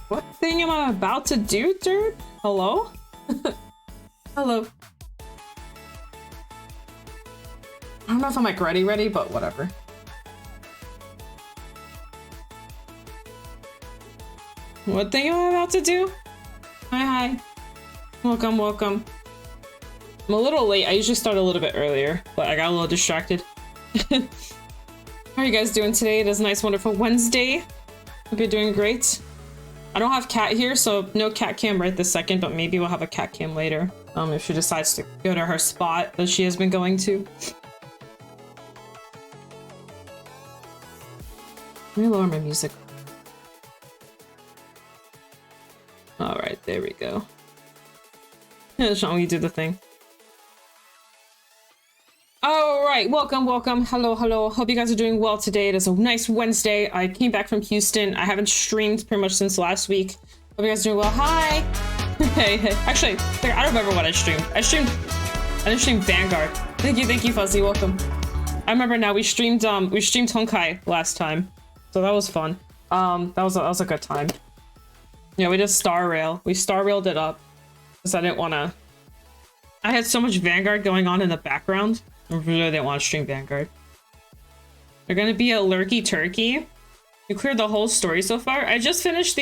What thing am I about to do, dude? Hello? Hello. I don't know if I'm like ready, but whatever. What thing am I about to do? Hi. Welcome. I'm a little late. I usually start a little bit earlier, but I got a little distracted. How are you guys doing today? It is a nice, wonderful Wednesday. Hope you're doing great. I don't have Cat here, so no cat cam right this second, but maybe we'll have a cat cam later. If she decides to go to her spot that she has been going to. Let me lower my music. Alright, there we go. Yeah, Sean, you do the thing. Alright, welcome. Hello. Hope you guys are doing well today. It is a nice Wednesday. I came back from Houston. I haven't streamed pretty much since last week. Hope you guys are doing well. Hi! Hey. Actually, I don't remember what I streamed. I didn't stream Vanguard. Thank you, Fuzzy. Welcome. I remember now. We streamed Honkai last time. So that was fun. That was a good time. Yeah, we did Star Rail. We Star Railed it up. Because I didn't want to... I had so much Vanguard going on in the background. I really didn't want to stream Vanguard. They're gonna be a lurky turkey. You cleared the whole story so far? I just finished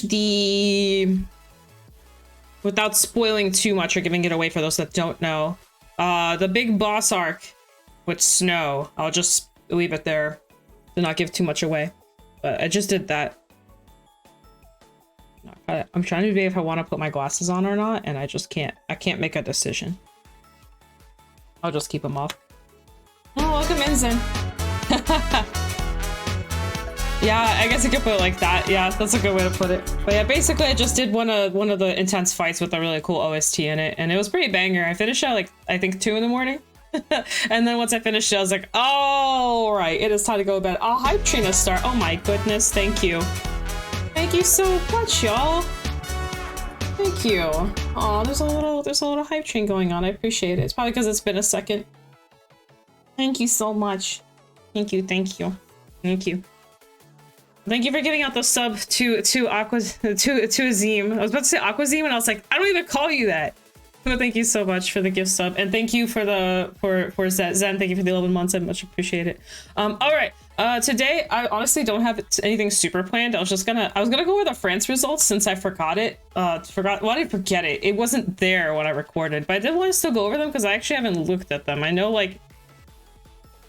the, without spoiling too much or giving it away for those that don't know. The big boss arc with Snow. I'll just leave it there to not give too much away. But I just did that. I'm trying to debate if I want to put my glasses on or not, and I just can't. I can't make a decision. I'll just keep them off. Oh, welcome in, Zen. Yeah, I guess you could put it like that. Yeah, that's a good way to put it. But yeah, basically, I just did one of the intense fights with a really cool OST in it, and it was pretty banger. I finished at like I think 2 in the morning, and then once I finished it, I was like, oh right, it is time to go to bed. Oh, hype train to start. Oh my goodness, thank you. Thank you so much, y'all. Thank you. Oh, there's a little hype train going on. I appreciate it. It's probably because it's been a second. Thank you so much. Thank you. Thank you for giving out the sub to Azim. I was about to say Aquazim, and I was like, I don't even call you that. But thank you so much for the gift sub, and thank you for Zen. Thank you for the 11 months. I much appreciate it. All right. Today I honestly don't have anything super planned. I was gonna go over the France results since I forgot it. Why did I forget it? It wasn't there when I recorded, but I did want to still go over them because I actually haven't looked at them. I know like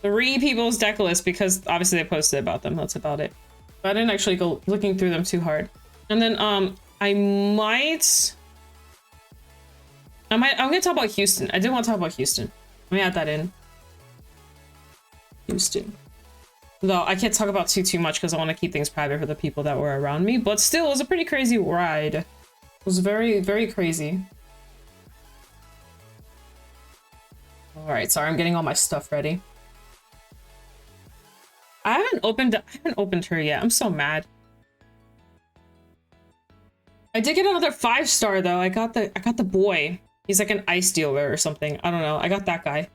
3 people's deck list because obviously they posted about them. That's about it. But I didn't actually go looking through them too hard. And then I'm gonna talk about Houston. I did want to talk about Houston. Let me add that in. Houston. Though I can't talk about too much because I want to keep things private for the people that were around me. But still, it was a pretty crazy ride. It was very, very crazy. All right, sorry, I'm getting all my stuff ready. I haven't opened her yet. I'm so mad. I did get another 5-star though. I got the boy. He's like an ice dealer or something. I don't know. I got that guy.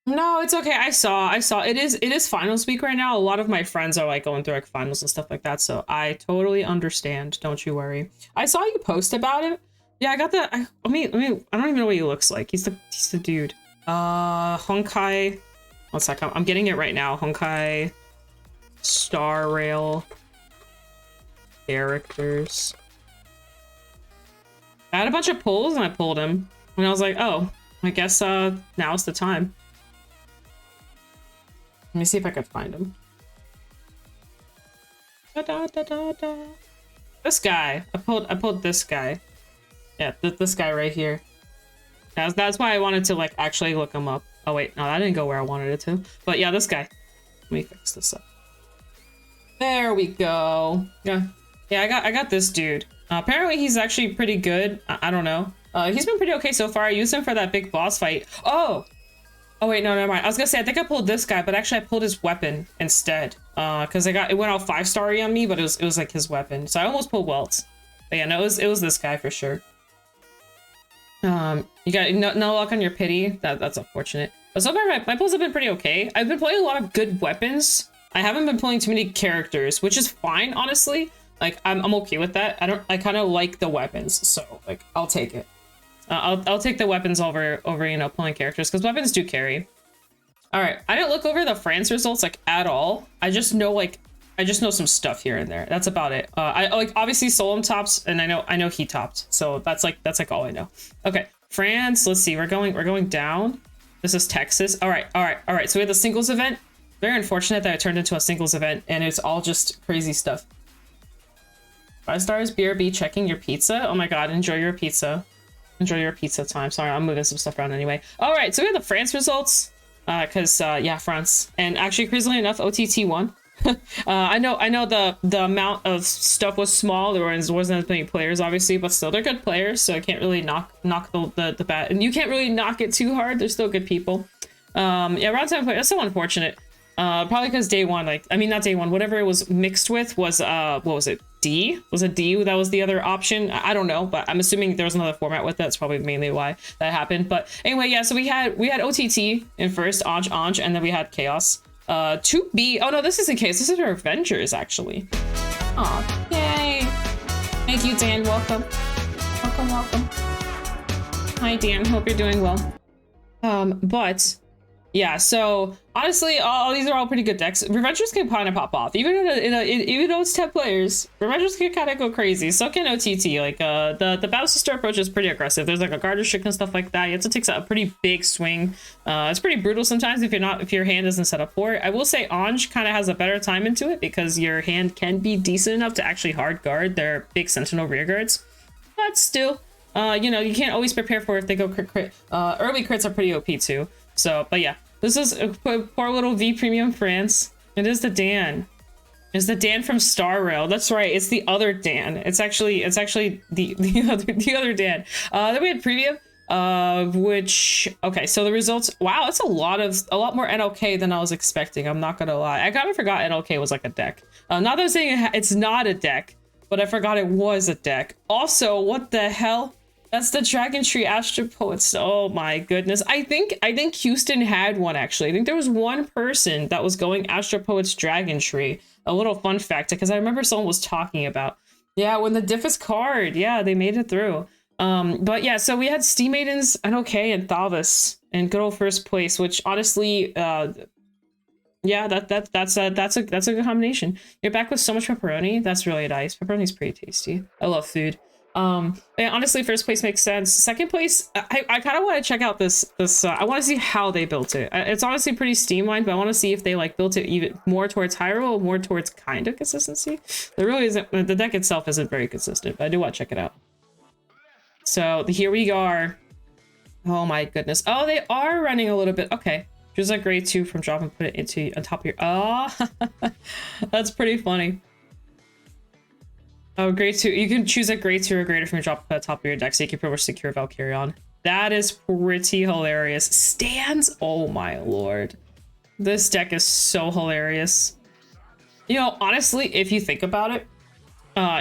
No, it's okay. I saw. It is finals week right now. A lot of my friends are like going through like finals and stuff like that. So I totally understand. Don't you worry. I saw you post about it. Yeah, I got that. I mean, I don't even know what he looks like. He's the dude. Honkai. One sec. I'm getting it right now. Honkai. Star Rail. Characters. I had a bunch of pulls and I pulled him. And I was like, oh, I guess now's the time. Let me see if I can find him. This guy. I pulled this guy. Yeah, this guy right here. That's why I wanted to like actually look him up. Oh wait, no, that didn't go where I wanted it to. But yeah, this guy. Let me fix this up. There we go. Yeah, I got this dude. Apparently he's actually pretty good. I don't know. He's been pretty okay so far. I used him for that big boss fight. Oh wait, no, never mind. I was gonna say I think I pulled this guy, but actually I pulled his weapon insteed. Because it went all 5-star on me, but it was like his weapon. So I almost pulled Welt. But yeah, no, it was this guy for sure. You got no luck on your pity. That's unfortunate. But so far, my pulls have been pretty okay. I've been playing a lot of good weapons. I haven't been playing too many characters, which is fine, honestly. Like, I'm okay with that. I kind of like the weapons, so, like, I'll take it. I'll take the weapons over, you know, pulling characters, because weapons do carry. All right, I didn't look over the France results, like, at all. I just know, like, some stuff here and there. That's about it. I like, obviously Solom tops, and I know he topped, so that's like all I know. Okay, France, let's see, we're going down. This is Texas. All right. So we had the singles event. Very unfortunate that it turned into a singles event, and it's all just crazy stuff. 5 stars, BRB, checking your pizza. Oh my God, enjoy your pizza. Enjoy your pizza time. Sorry, I'm moving some stuff around anyway. All right, so we have the France results. Yeah, France. And actually, crazily enough, OTT won. I know the amount of stuff was small. There wasn't as many players, obviously, but still, they're good players, so I can't really knock the bat. And you can't really knock it too hard. They're still good people. Yeah, round 7 players. That's so unfortunate. Probably because day one, like, I mean, not day one, whatever it was mixed with was, what was it? D? Was it D? That was the other option? I don't know, but I'm assuming there was another format with it. That's probably mainly why that happened. But anyway, yeah, so we had OTT in first, Ange, and then we had Chaos. 2B. Oh no, this isn't Chaos. This is our Avengers, actually. Aw, yay. Thank you, Dan. Welcome. Welcome. Hi, Dan. Hope you're doing well. But yeah, so honestly, all these are all pretty good decks. Revengers can kind of pop off, even even though it's 10 players. Revengers can kind of go crazy. So can OTT. Like the battle sister approach is pretty aggressive. There's like a guard restrict and stuff like that. You have to take a pretty big swing. It's pretty brutal sometimes if your hand isn't set up for it. I will say Ange kind of has a better time into it because your hand can be decent enough to actually hard guard their big sentinel rear guards. But still, you know, you can't always prepare for if they go crit. Early crits are pretty OP too. So, but yeah, this is a poor little V Premium France. It is the Dan. It's the Dan from Star Rail. That's right. It's the other Dan. It's actually the other Dan. Then we had preview, which, okay, so the results, wow, it's a lot more NLK than I was expecting. I'm not gonna lie. I kind of forgot NLK was like a deck. Not that I'm saying it's not a deck, but I forgot it was a deck. Also, what the hell? That's the Dragon Tree Astro Poets. Oh my goodness. I think Houston had one, actually. I think there was one person that was going Astro Poets Dragon Tree. A little fun fact, because I remember someone was talking about, yeah, when the Diffus card, yeah, they made it through. But yeah, so we had Steam Maidens, NOK, and Thalvis in good old first place, which honestly, yeah, that's a good combination. You're back with so much pepperoni. That's really nice. Pepperoni's pretty tasty. I love food. Yeah, honestly, first place makes sense. Second place, I kind of want to check out this I want to see how they built it. It's honestly pretty streamlined, but I want to see if they like built it even more towards Hyrule or more towards kind of consistency. There really isn't. The deck itself isn't very consistent, but I do want to check it out. So here we are. Oh my goodness. Oh, they are running a little bit. Okay, choose a grade 2 from drop and put it into on top of your, oh, that's pretty funny. Oh, grade 2. You can choose a grade 2 or greater from your drop at the top of your deck, so you can pretty much secure Valkyrion. That is pretty hilarious. Stands? Oh my lord. This deck is so hilarious. You know, honestly, if you think about it,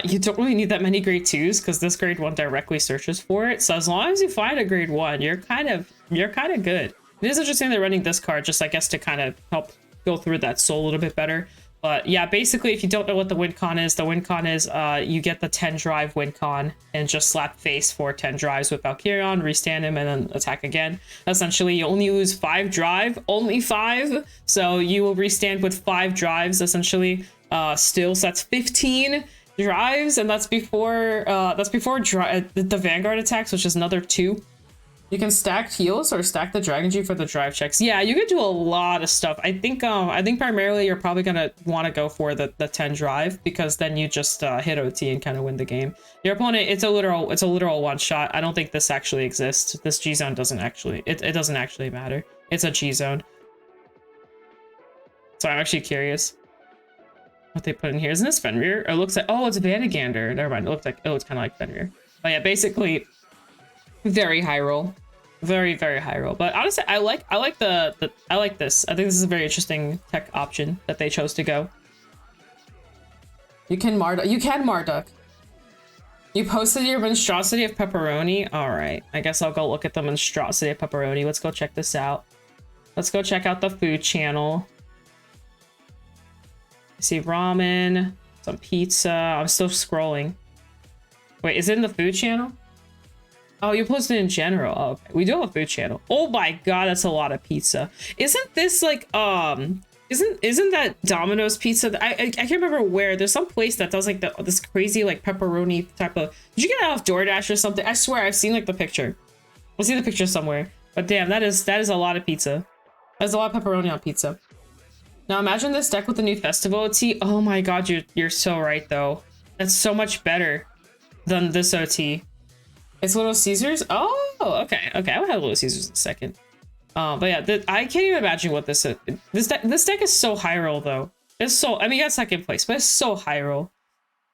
you don't really need that many grade 2s because this grade 1 directly searches for it. So as long as you find a grade 1, you're kind of good. It is interesting they're running this card, just I guess to kind of help go through that soul a little bit better. But yeah, basically, if you don't know what the win con is, you get the 10 drive win con and just slap face for 10 drives with Valkyrion, restand him, and then attack again. Essentially, you only lose 5 drive, only 5. So you will restand with 5 drives, essentially, still. So that's 15 drives, and that's before the Vanguard attacks, which is another 2. You can stack heals or stack the Dragon G for the drive checks. Yeah, you can do a lot of stuff. I think primarily you're probably gonna want to go for the 10 drive because then you just hit OT and kind of win the game. Your opponent, it's a literal one shot. I don't think this actually exists. This G zone doesn't actually, it doesn't actually matter. It's a G zone. So I'm actually curious what they put in here. Isn't this Fenrir? It looks like, oh, it's Vanagander. Never mind. It looks like, oh, it's kind of like Fenrir. But yeah, basically. Very high roll, very high roll. But honestly, I like this. I think this is a very interesting tech option that they chose to go. You can Marduk. You posted your monstrosity of pepperoni. All right, I guess I'll go look at the monstrosity of pepperoni. Let's go check this out. Let's go check out the food channel. I see ramen, some pizza. I'm still scrolling. Wait, is it in the food channel? Oh, you posted in general. Oh, okay. We do have a food channel. Oh my god, that's a lot of pizza. Isn't this like isn't that Domino's pizza? I can't remember where. There's some place that does like this crazy like pepperoni type of. Did you get it off DoorDash or something? I swear I've seen like the picture. I've seen the picture somewhere. But damn, that is a lot of pizza. There's a lot of pepperoni on pizza. Now imagine this deck with the new festival OT. Oh my god, you're so right though. That's so much better than this OT. It's Little Caesars. Oh, okay. Okay, I will have Little Caesars in a second. But yeah, I can't even imagine what this is. This deck is so high roll though. It's so, I mean, you got second place, but it's so high roll.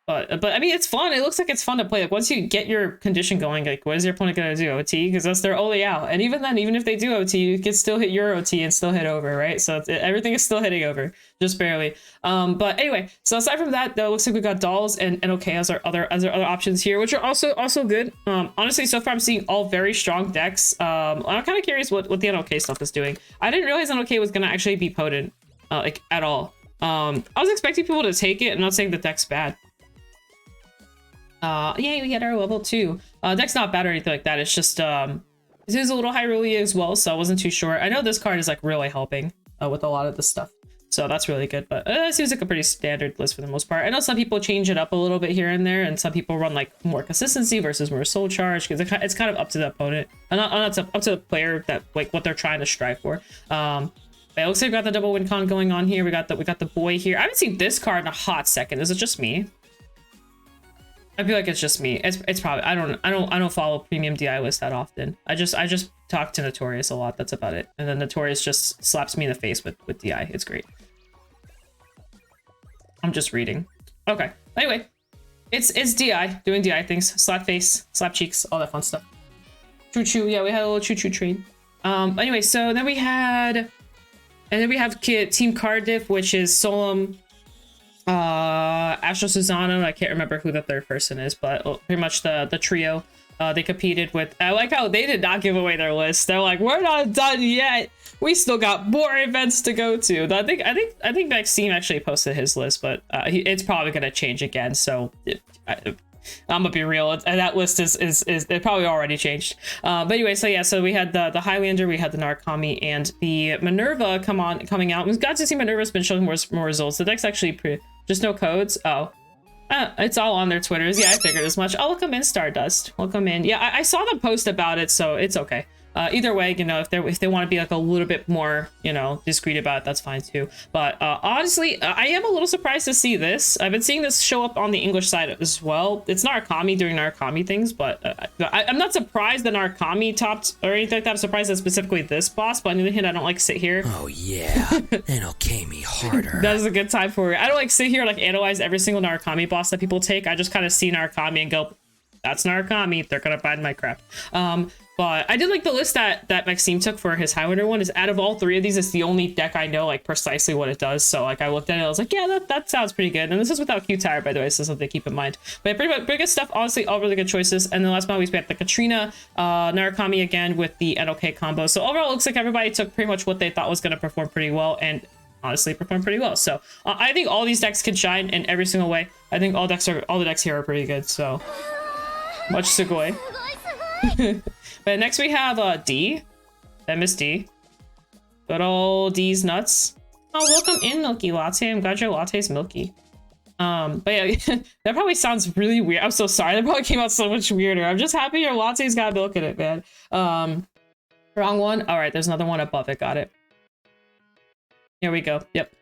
But I mean, it's fun. It looks like it's fun to play. Like once you get your condition going, like what is your opponent gonna do? OT? Because that's their only out. And even then, even if they do OT, you can still hit your OT and still hit over, right? So everything is still hitting over, just barely. But anyway, so aside from that, though, it looks like we got dolls and okay as our other options here, which are also good. Honestly, so far I'm seeing all very strong decks. I'm kind of curious what the NOK stuff is doing. I didn't realize NOK was gonna actually be potent, like at all. I was expecting people to take it. I'm not saying the deck's bad. Yeah, we get our level 2. Deck's not bad or anything like that. It's just it is a little high rolly as well, so I wasn't too sure. I know this card is like really helping with a lot of the stuff, so that's really good. But it seems like a pretty standard list for the most part. I know some people change it up a little bit here and there, and some people run like more consistency versus more soul charge because it's kind of up to the opponent and not up to the player that like what they're trying to strive for. It looks like we got the double win con going on here. We got the boy here. I haven't seen this card in a hot second. Is it just me? I feel like it's just me. It's probably I don't follow premium DI lists that often. I just talk to Notorious a lot. That's about it. And then Notorious just slaps me in the face with DI. It's great. I'm just reading. Okay. Anyway, it's DI doing DI things. Slap face, slap cheeks, all that fun stuff. Choo choo. Yeah, we had a little choo choo train. Anyway, so then we have Team Cardiff, which is Solom, Astro Susano. I can't remember who the third person is, but pretty much the trio. They competed with. I like how they did not give away their list. They're like, we're not done yet. We still got more events to go to. I think Maxime actually posted his list, but it's probably gonna change again. So I'm gonna be real, and that list is it probably already changed. But anyway, so yeah, so we had the Highlander, we had the Narukami, and the Minerva coming out. It's got to see Minerva's been showing more results. The deck's actually just no codes. Oh, it's all on their Twitters. Yeah, I figured as much. Oh, welcome in, Stardust. Welcome in. Yeah, I saw them post about it, so it's okay. Either way, you know, if they want to be like a little bit more, you know, discreet about it, that's fine too. But honestly, I am a little surprised to see this. I've been seeing this show up on the English side as well. It's Narukami doing Narukami things, but I'm not surprised that Narukami topped or anything like that. I'm surprised that specifically this boss, but on the other hand, I don't like sit here. Oh yeah, NLK me harder. That is a good time for it. I don't like sit here like analyze every single Narukami boss that people take. I just kind of see Narukami and go, that's Narukami. They're gonna find my crap. But I did like the list that Maxime took for his Highlander one. Is out of all three of these, it's the only deck I know like precisely what it does. So like I looked at it, I was like, yeah, that sounds pretty good. And this is without Q-Tire, by the way, so something to keep in mind. But yeah, pretty good stuff. Honestly, all really good choices. And then last but not least, we have the Katrina, Narukami again with the NLK combo. So overall, it looks like everybody took pretty much what they thought was going to perform pretty well, and honestly performed pretty well. So I think all these decks can shine in every single way. I think all the decks here are pretty good. So much sugoi. But next we have D. I miss D. Good old D's nuts. Oh, welcome in, Milky Latte. I'm glad your latte's milky. But yeah, that probably sounds really weird. I'm so sorry. That probably came out so much weirder. I'm just happy your latte's got milk in it, man. Wrong one. All right, there's another one above it. Got it. Here we go. Yep.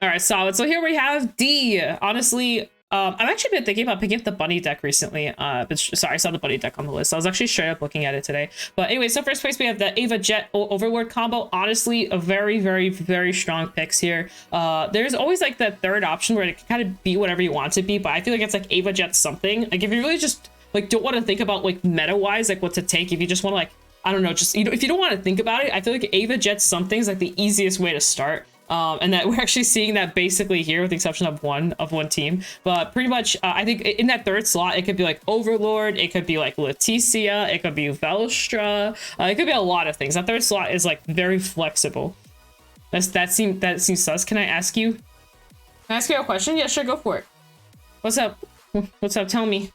All right, solid. So here we have D. Honestly, I've actually been thinking about picking up the bunny deck recently. But sorry, I saw the bunny deck on the list. I was actually straight up looking at it today. But anyway, so first place we have the Ava Jet Overlord combo. Honestly, a very, very, very strong picks here. There's always like the third option where it can kind of be whatever you want it to be, but I feel like it's like Ava Jet something. Like if you really just like don't want to think about like meta wise, like what to take, if you just want to like, I don't know, just, you know, if you don't want to think about it, I feel like Ava Jet something is like the easiest way to start. And that we're actually seeing that basically here with the exception of one team. But pretty much, I think in that third slot, it could be like Overlord, it could be like Leticia, it could be Velstra, it could be a lot of things. That third slot is like very flexible. That seems sus. Can I ask you? Can I ask you a question? Yeah, sure, go for it. What's up? What's up? Tell me.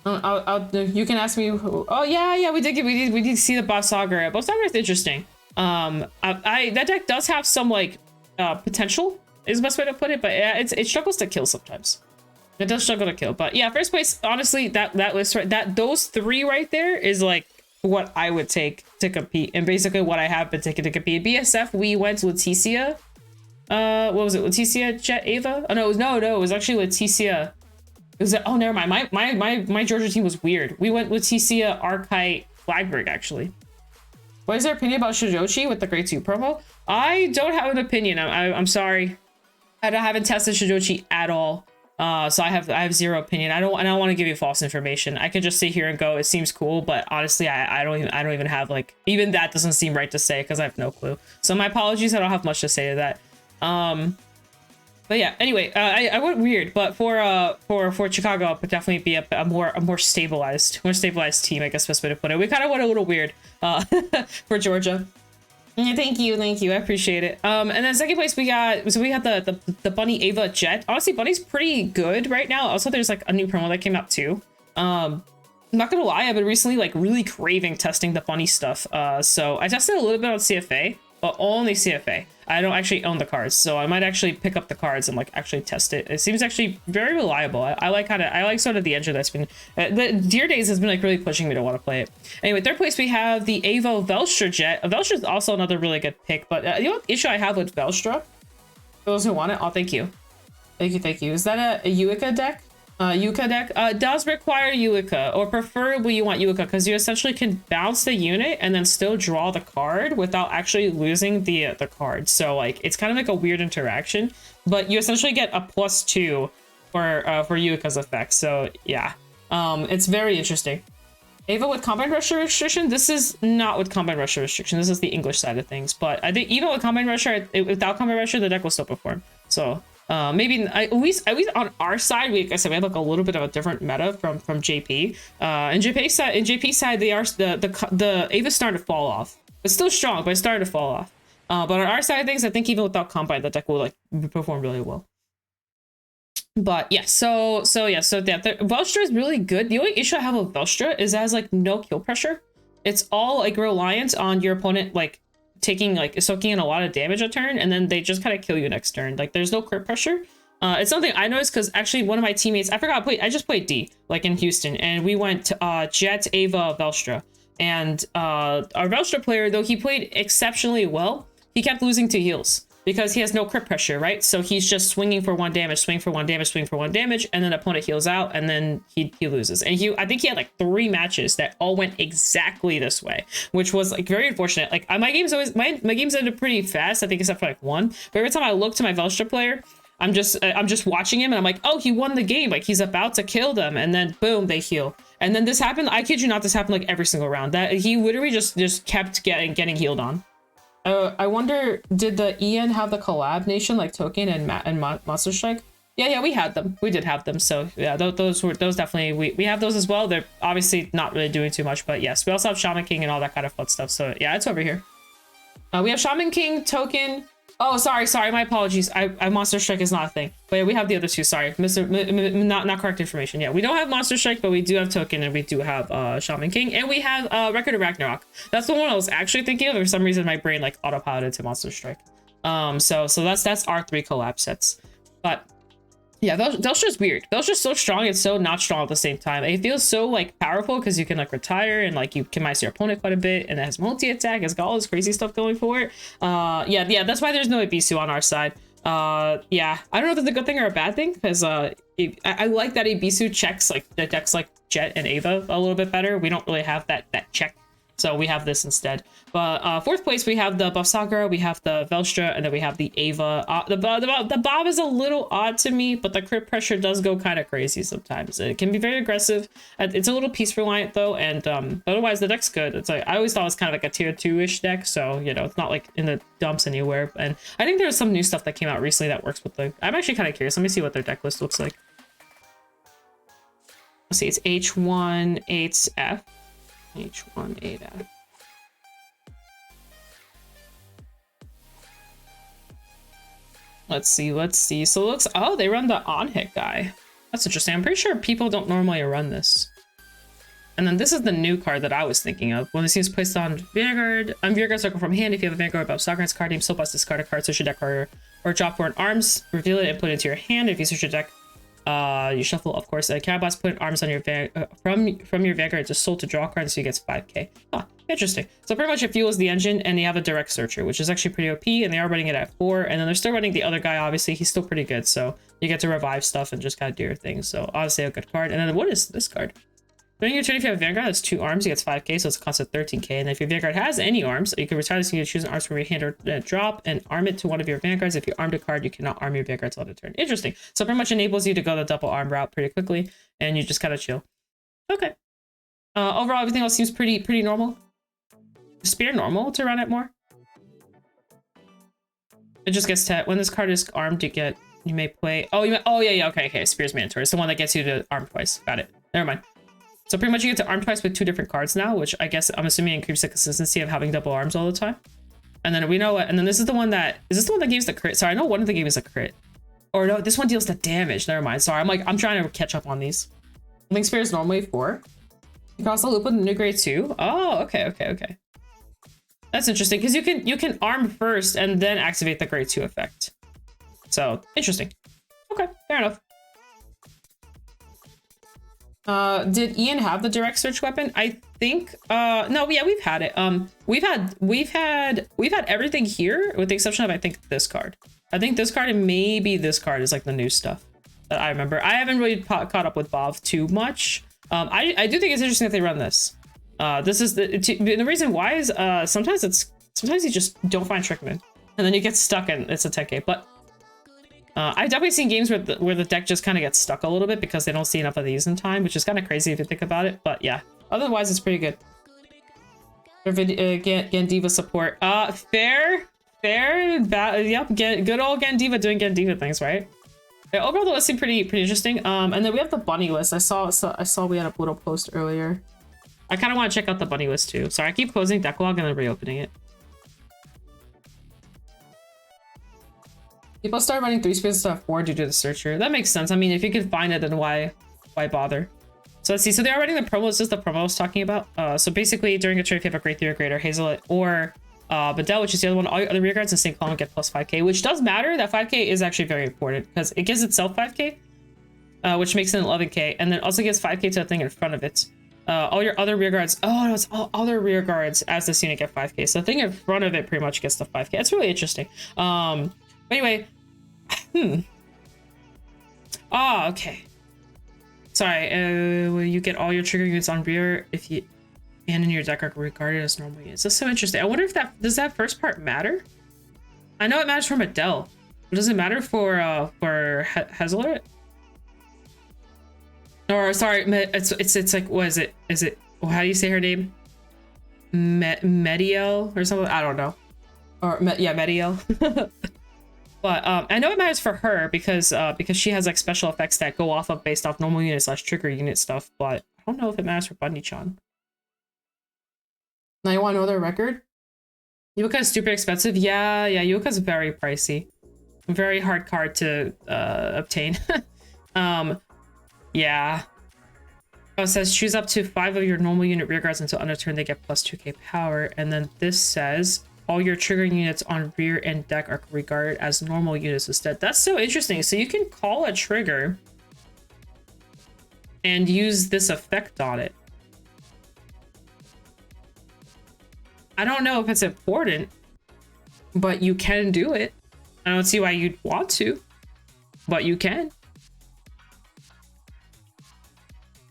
You can ask me. Oh yeah, we did see the Boss Saga. Boss Saga is interesting. That deck does have some like potential is the best way to put it, but yeah, it struggles to kill sometimes. It does struggle to kill, but yeah, first place. Honestly, that list right, those three right there is like what I would take to compete, and basically what I have been taking to compete. BSF, we went to Leticia. What was it? Leticia, Jet, Ava? Oh no, it was actually Leticia. It was oh never mind. My Georgia team was weird. We went Leticia, Archite, Flagberg actually. What is their opinion about Shijochi with the grade 2 promo? I don't have an opinion. I'm sorry. I haven't tested Shijochi at all. So I have zero opinion. I don't want to give you false information. I could just sit here and go, it seems cool, but honestly, I don't even have like, even that doesn't seem right to say because I have no clue. So my apologies. I don't have much to say to that. But yeah, anyway, I went weird, but for Chicago, it would definitely be a more stabilized team, I guess best way to put it. We kind of went a little weird for Georgia. Thank you, I appreciate it. And then second place we had the Bunny Ava Jet. Honestly, Bunny's pretty good right now. Also, there's like a new promo that came out too. I'm not gonna lie, I've been recently like really craving testing the Bunny stuff. So I tested a little bit on CFA, but only CFA. I don't actually own the cards, so I might actually pick up the cards and like actually test it. It seems actually very reliable. I like sort of the engine that's been the Deer Days has been like really pushing me to want to play it. Anyway, third place we have the Avo Velstra Jet. Velstra is also another really good pick, but the only issue I have with Velstra, for those who want it, oh thank you. Is that a Uica deck? Yuka deck does require Uica, or preferably you want Uica because you essentially can bounce the unit and then still draw the card without actually losing the card. So like it's kind of like a weird interaction, but you essentially get a +2 for Uica's effect. So yeah, it's very interesting. Ava with Combine Rusher restriction. This is not with Combine Rusher restriction. This is the English side of things. But I think even with Combine Rusher, without Combine Rusher, the deck will still perform. So. Maybe at least on our side, like I said, we have like a little bit of a different meta from JP. In JP's side, they are the Ava's starting to fall off. It's still strong, but it's starting to fall off. But on our side of things, I think even without Combine, the deck will like perform really well. But yeah, so Velstra is really good. The only issue I have with Velstra is it has like no kill pressure. It's all like reliant on your opponent like soaking in a lot of damage a turn, and then they just kind of kill you next turn. Like there's no crit pressure. It's something I noticed because actually one of my teammates, I just played D like in Houston, and we went to Jet, Ava, Velstra, and our Velstra player, though he played exceptionally well, he kept losing to heals because he has no crit pressure, right? So he's just swinging for 1 damage, swing for 1 damage, swing for 1 damage, and then the opponent heals out, and then he loses. And I think he had like 3 matches that all went exactly this way, which was like very unfortunate. Like my games ended pretty fast, I think, except for like 1. But every time I look to my Velstra player, I'm just watching him, and I'm like, oh, he won the game. Like he's about to kill them, and then boom, they heal. And then this happened. I kid you not, this happened like every single round. That he literally just kept getting healed on. I wonder, did the EN have the collab nation like Token and Monster Strike? Yeah, we had them. We did have them. So yeah, those definitely, we have those as well. They're obviously not really doing too much, but yes, we also have Shaman King and all that kind of fun stuff. So yeah, it's over here. We have Shaman King, Token. Oh, sorry, my apologies. I Monster Strike is not a thing. But yeah, we have the other two. Sorry, not correct information. Yeah, we don't have Monster Strike, but we do have Token, and we do have Shaman King, and we have Record of Ragnarok. That's the one I was actually thinking of. For some reason, my brain like autopiloted to Monster Strike. So that's our 3 collab sets. But yeah, Velstra's weird. Velstra's so strong and so not strong at the same time. It feels so like powerful because you can like retire and like you can minus your opponent quite a bit, and it has multi-attack. It's got all this crazy stuff going for it. Yeah, that's why there's no Ibisu on our side. Yeah, I don't know if that's a good thing or a bad thing, because I like that Ibisu checks like the decks like Jet and Ava a little bit better. We don't really have that check So we have this instead. But fourth place, we have the Buff Sakura, we have the Velstra, and then we have the Ava. The Bob is a little odd to me, but the crit pressure does go kind of crazy sometimes. It can be very aggressive. It's a little piece reliant though, and otherwise the deck's good. It's like, I always thought it was kind of like a tier 2-ish deck, so you know, it's not like in the dumps anywhere. And I think there's some new stuff that came out recently that works with the... I'm actually kind of curious. Let me see what their deck list looks like. Let's see, it's H1 8F. H1 8F. Let's see. So it looks, oh, they run the on-hit guy. That's interesting. I'm pretty sure people don't normally run this. And then this is the new card that I was thinking of. When this is placed on Vanguard, Vanguard circle from hand. If you have a Vanguard above Sakura's card name, still plus discard a card, search your deck card, or drop 4 in arms, reveal it and put it into your hand. If you search your deck, you shuffle, of course, a Carablast, put arms on your from your Vanguard to soul to draw a card, so you get 5k. Ah, interesting. So pretty much it fuels the engine, and they have a direct searcher, which is actually pretty OP, and they are running it at 4, and then they're still running the other guy, obviously. He's still pretty good, so you get to revive stuff and just kind of do your thing. So honestly, a good card. And then what is this card? During your turn, if you have a Vanguard that's 2 arms, you get 5k, so it's a cost of 13k. And if your Vanguard has any arms, you can retire this, you can choose an arms from your hand or drop and arm it to one of your Vanguards. If you armed a card, you cannot arm your Vanguard till the turn. Interesting. So pretty much enables you to go the double arm route pretty quickly, and you just kind of chill. Okay. Overall, everything else seems pretty normal. Spear normal to run it more. It just gets to when this card is armed, you may play. Oh, yeah. Okay. Spear's mandatory. It's the one that gets you to arm twice. Got it. Never mind. So pretty much you get to arm twice with 2 different cards now, which I guess I'm assuming increases the consistency of having double arms all the time. And then we know what, and then this is the one that, is this the one that gives the crit? Sorry, I know one of the games is a crit. Or no, this one deals the damage. Never mind. Sorry, I'm trying to catch up on these. I think Spear is normally 4. You can also loop with the new grade 2. Oh, okay. That's interesting, because you can arm first and then activate the grade 2 effect. So, interesting. Okay, fair enough. Did Ian have the direct search weapon? I think no, yeah, we've had it. We've had everything here with the exception of I think this card. I think this card and maybe this card is like the new stuff that I remember. I haven't really caught up with Bob too much. I do think it's interesting that they run this. This is the reason why is sometimes you just don't find Trickman and then you get stuck and it's a 10k. But I've definitely seen games where the deck just kind of gets stuck a little bit because they don't see enough of these in time, which is kind of crazy if you think about it. But yeah, otherwise it's pretty good. Gandiva support. Fair. Yep. Good old Gandiva doing Gandiva things, right? Yeah, overall the list seemed pretty interesting. And then we have the bunny list. I saw we had a little post earlier. I kind of want to check out the bunny list too. Sorry, I keep closing decklog and then reopening it. People start running 3 spaces to 4 due to the searcher. That makes sense. I mean, if you can find it, then why bother? So let's see. So they are running the promo. This is the promo I was talking about. So basically, during a trade, if you have a grade 3 or greater, Hazelet or Bedell, which is the other one, all your other rear guards in the same column get plus 5k, which does matter. That 5k is actually very important because it gives itself 5k, which makes it 11k, and then also gives 5k to the thing in front of it. All your other rear guards. Oh no, it's all other rear guards as this unit get 5k. So the thing in front of it pretty much gets the 5k. It's really interesting. Anyway. Oh, okay. Sorry, you get all your trigger units on rear if you abandon your deck are regarded as normal units. That's so interesting. I wonder if does that first part matter? I know it matters for Medell, but does it matter for Hazelet? Or sorry, it's like, what is it? Is it, how do you say her name? Mediel or something? I don't know. Or yeah, Mediel. But I know it matters for her because she has like special effects that go off of based off normal unit / trigger unit stuff. But I don't know if it matters for Bunny-chan. Now you want to know their record? Yuka is stupid expensive. Yeah, Yuka's very pricey. Very hard card to obtain. Yeah. Oh, it says choose up to 5 of your normal unit rear guards until under turn they get plus 2k power. And then this says all your trigger units on rear and deck are regarded as normal units instead. That's so interesting. So you can call a trigger and use this effect on it. I don't know if it's important, but you can do it. I don't see why you'd want to, but you can.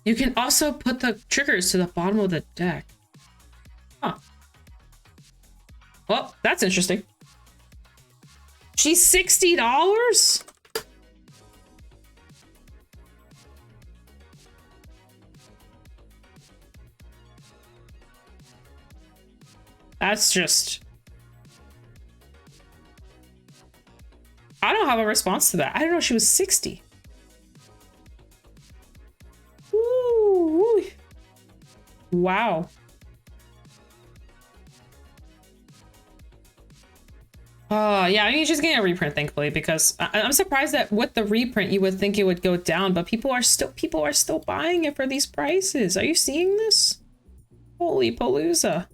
You can also put the triggers to the bottom of the deck. Huh. Well, that's interesting. She's $60? That's just... I don't have a response to that. I don't know she was 60. Ooh. Wow. Yeah, I mean, she's getting a reprint, thankfully, because I'm surprised that with the reprint you would think it would go down, but people are still buying it for these prices. Are you seeing this? Holy palooza.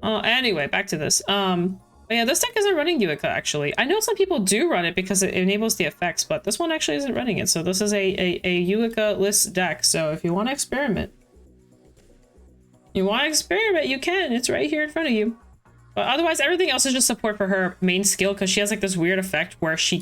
Anyway, back to this. But yeah, this deck isn't running Uica, actually. I know some people do run it because it enables the effects, but this one actually isn't running it. So this is a Uica-less deck. So if you want to experiment, you can. It's right here in front of you. But otherwise, everything else is just support for her main skill, because she has like this weird effect where she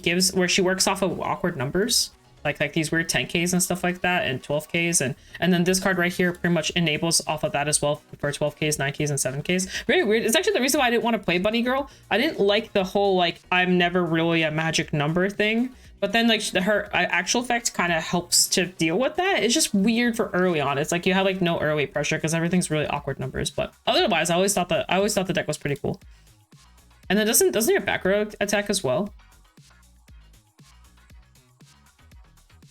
works off of awkward numbers. Like these weird 10Ks and stuff like that, and 12Ks, and then this card right here pretty much enables off of that as well for 12Ks, 9Ks, and 7Ks. Very weird. It's actually the reason why I didn't want to play Bunny Girl. I didn't like the whole like I'm never really a magic number thing, but then like her actual effect kind of helps to deal with that. It's just weird for early on. It's like you have like no early pressure because everything's really awkward numbers. But otherwise, I always thought the deck was pretty cool. And then doesn't your back row attack as well?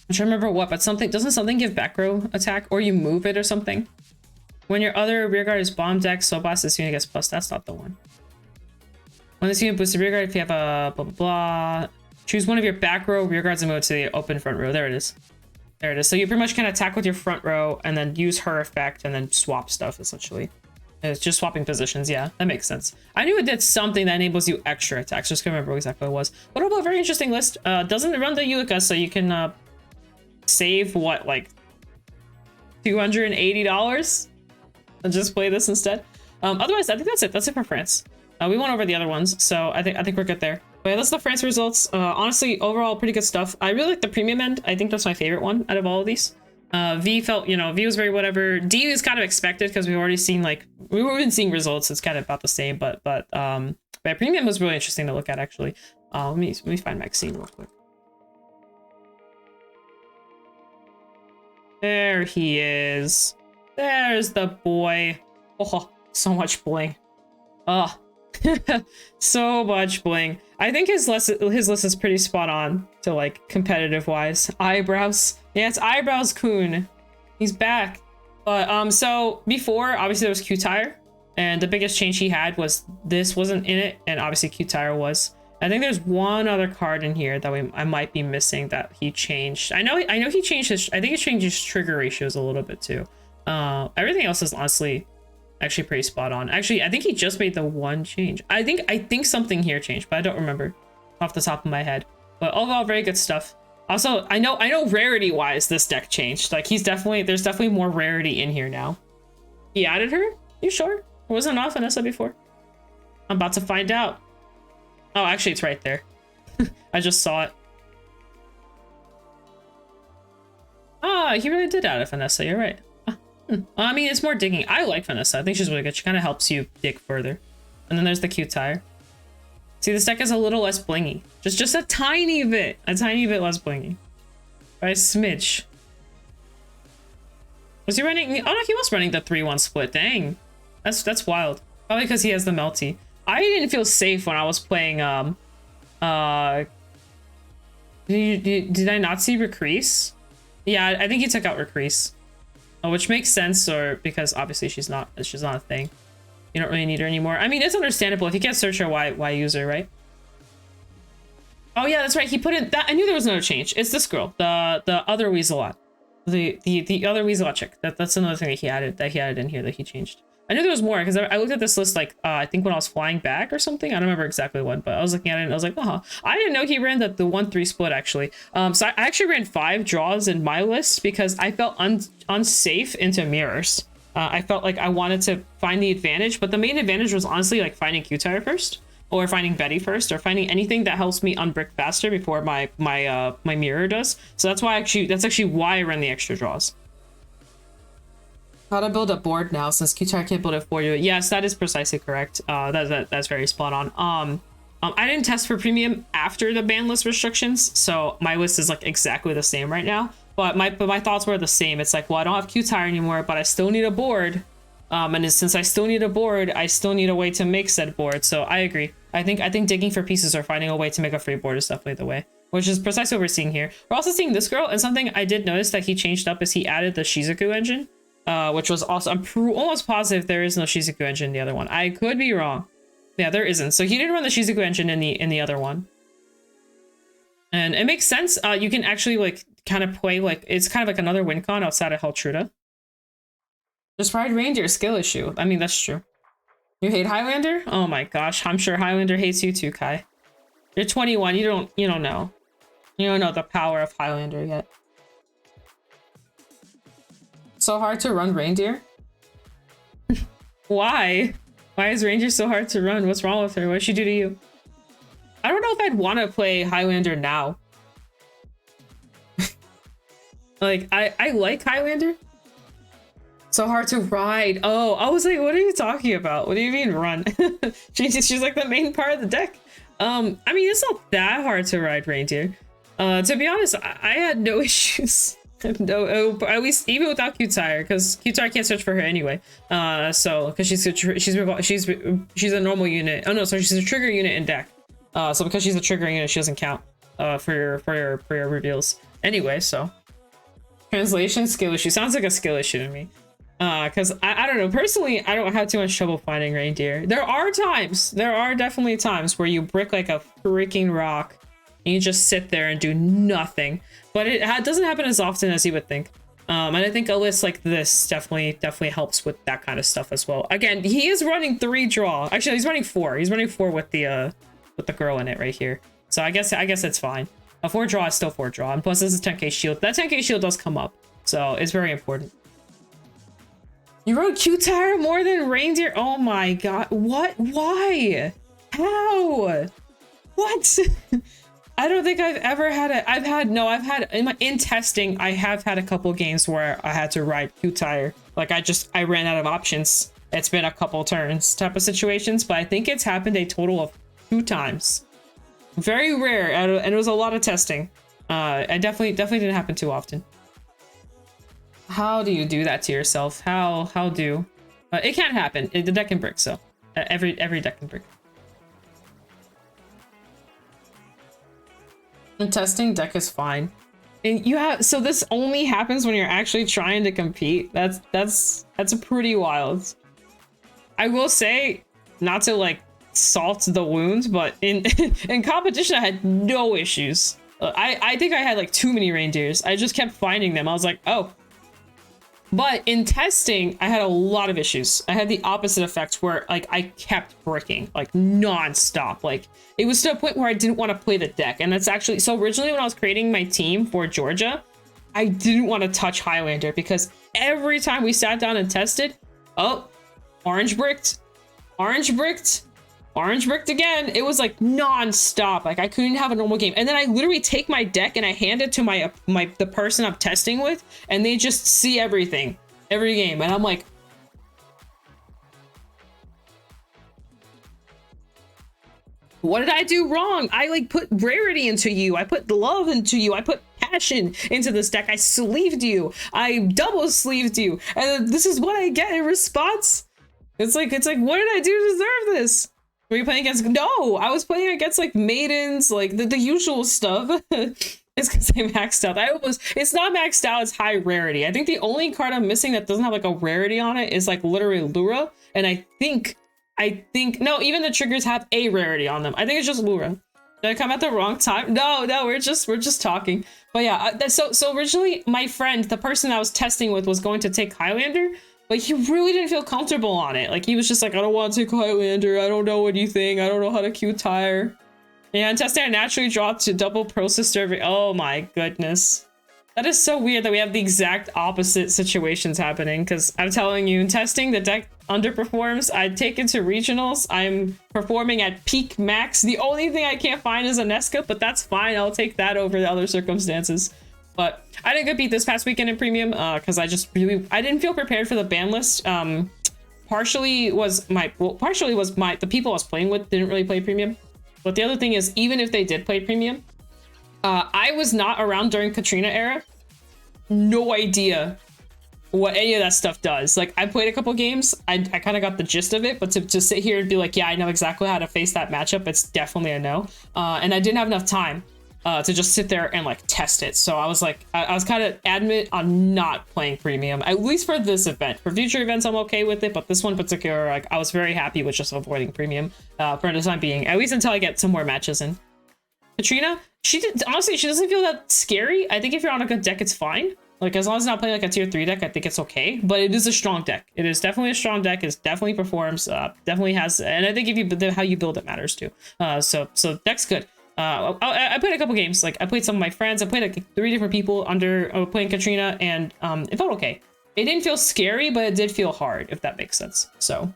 I'm trying to remember what, but doesn't something give back row attack, or you move it or something? When your other rear guard is bomb deck, so boss this unit gets plus. That's not the one. When this unit boosts the rear guard, if you have a blah blah blah, choose one of your back row rear guards and move it to the open front row. There it is. There it is. So you pretty much can attack with your front row and then use her effect and then swap stuff essentially. It's just swapping positions. Yeah, that makes sense. I knew it did something that enables you extra attacks. Just can't remember exactly what it was. What about a very interesting list? Doesn't run the Uica, so you can save what, like $280 and just play this instead. Otherwise, I think that's it. That's it for France. We went over the other ones, so I think we're good there. But yeah, that's the France results. Honestly, overall, pretty good stuff. I really like the premium end. I think that's my favorite one out of all of these. V felt, V was very whatever. D is kind of expected because we've already seen we've been seeing results. It's kind of about the same, but premium was really interesting to look at actually. Let me find Maxine real quick. There he is. There's the boy. Oh, so much bling. Oh, so much bling. I think his list is pretty spot on to like competitive wise. Eyebrows. Yeah, it's Eyebrows Kun. He's back. But so before, obviously there was Q-Tire, and the biggest change he had was this wasn't in it, and obviously Q-Tire was. I think there's one other card in here that I might be missing that he changed. I know he changed his. I think he changed his trigger ratios a little bit too. Everything else is honestly actually pretty spot on. Actually, I think he just made the one change. I think something here changed, but I don't remember off the top of my head. But overall, very good stuff. Also, I know rarity wise this deck changed. Like there's definitely more rarity in here now. He added her? You sure? It wasn't off Vanessa before. I'm about to find out. Oh, actually, it's right there. I just saw it. Ah, he really did add it, Vanessa. You're right. I mean, it's more digging. I like Vanessa. I think she's really good. She kind of helps you dig further. And then there's the Q-Tire. See, this deck is a little less blingy. Just a tiny bit. A tiny bit less blingy. By a smidge. Was he running? Oh, no, he was running the 3-1 split. Dang. That's wild. Probably because he has the melty. I didn't feel safe when I was playing, did I not see Recrease? Yeah, I think he took out Recrease. Which makes sense, or because obviously she's not a thing. You don't really need her anymore. I mean, it's understandable. If you can't search her, why use her, right? Oh yeah, that's right. He put in that. I knew there was another change. It's this girl, the other Weaselot. The other Weaselot chick. That's another thing that he added in here that he changed. I knew there was more because I looked at this list I think when I was flying back or something. I don't remember exactly when, but I was looking at it and I was like, I didn't know he ran the 1-3 split actually. So I actually ran 5 draws in my list because I felt unsafe into mirrors. I felt like I wanted to find the advantage, but the main advantage was honestly like finding Q-Tire first, or finding Betty first, or finding anything that helps me unbrick faster before my mirror does. So that's actually why I ran the extra draws. How to build a board now since Qtar can't build it for you. Yes, that is precisely correct. That's very spot on. I didn't test for premium after the ban list restrictions, so my list is like exactly the same right now. But my thoughts were the same. It's like, well, I don't have Qtar anymore, but I still need a board. And since I still need a board, I still need a way to make said board. So I agree. I think digging for pieces or finding a way to make a free board is definitely the way, which is precisely what we're seeing here. We're also seeing this girl, and something I did notice that he changed up is he added the Shizuku engine, which was also, I'm almost positive there is no Shizuku engine in the other one. I could be wrong. Yeah, there isn't. So he didn't run the Shizuku engine in the other one. And it makes sense. You can actually like kind of play like, it's kind of like another win con outside of Heltruda. Just ride reindeer skill issue. I mean, that's true. You hate Highlander? Oh my gosh, I'm sure Highlander hates you too, Kai. You're 21, you don't know. You don't know the power of Highlander yet. So hard to run reindeer? Why? Why is reindeer so hard to run? What's wrong with her? What did she do to you? I don't know if I'd want to play Highlander now. Like, I like Highlander. So hard to ride. Oh, I was like, what are you talking about? What do you mean run? she's like the main part of the deck. I mean, it's not that hard to ride reindeer. To be honest, I had no issues. No, at least even without Qtar, because Qtar can't search for her anyway. So because she's a normal unit. Oh no, sorry, she's a trigger unit in deck. So because she's a trigger unit, she doesn't count for your reveals. Anyway, so translation skill issue sounds like a skill issue to me. Because I don't know, personally, I don't have too much trouble finding reindeer. There are definitely times where you brick like a freaking rock and you just sit there and do nothing, but it doesn't happen as often as you would think. And I think a list like this definitely helps with that kind of stuff as well. Again, he is running 3 draw. Actually, he's running 4. He's running 4 with the girl in it right here. So I guess it's fine. A 4 draw is still 4 draw, and plus this is 10k shield. That 10k shield does come up, so it's very important. You wrote Qtar more than reindeer? Oh my god. What? Why? How? What? I don't think I've ever had in testing, I have had a couple games where I had to ride Qtar. Like I ran out of options. It's been a couple turns type of situations, but I think it's happened a total of 2 times. Very rare, and it was a lot of testing. I definitely didn't happen too often. How do you do that to yourself? How do? It can't happen. The deck can brick, so every deck can brick. The testing deck is fine. And you have, so this only happens when you're actually trying to compete. That's pretty wild. I will say, not to like salt the wound, but in competition I had no issues. I think I had like too many reindeers. I just kept finding them. I was like, oh. But in testing, I had a lot of issues. I had the opposite effect where like I kept bricking like non-stop. Like it was to a point where I didn't want to play the deck. And that's actually, so originally when I was creating my team for Georgia, I didn't want to touch Highlander because every time we sat down and tested, oh, orange bricked, orange bricked, orange bricked again. It was like non-stop. Like I couldn't have a normal game. And then I literally take my deck and I hand it to the person I'm testing with, and they just see everything every game. And I'm like, what did I do wrong? I like put rarity into you. I put love into you. I put passion into this deck. I sleeved you. I double sleeved you. And this is what I get in response. It's like, what did I do to deserve this? Were you playing against? No, I was playing against like maidens, like the usual stuff. It's because I maxed out. It's not maxed out, it's high rarity. I think the only card I'm missing that doesn't have like a rarity on it is like literally Lura. And I think, no, even the triggers have a rarity on them. I think it's just Lura. Did I come at the wrong time? No, we're just talking. But yeah, so originally my friend, the person I was testing with, was going to take Highlander, but he really didn't feel comfortable on it. Like he was just like, I don't want to take Highlander. I don't know what you think. I don't know how to Qtar. Yeah, and testing I naturally draw to double pro sister. Oh my goodness. That is so weird that we have the exact opposite situations happening, because I'm telling you, in testing, the deck underperforms. I take it to regionals. I'm performing at peak max. The only thing I can't find is a Nesca, but that's fine. I'll take that over the other circumstances. But I didn't compete this past weekend in premium because I didn't feel prepared for the ban list. Partially was the people I was playing with didn't really play premium. But the other thing is, even if they did play premium, I was not around during Katrina era. No idea what any of that stuff does. Like, I played a couple games, I kind of got the gist of it, but to sit here and be like, yeah, I know exactly how to face that matchup, it's definitely a no. And I didn't have enough time to just sit there and like test it. So I was like, I was kind of adamant on not playing premium, at least for this event. For future events, I'm okay with it, but this one in particular, like, I was very happy with just avoiding premium for the time being, at least until I get some more matches in. Katrina, honestly, she doesn't feel that scary. I think if you're on a good deck, it's fine. Like, as long as it's not playing like a tier 3 deck, I think it's okay. But it is a strong deck. It is definitely a strong deck. It definitely performs. Definitely has, and I think if you how you build it matters too. So deck's good. I played a couple games. Like, I played some of my friends. I played like 3 different people under playing Katrina, and it felt okay. It didn't feel scary, but it did feel hard, if that makes sense. So,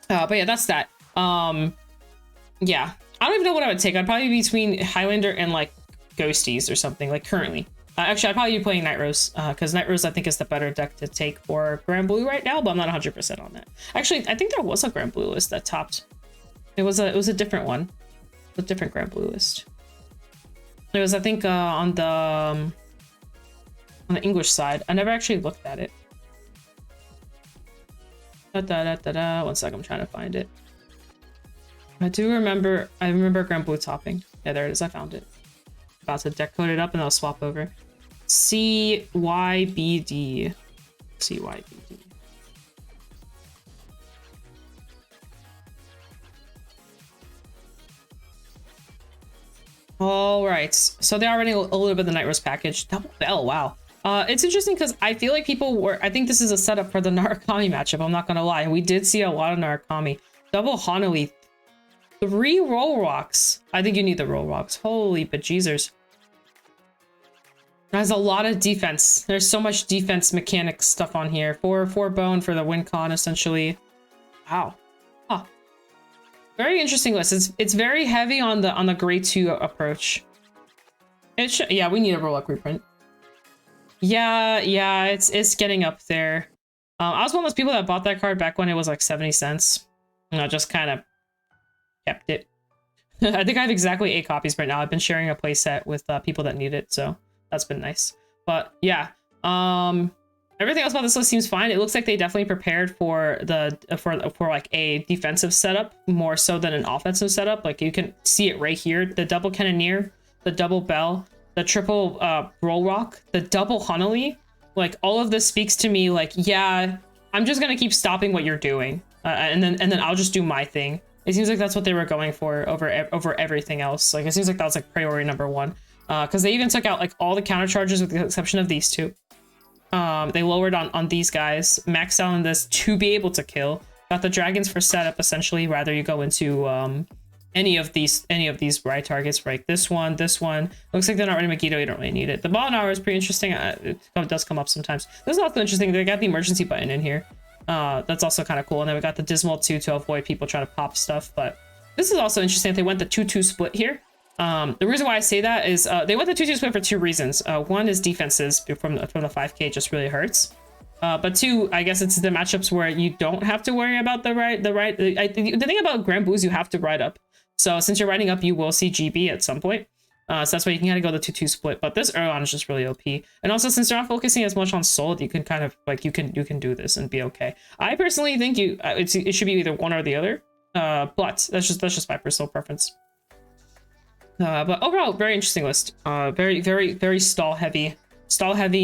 but yeah, that's that. Yeah, I don't even know what I would take. I'd probably be between Highlander and like Ghosties or something. Like currently. Actually, I'd probably be playing Night Rose, because Night Rose, I think, is the better deck to take for Grand Blue right now, but I'm not 100% on that. Actually, I think there was a Grand Blue list that topped. It was a different one. A different Grand Blue list. It was, I think, on the English side. I never actually looked at it. One sec, I'm trying to find it. I remember Grand Blue topping. Yeah, there it is, I found it. About to deck code it up and I'll swap over. CYBD. CYBD. All right, so they are running a little bit of the Night Rose package. Double Bell, wow. It's interesting because I feel like I think this is a setup for the Narukami matchup, I'm not gonna lie. We did see a lot of Narukami. Double Hanui. 3 roll rocks. I think you need the roll rocks. Holy bejeezers. There's a lot of defense. There's so much defense mechanic stuff on here. 4 bone for the win con, essentially. Wow. Huh. Very interesting list. It's very heavy on the grade 2 approach. Yeah, we need a roll up reprint. Yeah, it's getting up there. I was one of those people that bought that card back when it was like 70 cents. And I just kind of kept it. I think I have exactly 8 copies right now. I've been sharing a playset with people that need it, so that's been nice. But yeah, everything else about this list seems fine. It looks like they definitely prepared for for like a defensive setup more so than an offensive setup. Like, you can see it right here: the double cannoneer, the double bell, the triple roll rock, the double Hanui. Like, all of this speaks to me like, yeah, I'm just gonna keep stopping what you're doing, and then I'll just do my thing. It seems like that's what they were going for over everything else. Like, it seems like that was like priority number 1. Because they even took out like all the counter charges with the exception of these 2. They lowered on these guys, maxed out on this to be able to kill. Got the dragons for setup, essentially. Rather you go into any of these ride targets, right? This one. Looks like they're not running Megiddo, you don't really need it. The ball and hour is pretty interesting. It does come up sometimes. This is also interesting. They got the emergency button in here. That's also kind of cool. And then we got the Dismal 2 to avoid people trying to pop stuff. But this is also interesting. They went the 2-2 split here. The reason why I say that is they went the 2-2 split for 2 reasons. One is defenses from the 5k just really hurts. But 2, I guess it's the matchups where you don't have to worry about the thing about Grand Blues, you have to ride up. So since you're riding up, you will see GB at some point. So that's why you can kind of go the 2-2 split. But this early on is just really OP. And also, since they're not focusing as much on soul, you can kind of like you can do this and be okay. I personally think it should be either one or the other. But that's just my personal preference. But overall, very interesting list. Very stall heavy,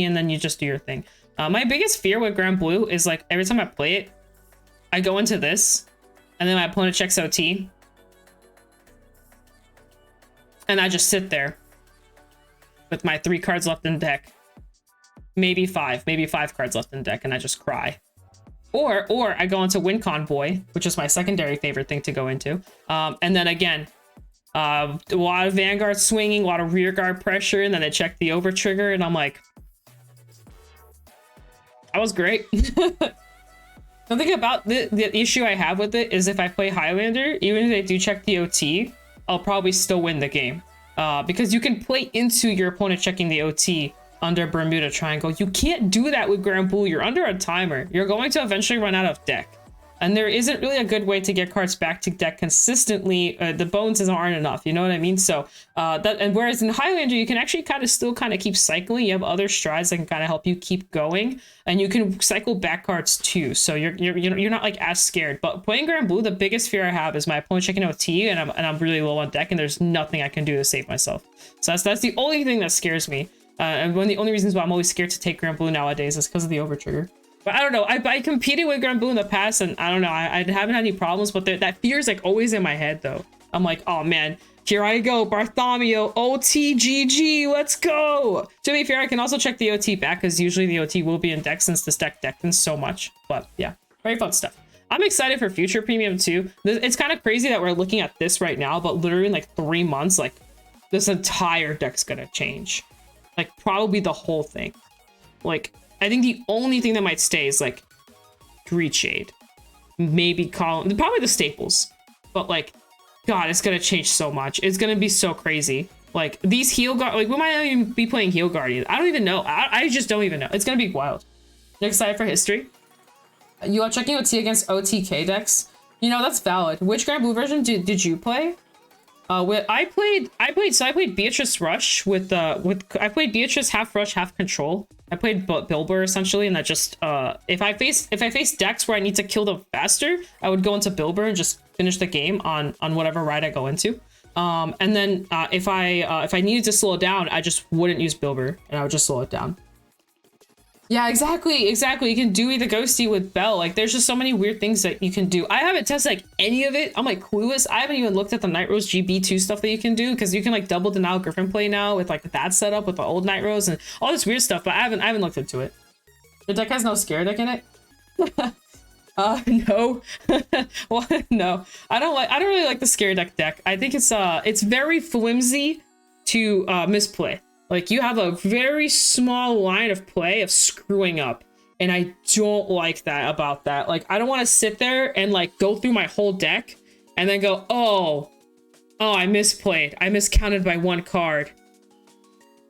and then you just do your thing. My biggest fear with Grand Blue is like every time I play it, I go into this, and then my opponent checks OT, and I just sit there with my 3 cards left in deck, maybe 5 cards left in deck, and I just cry. Or I go into Win Convoy, which is my secondary favorite thing to go into, and then again. A lot of Vanguard swinging, a lot of rear guard pressure, and then they check the over trigger, and I'm like, that was great. The thing about the issue I have with it is if I play Highlander, even if they do check the OT, I'll probably still win the game. because you can play into your opponent checking the OT under Bermuda Triangle. You can't do that with Grand Blue. You're under a timer. You're going to eventually run out of deck. And there isn't really a good way to get cards back to deck consistently. The bones aren't enough, you know what I mean? So whereas in Highlander, you can actually still keep cycling. You have other strides that can kind of help you keep going, and you can cycle back cards too. So you're not like as scared. But playing Grand Blue, the biggest fear I have is my opponent checking OT, and I'm really low on deck, and there's nothing I can do to save myself. So that's the only thing that scares me. And one of the only reasons why I'm always scared to take Grand Blue nowadays is because of the overtrigger. But I don't know, I competed with Grand Blue in the past, and I don't know, I haven't had any problems, but that fear is like always in my head though. I'm like, oh man, here I go, Bartholomew, OTGG, let's go. To be fair, I can also check the OT back, because usually the OT will be in deck since this deck decked in so much. But yeah, very fun stuff. I'm excited for future premium too. It's kind of crazy that we're looking at this right now, but literally in like 3 months, like this entire deck's gonna change. Like probably the whole thing. Like, I think the only thing that might stay is like Greed Shade, maybe Column, probably the staples, but like, God, it's gonna change so much. It's gonna be so crazy. Like these heal guard, like we might not even be playing heal guardian. I don't even know. I just don't even know. It's gonna be wild. You excited for history? You are checking OT against OTK decks. You know, that's valid. Which Grand Blue version did you play? I played Beatrice Rush with I played Beatrice half Rush, half Control. I played Bilber essentially, and that just if I face decks where I need to kill them faster, I would go into Bilber and just finish the game on whatever ride I go into. And then if I needed to slow it down, I just wouldn't use Bilber and I would just slow it down. Yeah, exactly. You can do the ghosty with Bell. Like, there's just so many weird things that you can do. I haven't tested like any of it. I'm like clueless. I haven't even looked at the Night Rose GB2 stuff that you can do, because you can like double denial Griffin play now with like that setup with the old Night Rose and all this weird stuff. But I haven't looked into it. The deck has no scare deck in it. No. Well, no. I don't really like the scare deck. I think it's very flimsy to misplay. Like, you have a very small line of play of screwing up, and I don't like that about that. Like, I don't want to sit there and like go through my whole deck and then go, oh, I misplayed. I miscounted by 1 card.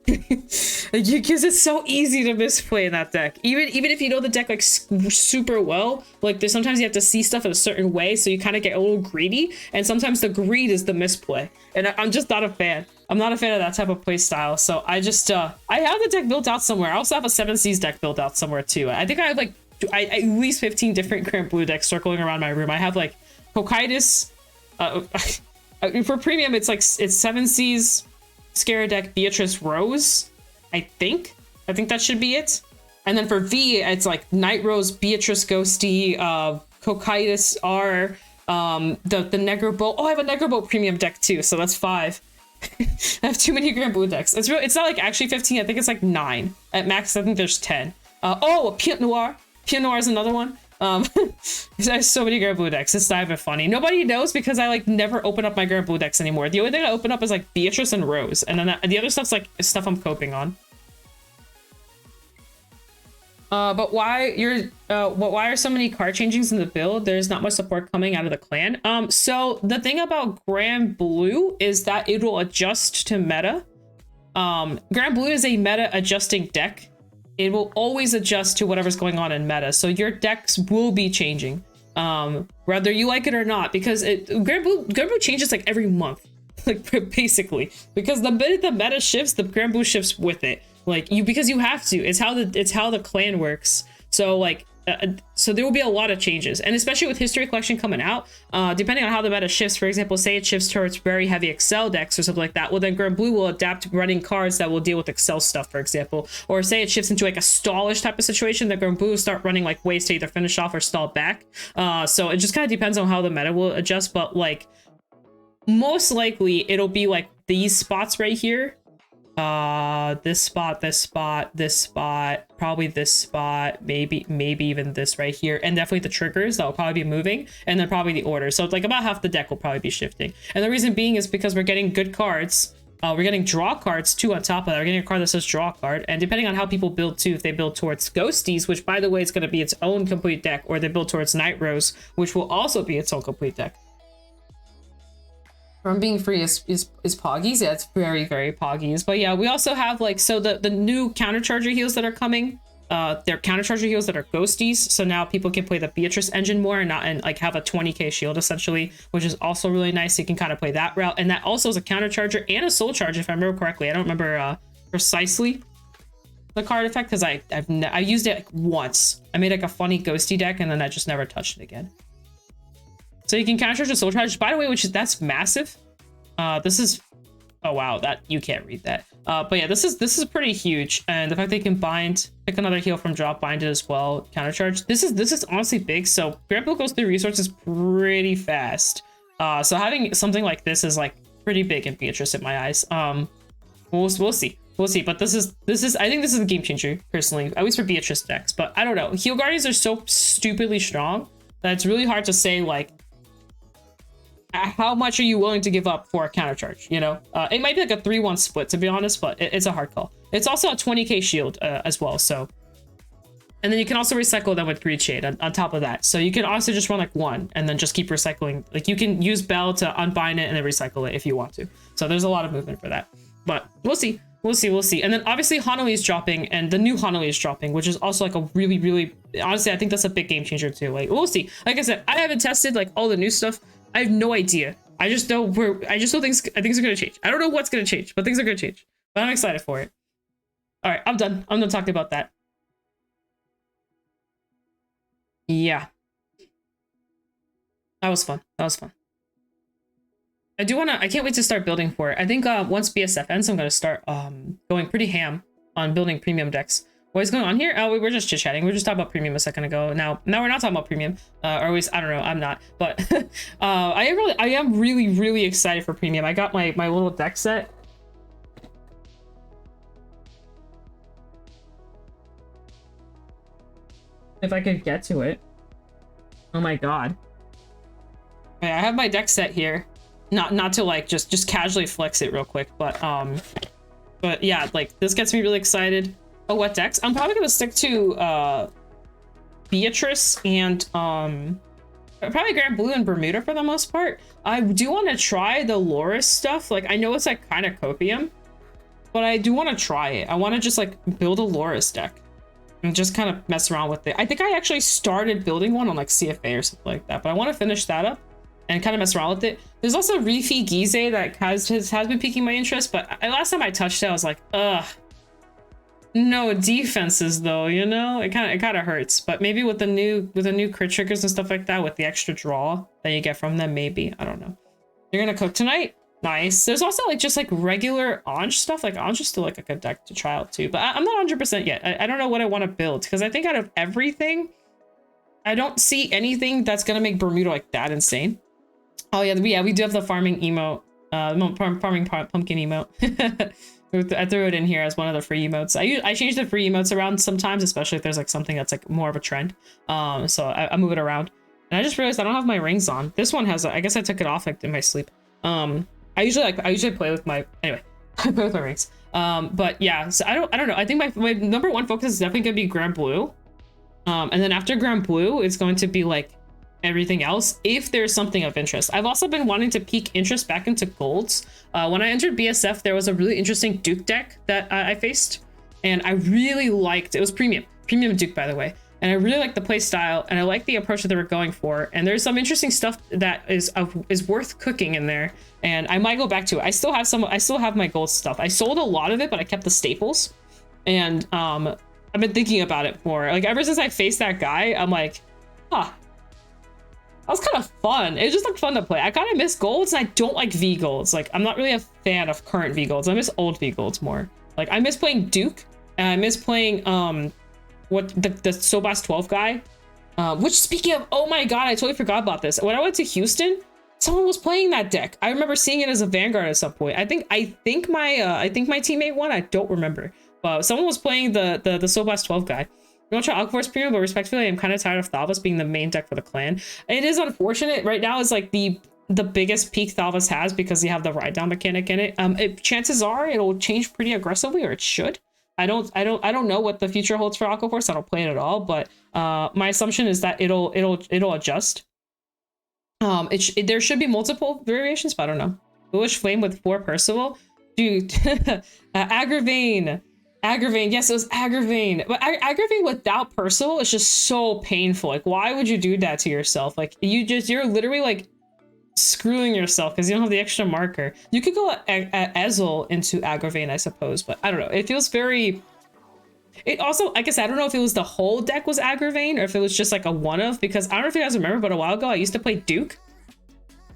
Because it's so easy to misplay in that deck. Even if you know the deck like super well, like there's sometimes you have to see stuff in a certain way, so you kind of get a little greedy, and sometimes the greed is the misplay, and I'm just not a fan. I'm not a fan of that type of play style. So I just I have the deck built out somewhere. I also have a 7 Seas deck built out somewhere too. I think I have like at least 15 different Grand Blue decks circling around my room. I have like Cocytus. For premium, it's 7 Seas, Scare deck, Beatrice Rose. I think that should be it. And then for V, it's like Night Rose, Beatrice Ghosty, Cocytus R, the Negrobolt. Oh, I have a Negrobolt premium deck too, so that's 5. I have too many Grand Blue decks. It's not like actually 15. I think it's like 9 at max. I think there's 10. Oh, Piet Noir. Piet Noir is another one. I have so many Grand Blue decks. It's not even funny. Nobody knows because I like never open up my Grand Blue decks anymore. The only thing I open up is like Beatrice and Rose, and then the other stuff's like stuff I'm coping on. But why are so many card changings in the build? There's not much support coming out of the clan. So the thing about Grand Blue is that it will adjust to meta. Grand Blue is a meta adjusting deck. It will always adjust to whatever's going on in meta. So your decks will be changing, whether you like it or not, because Grand Blue changes like every month, like basically, because the minute the meta shifts, the Grand Blue shifts with it. Like because you have to. It's how the clan works. So like, so there will be a lot of changes, and especially with History Collection coming out, depending on how the meta shifts. For example, say it shifts towards very heavy Excel decks or something like that. Well, then Grand Blue will adapt running cards that will deal with Excel stuff, for example. Or say it shifts into like a stallish type of situation, then Grand Blue will start running like ways to either finish off or stall back. So it just kind of depends on how the meta will adjust. But like, most likely it'll be like these spots right here. This spot, probably this spot, maybe even this right here, and definitely the triggers that will probably be moving, and then probably the order. So it's like about half the deck will probably be shifting, and the reason being is because we're getting good cards. We're getting draw cards too on top of that. We're getting a card that says draw card, and depending on how people build too, if they build towards Ghosties, which by the way is going to be its own complete deck, or they build towards Night Rose, which will also be its own complete deck. From being free is Poggies. Yeah, it's very, very Poggies. But yeah, we also have like, so the new countercharger heals that are coming, they're countercharger heals that are ghosties. So now people can play the Beatrice engine more and like have a 20k shield essentially, which is also really nice. So you can kind of play that route. And that also is a countercharger and a soul charge, if I remember correctly. I don't remember precisely the card effect because I used it like once. I made like a funny ghosty deck and then I just never touched it again. So you can countercharge a soul charge, by the way, that's massive. This is, oh wow, that you can't read that. But yeah, this is pretty huge. And the fact they can bind, pick another heal from drop, bind it as well, countercharge. This is honestly big. So Grand Blue goes through resources pretty fast. So having something like this is like pretty big in Beatrice in my eyes. We'll see. We'll see. But this is I think this is a game changer personally, at least for Beatrice decks. But I don't know. Heal Guardians are so stupidly strong that it's really hard to say like, how much are you willing to give up for a counter charge? You know, it might be like a 3-1 split to be honest, but it's a hard call. It's also a 20k shield as well. So, and then you can also recycle them with Greed Shade on top of that. So you can also just run like one and then just keep recycling. Like you can use Bell to unbind it and then recycle it if you want to. So there's a lot of movement for that, but we'll see. We'll see. And then obviously Hanoi is dropping and the new Hanoi is dropping, which is also like a really, really, honestly, I think that's a big game changer too. Like we'll see. Like I said, I haven't tested like all the new stuff. I have no idea. I just know things are gonna change. I don't know what's gonna change, but things are gonna change. But I'm excited for it. All right, I'm done talking about that. Yeah. That was fun. I can't wait to start building for it. I think once BSF ends, I'm gonna start going pretty ham on building premium decks. What is going on here? Oh, we were just chit-chatting. We were just talking about premium a second ago. Now we're not talking about premium. Or at least, I don't know, I'm not. But I am really excited for premium. I got my little deck set. If I could get to it. Oh my god. Okay, I have my deck set here. Not to like just casually flex it real quick, but yeah, like this gets me really excited. Oh, what decks? I'm probably gonna stick to Beatrice and probably Grand Blue and Bermuda for the most part. I do want to try the Loris stuff. Like I know it's like kind of copium, but I do want to try it. I want to just like build a Loris deck and just kind of mess around with it. I think I actually started building one on like CFA or something like that, but I want to finish that up and kind of mess around with it. There's also Reefy Gize that has been piquing my interest, but last time I touched it, I was like, ugh. No defenses though, you know, it kind of hurts. But maybe with the new crit triggers and stuff like that, with the extra draw that you get from them, maybe, I don't know. You're gonna cook tonight? Nice. There's also like just like regular Ange stuff. Like Ange is still like a good deck to try out too, but I'm not 100% yet. I don't know what I want to build because I think out of everything, I don't see anything that's gonna make Bermuda like that insane. Oh yeah, we do have the farming emote, farming pumpkin emote. I threw it in here as one of the free emotes. I change the free emotes around sometimes, especially if there's like something that's like more of a trend. So I move it around. And I just realized I don't have my rings on. This one has, I guess I took it off like in my sleep. I usually play with my, anyway, I play with my rings. But yeah, so I don't know. I think my number one focus is definitely gonna be Grand Blue. And then after Grand Blue, it's going to be like everything else if there's something of interest. I've also been wanting to peak interest back into golds. When I entered BSF, there was a really interesting Duke deck that I faced, and I really liked it. Was premium Duke, by the way, and I really liked the play style, and I like the approach that they were going for. And there's some interesting stuff that is worth cooking in there, and I might go back to it. I still have my gold stuff. I sold a lot of it, but I kept the staples, and I've been thinking about it more. Like ever since I faced that guy, I'm like, huh. That was kind of fun. It was just like fun to play. I kind of miss golds, and I don't like V golds. Like I'm not really a fan of current V golds. I miss old V golds more. Like I miss playing Duke, and I miss playing what the Sobas 12 guy. Which, speaking of, oh my god, I totally forgot about this. When I went to Houston, someone was playing that deck. I remember seeing it as a Vanguard at some point. I think my teammate won. I don't remember, but someone was playing the Sobas 12 guy. We don't try Alkaforce Premium, but respectfully, I'm kind of tired of Thalvas being the main deck for the clan. It is unfortunate. Right now is like the biggest peak Thalvas has because you have the ride down mechanic in it. Chances are it'll change pretty aggressively, or it should. I don't know what the future holds for Alkaforce. I don't play it at all, but my assumption is that it'll adjust. There should be multiple variations, but I don't know. Bluish Flame with 4 Percival? Dude, Agravain. Agravain, yes, it was Agravain. But Agravain without Percival is just so painful. Like, why would you do that to yourself? Like, you're literally like screwing yourself because you don't have the extra marker. You could go at Ezel into Agravain, I suppose, but I don't know. It feels very... It also, I guess, I don't know if it was the whole deck was Agravain or if it was just like a one of, because I don't know if you guys remember, but a while ago I used to play Duke.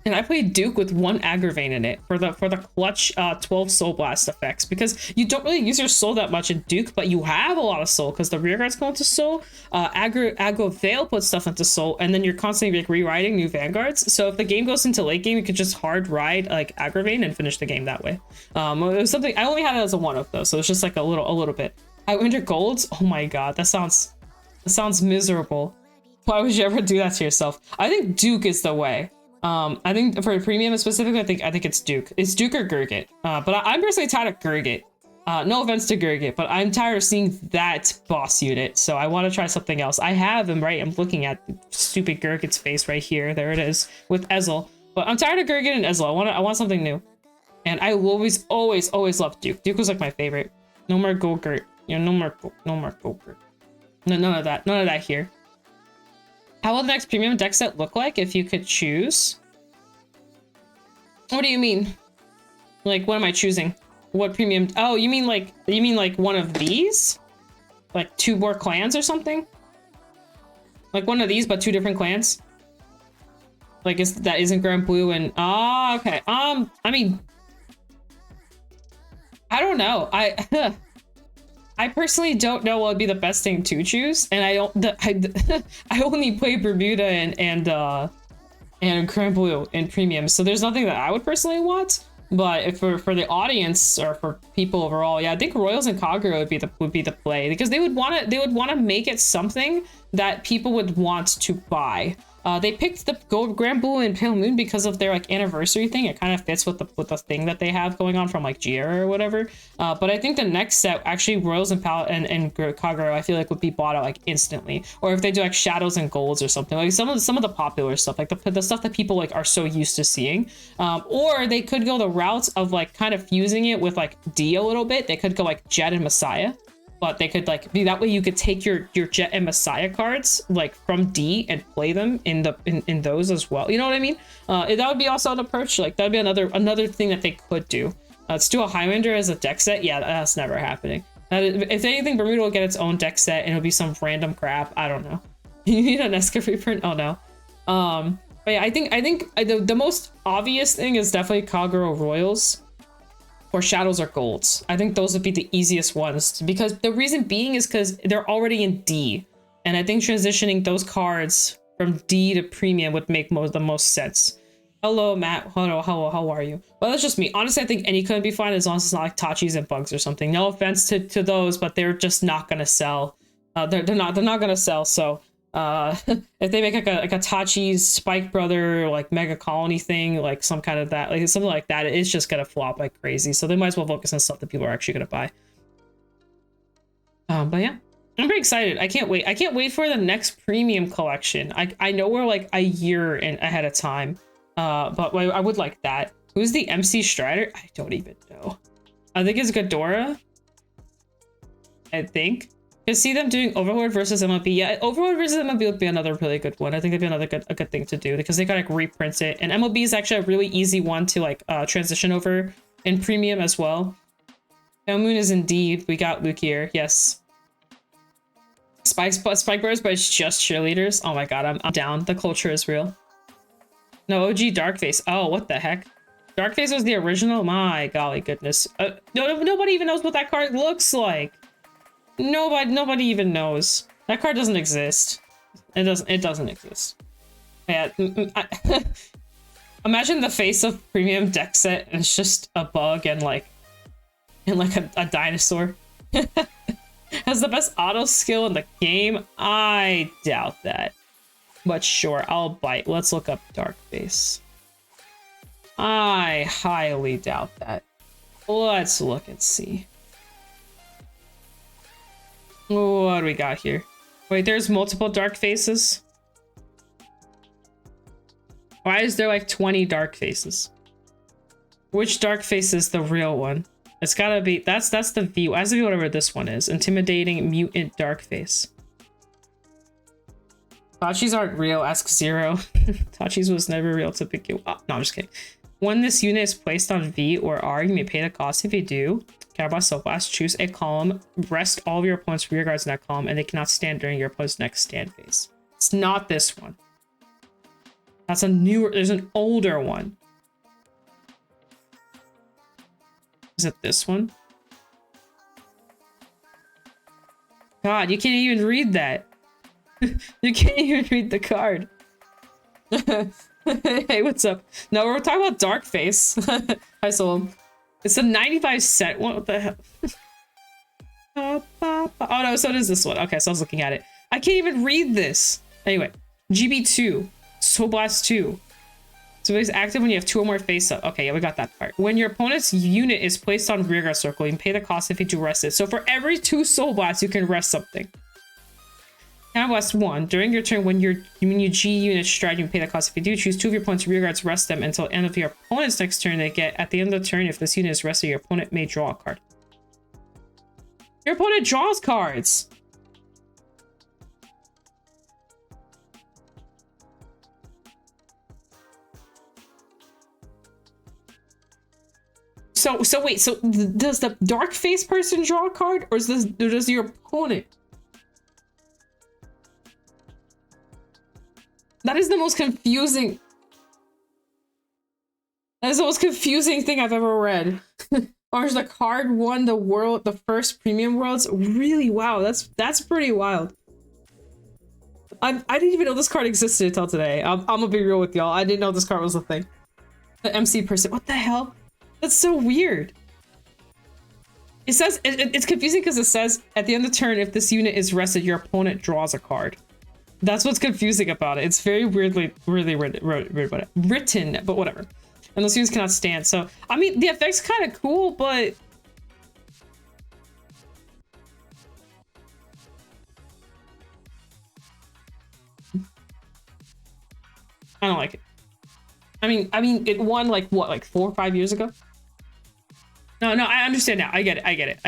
And I played Duke with 1 Agravain in it for the clutch 12 Soul Blast effects, because you don't really use your soul that much in Duke, but you have a lot of soul because the rear guards go into soul. Aggro Veil puts stuff into soul, and then you're constantly like rewriting new vanguards. So if the game goes into late game, you could just hard ride like Agravain and finish the game that way. It was something I only had it as a one of though, so it's just like a little bit. I Winter Golds. Oh my god, that sounds miserable. Why would you ever do that to yourself? I think Duke is the way. I think for premium specifically, I think it's Duke. It's Duke or Gurgit. But I'm personally tired of Gurgit. No offense to Gurgit, but I'm tired of seeing that boss unit. So I want to try something else. I have him, right? I'm looking at stupid Gurgit's face right here. There it is with Ezel. But I'm tired of Gurgit and Ezel. I want something new. And I always loved Duke. Duke was like my favorite. No more Gurgit. You know, no more Gurgit. No, none of that here. How will the next premium deck set look like if you could choose? What do you mean? Like, what am I choosing? What premium? Oh, you mean like one of these? Like 2 more clans or something? Like one of these, but 2 different clans? Like, that isn't Grand Blue and... Ah, okay. I mean... I don't know. I personally don't know what would be the best thing to choose, and I only play Bermuda and Grand Blue in premium, so there's nothing that I would personally want. But if for the audience or for people overall, yeah, I think Royals and Kagura would be the play, because they would want to make it something that people would want to buy. They picked the Gold Grand Blue and Pale Moon because of their like anniversary thing. It kind of fits with the thing that they have going on from like Giera or whatever. But I think the next set, actually Royals and Kagura, I feel like would be bought out like instantly. Or if they do like Shadows and Golds or something, like some of the popular stuff, like the stuff that people like are so used to seeing. Or they could go the route of like kind of fusing it with like D a little bit. They could go like Jet and Messiah. But they could like be that way. You could take your Jet and Messiah cards like from D and play them in those as well. You know what I mean? That would be also an approach. Like that'd be another thing that they could do. Let's do a Highlander as a deck set. Yeah, that's never happening. If anything, Bermuda will get its own deck set and it'll be some random crap. I don't know. You need an Esca reprint? Oh no. But yeah, I think the most obvious thing is definitely Kagura Royals. Or Shadows or Golds. I think those would be the easiest ones, because the reason being is because they're already in D, and I think transitioning those cards from D to premium would make the most sense. Hello, Matt. Hello, how are you? Well, that's just me. Honestly, I think any could be fine as long as it's not like Tachis and Bugs or something. No offense to those, but they're just not gonna sell. They're not gonna sell. So if they make like a Tachi's Spike Brother like Mega Colony thing, like some kind of that, like something like that, it's just gonna flop like crazy. So they might as well focus on stuff that people are actually gonna buy. But yeah, I'm pretty excited. I can't wait for the next premium collection. I know we're like a year ahead of time, but I would like that. Who's the MC Strider? I don't even know. I think it's Ghidorah. I think. To see them doing Overlord versus MLB, yeah, Overlord versus MLB would be another really good one. I think that'd be a good thing to do, because they gotta like reprint it, and MLB is actually a really easy one to like transition over in premium as well. Pale Moon is indeed. We got Luke here. Yes. Spike Bros, but it's just cheerleaders. Oh my god, I'm down. The culture is real. No, OG Darkface. Oh, what the heck? Darkface was the original. My golly goodness. Nobody even knows what that card looks like. Nobody even knows. That card doesn't exist. It doesn't exist. Yeah. Imagine the face of premium deck set and it's just a bug and like a dinosaur. Has the best auto skill in the game? I doubt that. But sure, I'll bite. Let's look up Darkface. I highly doubt that. Let's look and see. What do we got here? Wait, there's multiple dark faces? Why is there like 20 dark faces? Which dark face is the real one? It's gotta be, that's the V. That's the V, whatever this one is. Intimidating mutant dark face. Tachi's aren't real, ask Zero. Tachi's was never real to pick you up. No, I'm just kidding. When this unit is placed on V or R, you may pay the cost. If you do, Counterblast, Soul Blast, choose a column, rest all of your opponent's rear guards in that column, and they cannot stand during your opponent's next stand phase. It's not this one. That's a newer, there's an older one. Is it this one? God, you can't even read that. You can't even read the card. Hey, what's up? No, we're talking about Dark Face. Hi, Soul. It's a 95 cent one. What the hell? Oh no, so does this one. Okay, so I was looking at it. I can't even read this. Anyway, GB2, Soul Blast 2. So it's active when you have 2 or more face up. Okay, yeah, we got that part. When your opponent's unit is placed on rearguard circle, you can pay the cost if you do rest it. So for every 2 Soul Blasts, you can rest something. Counterblast 1. During your turn, when you G unit stride, you can pay the cost. If you do, choose 2 of your opponent's rearguards, rest them until the end of your opponent's next turn. They get at the end of the turn, if this unit is rested, your opponent may draw a card. Your opponent draws cards. So wait, so does the dark face person draw a card, or does your opponent? That is the most confusing. That is the most confusing thing I've ever read. Orange, the card won the first premium worlds. Really? Wow, that's pretty wild. I didn't even know this card existed until today. I'm gonna be real with y'all. I didn't know this card was a thing. The MC person. What the hell? That's so weird. It says it's confusing because it says at the end of the turn, if this unit is rested, your opponent draws a card. That's what's confusing about it. It's very weirdly written, but whatever. And those units cannot stand. So I mean, the effect's kind of cool, but I don't like it. I mean, it won like what, like 4 or 5 years ago? No, I understand now. I get it.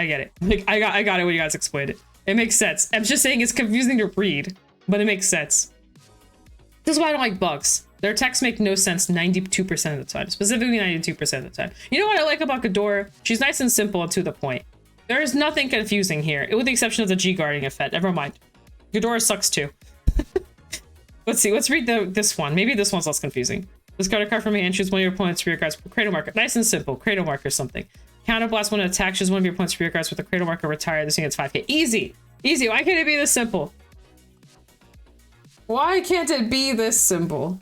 Like I got it when you guys explained it. It makes sense. I'm just saying it's confusing to read, but it makes sense. This is why I don't like bugs. Their texts make no sense 92% of the time, specifically 92% of the time. You know what I like about Ghidorah? She's nice and simple and to the point. There is nothing confusing here, with the exception of the G guarding effect. Never mind. Ghidorah sucks too. Let's see. Let's read this one. Maybe this one's less confusing. Discard a card from your hand. Choose one of your opponent's rear guards. Cradle marker. Nice and simple. Cradle marker something. Counterblast when it attacks. Choose one of your opponent's rear guards with a cradle marker. Retire. This thing gets 5k. Easy. Easy. Why can't it be this simple? Why can't it be this simple?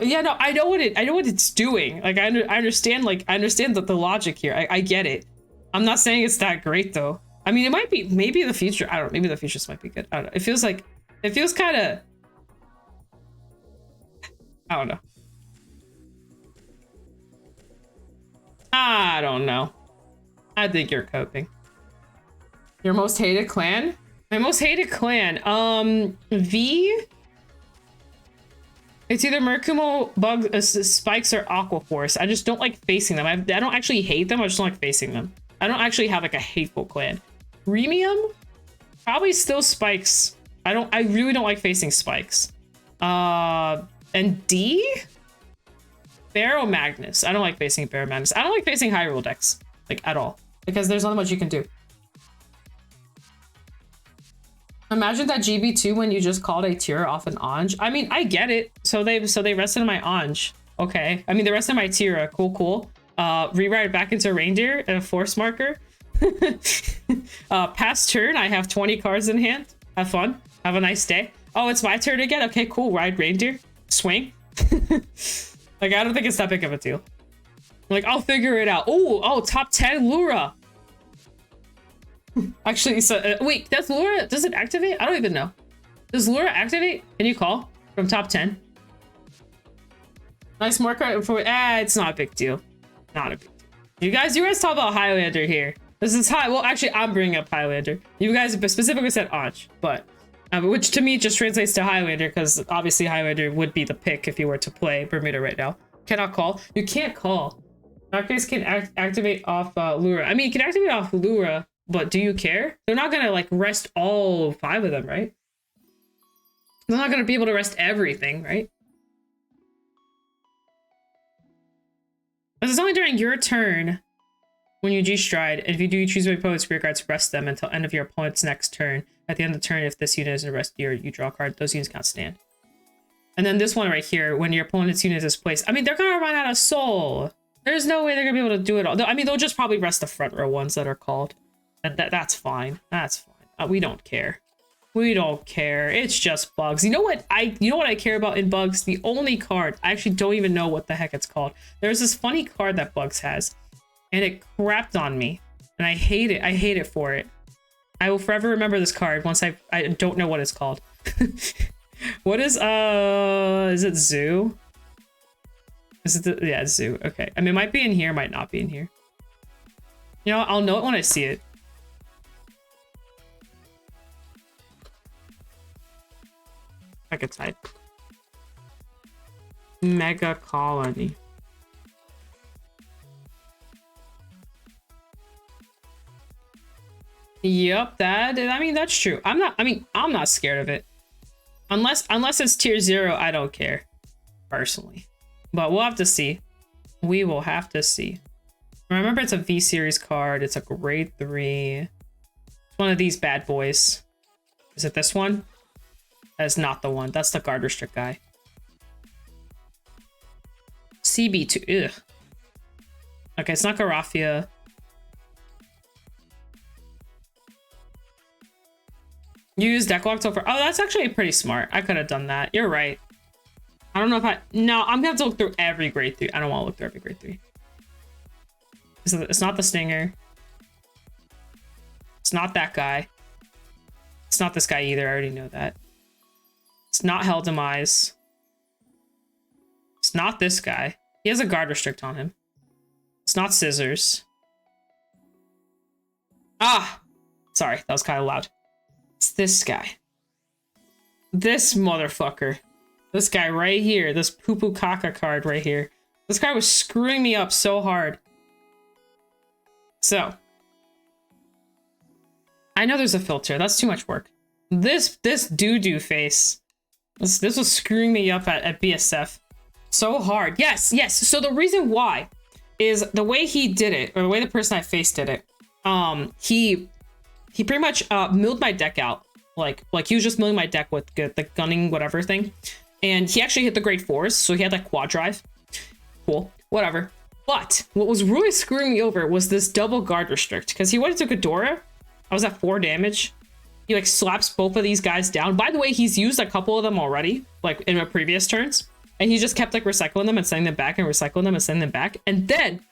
Yeah, no, I know what it's doing. Like I understand. Like I understand the logic here. I get it. I'm not saying it's that great though. I mean, it might be. Maybe in the future. I don't know. Maybe the futures might be good. I don't know. It feels kind of. I don't know. I don't know. I think you're coping. Your most hated clan? My most hated clan. V? It's either Mercumo, Bug, Spikes, or Aqua Force. I just don't like facing them. I don't actually hate them. I just don't like facing them. I don't actually have like a hateful clan. Premium? Probably still Spikes. I really don't like facing Spikes. And D? Barrow Magnus. I don't like facing Barrow Magnus. I don't like facing Hyrule decks, like at all, because there's not much you can do. Imagine that GB2 when you just called a tier off an Anj. I mean, I get it. So they rested on my Anj. Okay. I mean, they rested on my tier. Cool. Rewrite it back into reindeer and a force marker. Past turn, I have 20 cards in hand. Have fun. Have a nice day. Oh, it's my turn again. Okay, cool. Ride reindeer. Swing. Like, I don't think it's that big of a deal. Like, I'll figure it out. Oh, top 10 Lura. Actually, so wait, does Lura, does it activate? I don't even know. Does Lura activate? Can you call from top 10? Nice marker for it's not a big deal. Not a big deal. You guys talk about Highlander here. This is high. Well, actually, I'm bringing up Highlander. You guys specifically said Anj, but which to me just translates to Highlander because obviously Highlander would be the pick if you were to play Bermuda right now. Cannot call. You can't call. Darkface can activate off Lura. I mean, you can activate off Lura, but do you care? They're not gonna like rest all 5 of them, right? They're not gonna be able to rest everything, right? Because it's only during your turn when you G-stride, and if you do, you choose your opponent's spirit guards, rest them until end of your opponent's next turn. At the end of the turn, if this unit is rested, you draw a card. Those units can't stand. And then this one right here, when your opponent's unit is placed, I mean, they're gonna run out of soul. There's no way they're gonna be able to do it all. I mean, they'll just probably rest the front row ones that are called. That's fine. That's fine. We don't care. We don't care. It's just bugs. You know what I care about in bugs? The only card, I actually don't even know what the heck it's called. There's this funny card that Bugs has, and it crapped on me, and I hate it. I hate it for it. I will forever remember this card once I don't know what it's called. What is it Zoo? Is it yeah, Zoo. Okay. I mean, it might be in here, might not be in here. You know, I'll know it when I see it. I could type. Mega Colony. Yep, I mean, that's true. I'm not scared of it. Unless it's tier 0, I don't care. Personally. But we'll have to see. We will have to see. Remember, it's a V series card. It's a grade 3. It's one of these bad boys. Is it this one? That is not the one. That's the guard restrict guy. CB2. Ugh. Okay, it's not Garafia. Use Decklog for. Oh, that's actually pretty smart. I could have done that. You're right. I don't know if no, I'm gonna have to look through every grade 3. I don't want to look through every grade 3. It's not the Stinger. It's not that guy. It's not this guy either. I already know that. It's not Hell Demise. It's not this guy. He has a guard restrict on him. It's not Scissors. Ah! Sorry, that was kind of loud. It's this guy. This motherfucker. This guy right here. This poo-poo caca card right here. This guy was screwing me up so hard. So. I know there's a filter. That's too much work. This doo-doo face. This was screwing me up at BSF so hard. Yes. So the reason why is the way he did it, or the way the person I faced did it. He pretty much milled my deck out. Like he was just milling my deck with the gunning whatever thing. And he actually hit the grade 4s, so he had like quad drive. Cool, whatever. But what was really screwing me over was this double guard restrict. Because he went into Ghidorah. I was at 4 damage. He like slaps both of these guys down. By the way, he's used a couple of them already, like in my previous turns. And he just kept like recycling them and sending them back and recycling them and sending them back. And then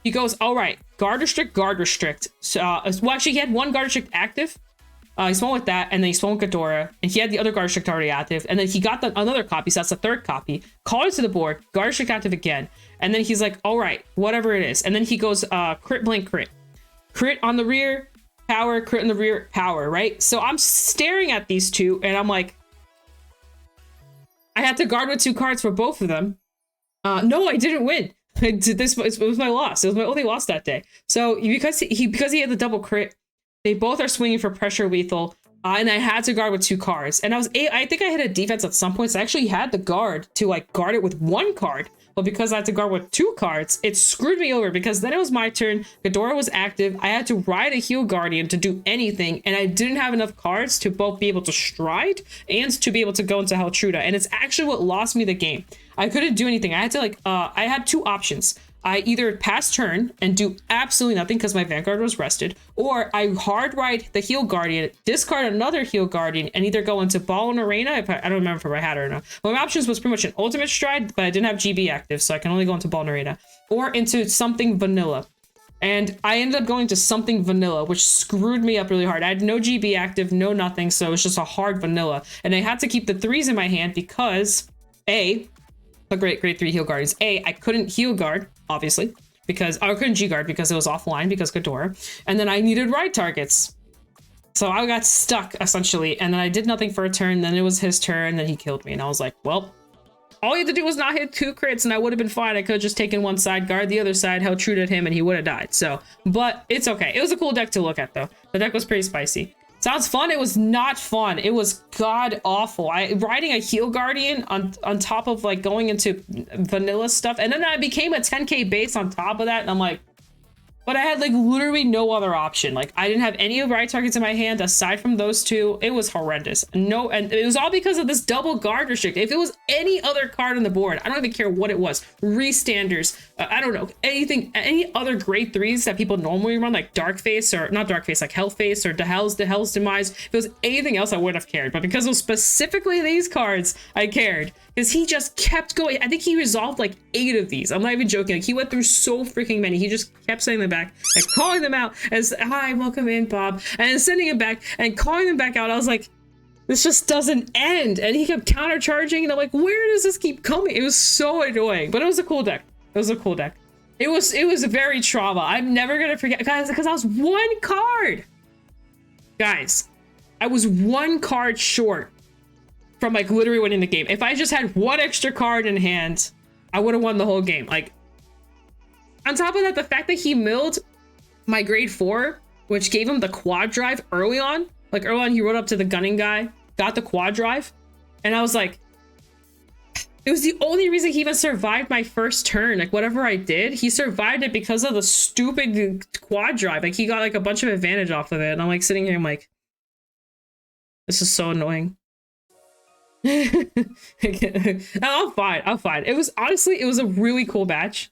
he goes, all right, guard restrict, guard restrict. So, well, actually, he had 1 guard restrict active. He swung with that, and then he swung with Ghidorah, and he had the other guard restrict already active. And then he got another copy, so that's the 3rd copy. Called it to the board, guard restrict active again. And then he's like, all right, whatever it is. And then he goes, crit, blank, crit. Crit on the rear, power, crit in the rear, power, right? So I'm staring at these two, and I'm like, I had to guard with 2 cards for both of them. No, I didn't win. It was my loss. It was my only loss that day. So because he had the double crit, they both are swinging for pressure lethal, and I had to guard with 2 cards. And I think I hit a defense at some points. I actually had the guard to like guard it with 1 card, but because I had to guard with 2 cards, it screwed me over because then it was my turn. Ghidorah was active. I had to ride a Heal Guardian to do anything, and I didn't have enough cards to both be able to stride and to be able to go into Heltruda. And it's actually what lost me the game. I couldn't do anything. I had to like, I had 2 options. I either pass turn and do absolutely nothing because my Vanguard was rested, or I hard ride the Heal Guardian, discard another Heal Guardian, and either go into Ball and Arena, I don't remember if I had it or not. My options was pretty much an Ultimate Stride, but I didn't have GB active, so I can only go into Ball and Arena, or into something vanilla. And I ended up going to something vanilla, which screwed me up really hard. I had no GB active, no nothing, so it was just a hard vanilla. And I had to keep the 3s in my hand because, A, the grade 3 Heal Guardians. I couldn't Heal Guard, obviously, because I couldn't G Guard because it was offline because Ghidorah. And then I needed ride targets. So I got stuck, essentially. And then I did nothing for a turn. Then it was his turn. Then he killed me. And I was like, well, all you had to do was not hit 2 crits and I would have been fine. I could have just taken one side guard, the other side held true to him, and he would have died. So, but it's okay. It was a cool deck to look at though. The deck was pretty spicy. Sounds fun. It was not fun. It was god awful. Riding a heal guardian on top of like going into vanilla stuff, and then I became a 10k base on top of that, and I'm like, but I had like literally no other option. Like I didn't have any ride targets in my hand aside from those 2. It was horrendous. No, and it was all because of this double guard restrict. If it was any other card on the board, I don't even care what it was. Restanders, I don't know, anything, any other grade 3s that people normally run, like Dark Face, or not Dark Face, like Hell Face or the Hell's Demise. If it was anything else, I wouldn't have cared. But because of specifically these cards, I cared. Because he just kept going. I think he resolved like 8 of these. I'm not even joking. Like he went through so freaking many. He just kept sending them back and calling them out as, hi, welcome in, Bob. And sending him back and calling them back out. I was like, this just doesn't end. And he kept countercharging. And I'm like, where does this keep coming? It was so annoying. But it was a cool deck. It was a cool deck. It was very trauma. I'm never going to forget, guys, because I was 1 card. Guys, I was 1 card short from like literally winning the game. If I just had 1 extra card in hand, I would have won the whole game. Like, on top of that, the fact that he milled my grade 4, which gave him the quad drive early on. Like early on, he rode up to the gunning guy, got the quad drive, and I was like, it was the only reason he even survived my first turn. Like whatever I did, he survived it because of the stupid quad drive. Like he got like a bunch of advantage off of it. And I'm like sitting here, I'm like, this is so annoying. I'm fine. It was honestly, it was a really cool match.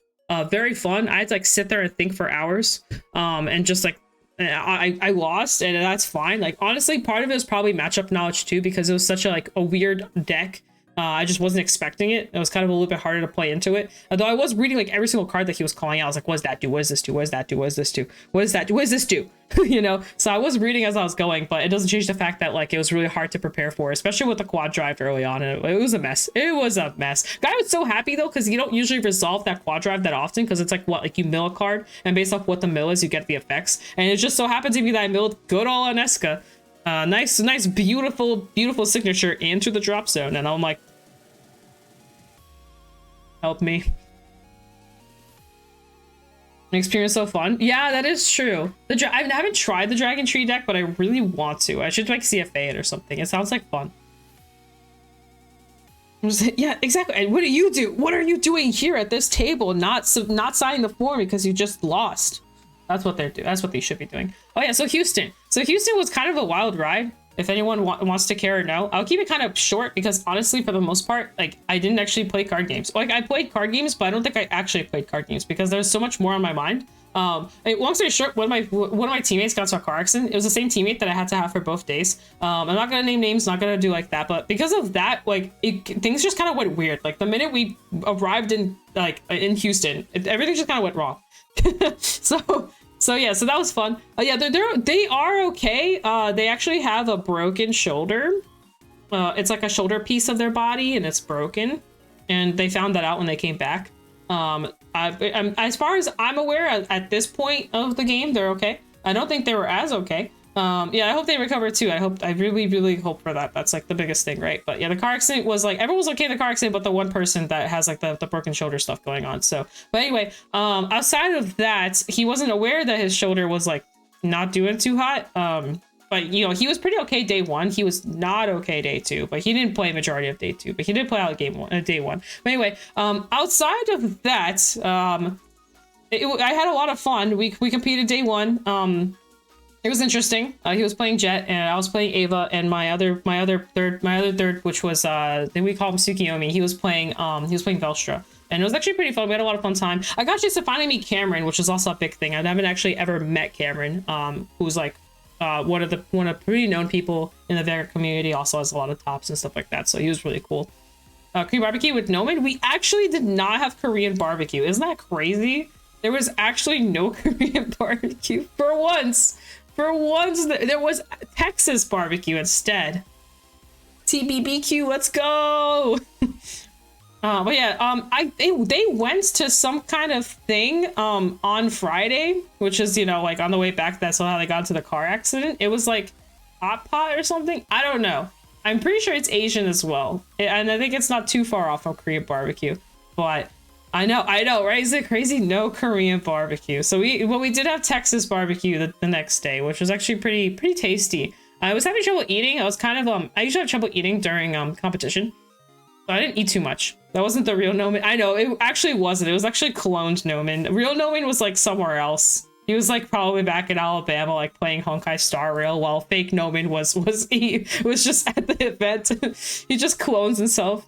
Very fun. I had to like sit there and think for hours. And just like I lost, and that's fine. Like honestly, part of it was probably matchup knowledge too, because it was such a like a weird deck. I just wasn't expecting it. It was kind of a little bit harder to play into it. Although I was reading like every single card that he was calling out. I was like, what does that do? What does this do? What does that do? What does this do? What does that do? What does this do? You know? So I was reading as I was going, but it doesn't change the fact that like it was really hard to prepare for, especially with the quad drive early on. And it was a mess. It was a mess. Guy was so happy though, because you don't usually resolve that quad drive that often, because it's like what, like you mill a card, and based off what the mill is, you get the effects. And it just so happened to be that I milled good old Aneska. Nice, beautiful signature into the drop zone. And I'm like, help me. An experience so fun. Yeah, that is true. I haven't tried the Dragon Tree deck, but I really want to. I should like CFA it or something. It sounds like fun. Yeah, exactly. And what do you do? What are you doing here at this table? Not signing the form because you just lost. That's what they're doing. That's what they should be doing. Oh yeah, so Houston. So Houston was kind of a wild ride. If anyone wants to care or know, I'll keep it kind of short because honestly, for the most part, like I didn't actually play card games. Like I played card games, but I don't think I actually played card games because there's so much more on my mind. Long story short, one of my teammates got into a car accident. It was the same teammate that I had to have for both days. I'm not gonna name names, not gonna do like that, but because of that, like things just kind of went weird. Like the minute we arrived in Houston, everything just kind of went wrong. So yeah, so that was fun. Yeah, they are okay. They actually have a broken shoulder. It's like a shoulder piece of their body, and it's broken. And they found that out when they came back. As far as I'm aware, at this point of the game, they're okay. I don't think they were as okay. Yeah, I hope they recover too. I really hope for that. That's like the biggest thing, right? But yeah, the car accident was like, everyone was okay in the car accident, but the one person that has like the broken shoulder stuff going on. So, but anyway, outside of that, he wasn't aware that his shoulder was like not doing too hot. But you know, he was pretty okay day 1. He was not okay day 2, but he didn't play majority of day 2, but he did play out day 1. But anyway, outside of that, I had a lot of fun. We competed day 1. It was interesting. He was playing Jet, and I was playing Ava, and my other third, which was then we call him Tsukiyomi. He was playing Velstra, and it was actually pretty fun. We had a lot of fun time. I got to finally meet Cameron, which is also a big thing. I haven't actually ever met Cameron, who's like one of pretty known people in the Vanguard community. Also has a lot of tops and stuff like that. So he was really cool. Korean barbecue with Noman. We actually did not have Korean barbecue. Isn't that crazy? There was actually no Korean barbecue for once. For once, there was Texas barbecue instead. TBBQ, let's go! But yeah, they went to some kind of thing on Friday, which is, you know, like on the way back. That's how they got into the car accident. It was like hot pot or something. I don't know. I'm pretty sure it's Asian as well. And I think it's not too far off from Korean barbecue. But I know, right? Is it crazy? No Korean barbecue. So we did have Texas barbecue the next day, which was actually pretty tasty. I was having trouble eating. I was kind of I usually have trouble eating during competition. So I didn't eat too much. That wasn't the real Nomin. I know, it actually wasn't. It was actually cloned Nomin. Real Nomin was like somewhere else. He was like probably back in Alabama, like playing Honkai Star Rail, while fake Nomin was just at the event. He just clones himself.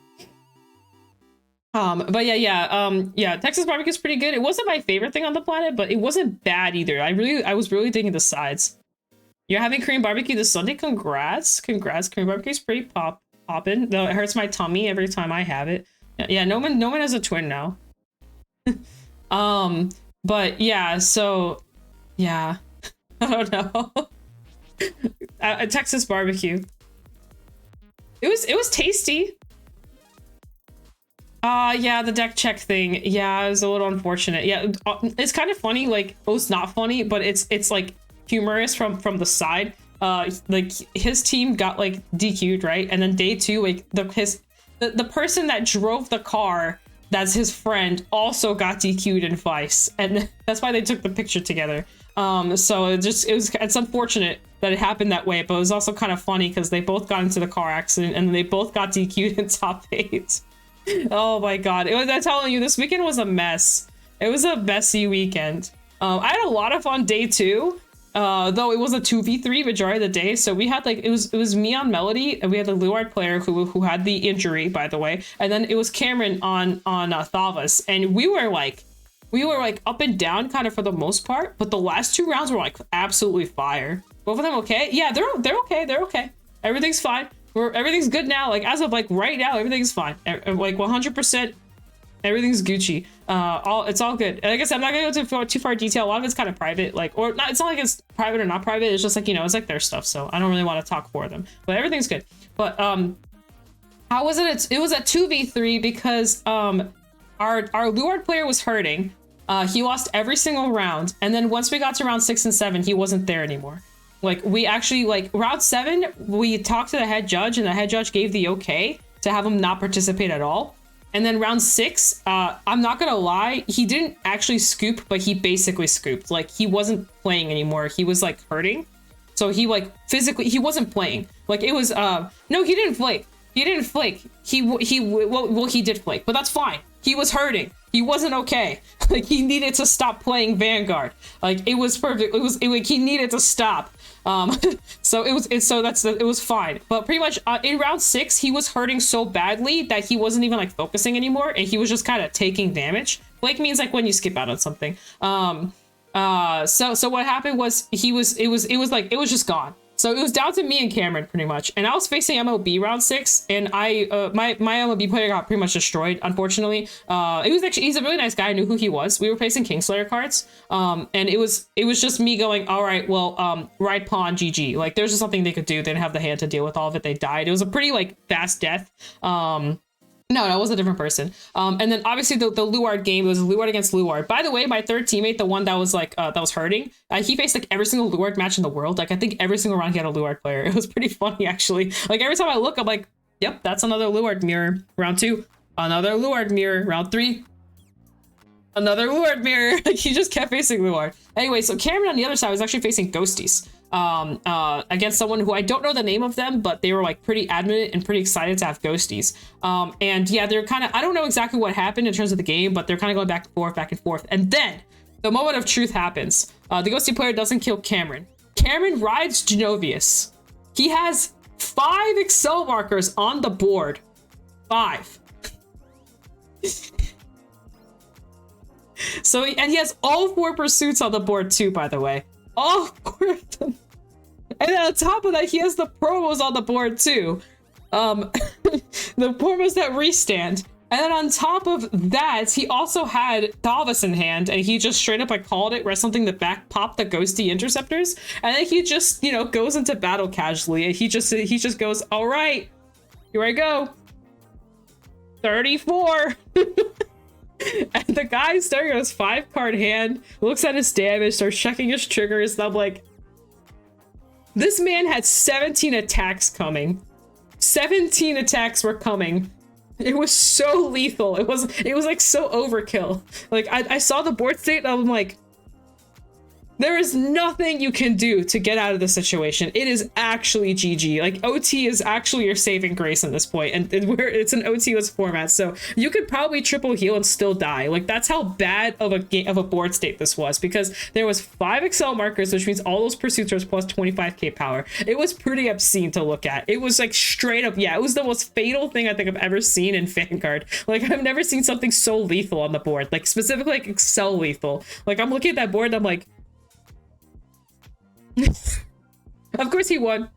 But yeah, Texas barbecue is pretty good. It wasn't my favorite thing on the planet, but it wasn't bad either. I was really digging the sides. You're having Korean barbecue this Sunday? Congrats. Korean barbecue is pretty poppin'. Though it hurts my tummy every time I have it. Yeah, Nomin has a twin now. But yeah, so yeah, I don't know. Texas barbecue. It was tasty. Yeah, the deck check thing. Yeah, it was a little unfortunate. Yeah, it's kind of funny. Like, oh, it's not funny, but it's like humorous from the side. Like his team got like DQ'd, right? And then day 2, like the person that drove the car, that's his friend, also got DQ'd in Vice, and that's why they took the picture together. So it's unfortunate that it happened that way, but it was also kind of funny because they both got into the car accident and they both got DQ'd in top 8. Oh my god, I'm telling you, this weekend was a mess. It was a messy weekend. I had a lot of fun day 2. Though it was a 2v3 majority of the day, so we had like it was me on Melody, and we had the Luard player who had the injury, by the way, and then it was Cameron on Thavas, and we were like up and down kind of for the most part, but the last 2 rounds were like absolutely fire. Both of them okay? Yeah, they're okay. Everything's fine. Everything's good now. Like as of like right now, everything's fine. Like 100%. Everything's Gucci. It's all good. And I guess I'm not gonna go into too far detail. A lot of it's kind of private, like, or not. It's not like it's private or not private. It's just like, you know, it's like their stuff. So I don't really want to talk for them. But everything's good. But how was it? It was a 2v3 because our Luard player was hurting. He lost every single round, and then once we got to round 6 and 7, he wasn't there anymore. Like we actually like round 7, we talked to the head judge, and the head judge gave the okay to have him not participate at all. And then round 6, I'm not gonna lie, he didn't actually scoop, but he basically scooped. Like he wasn't playing anymore. He was like hurting. So he like physically, he wasn't playing. Like it was, no, he didn't flake. He didn't flake. He did flake, but that's fine. He was hurting. He wasn't okay. Like he needed to stop playing Vanguard. Like it was perfect. Like he needed to stop. So it was fine. But pretty much in round 6, he was hurting so badly that he wasn't even like focusing anymore, and he was just kind of taking damage. Flake means like when you skip out on something. So what happened was it was just gone. So it was down to me and Cameron pretty much, and I was facing MLB round 6, and my MLB player got pretty much destroyed, unfortunately. He's a really nice guy. I knew who he was. We were facing Kingslayer cards, and it was just me going, all right, well, ride pawn, GG. Like there's just nothing they could do. They didn't have the hand to deal with all of it. They died. It was a pretty like fast death. No, that was a different person. And then obviously the Luard game, it was Luard against Luard. By the way, my third teammate, the one that was like, that was hurting, he faced like every single Luard match in the world. Like I think every single round he had a Luard player. It was pretty funny actually. Like every time I look, I'm like, yep, that's another Luard mirror. Round 2, another Luard mirror. Round 3, another Luard mirror. Like he just kept facing Luard. Anyway, so Cameron on the other side was actually facing Ghosties. Against someone who I don't know the name of them, but they were like pretty adamant and pretty excited to have Ghosties. And yeah, they're kind of, I don't know exactly what happened in terms of the game, but they're kind of going back and forth. And then the moment of truth happens. The Ghosty player doesn't kill Cameron. Cameron rides Genovius. He has 5 Excel markers on the board. 5. So, and he has all 4 pursuits on the board too, by the way. All 4 of them. And then on top of that, he has the promos on the board too. The promos that restand. And then on top of that, he also had Thavas in hand, and he just straight up like called it, something to back pop the Ghosty interceptors. And then he just, you know, goes into battle casually, and he just goes, all right, here I go. 34. And the guy staring at his 5-card hand, looks at his damage, starts checking his triggers, and I'm like, this man had 17 attacks coming. 17 attacks were coming. It was so lethal. It was like so overkill. Like I saw the board state and I'm like, there is nothing you can do to get out of this situation. It is actually GG. Like OT is actually your saving grace in this point, and it's an OT-less format, so you could probably triple heal and still die. Like that's how bad of a board state this was, because there was 5 Excel markers, which means all those pursuits are plus 25k power. It was pretty obscene to look at. It was like straight up, yeah, it was the most fatal thing I think I've ever seen in Vanguard. Like I've never seen something so lethal on the board, like specifically like Excel lethal. Like I'm looking at that board and I'm like, of course he won.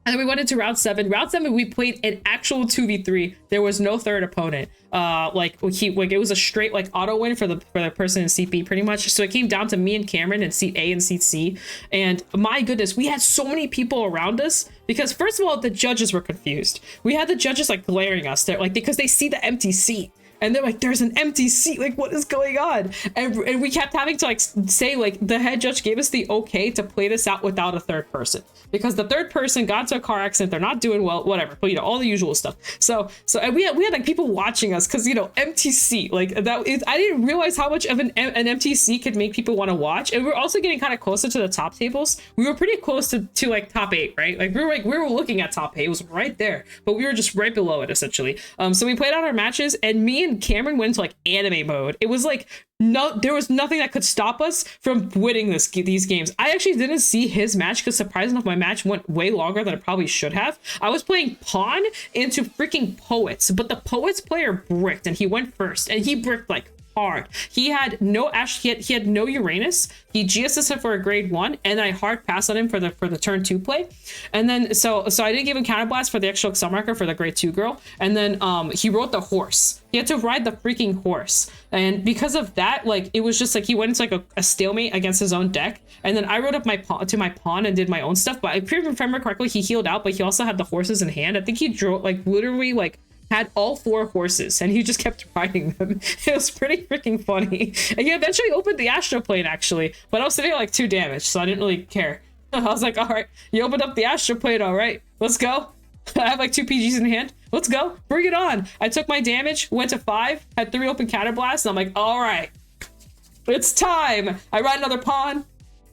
And then we went into round 7. Round 7, we played an actual 2v3. There was no third opponent. It was a straight like auto win for the person in seat B pretty much. So it came down to me and Cameron in seat A and seat C. And my goodness, we had so many people around us because first of all, the judges were confused. We had the judges like glaring us there, like because they see the empty seat. And they're like, there's an empty seat, like what is going on? And we kept having to like say like the head judge gave us the okay to play this out without a third person, because the third person got into a car accident, they're not doing well, whatever, but you know, all the usual stuff. So and we had like people watching us because, you know, empty seat, like that is, I didn't realize how much of an empty seat could make people want to watch. And we're also getting kind of closer to the top tables. We were pretty close to like top 8, right? Like we were looking at top 8, it was right there, but we were just right below it essentially. So we played out our matches and me and Cameron went into like anime mode. It was like there was nothing that could stop us from winning these games. I actually didn't see his match because surprisingly enough, my match went way longer than it probably should have. I was playing pawn into freaking poets, but the poets player bricked and he went first and he bricked like hard. He had no he had no Uranus. He GSS'd for a grade 1 and I hard passed on him for the turn 2 play. And then so I didn't give him counterblast for the actual Excel marker for the grade 2 girl. And then he wrote the horse. He had to ride the freaking horse. And because of that, like it was just like he went into like a stalemate against his own deck. And then I wrote up my pawn and did my own stuff. But if I remember correctly, he healed out, but he also had the horses in hand. I think he drew like literally like had all 4 horses and he just kept riding them. It was pretty freaking funny. And he eventually opened the astroplane actually, but I was sitting at like 2 damage, so I didn't really care. I was like, all right, you opened up the astroplane, all right, let's go. I have like 2 PGs in hand, let's go, bring it on. I took my damage, went to 5, had 3 open counterblasts, and I'm like, all right, it's time. I ride another pawn.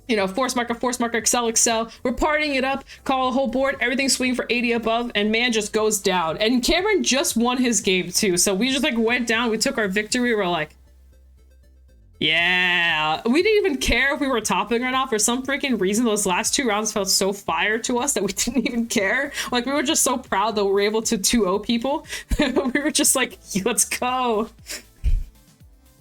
You know, force marker, Excel. We're partying it up, call a whole board, everything swing for 80 above, and man just goes down. And Cameron just won his game too. So we just like went down, we took our victory, we're like, yeah. We didn't even care if we were topping or not. For some freaking reason, those last 2 rounds felt so fire to us that we didn't even care. Like we were just so proud that we were able to 2-0 people. We were just like, let's go.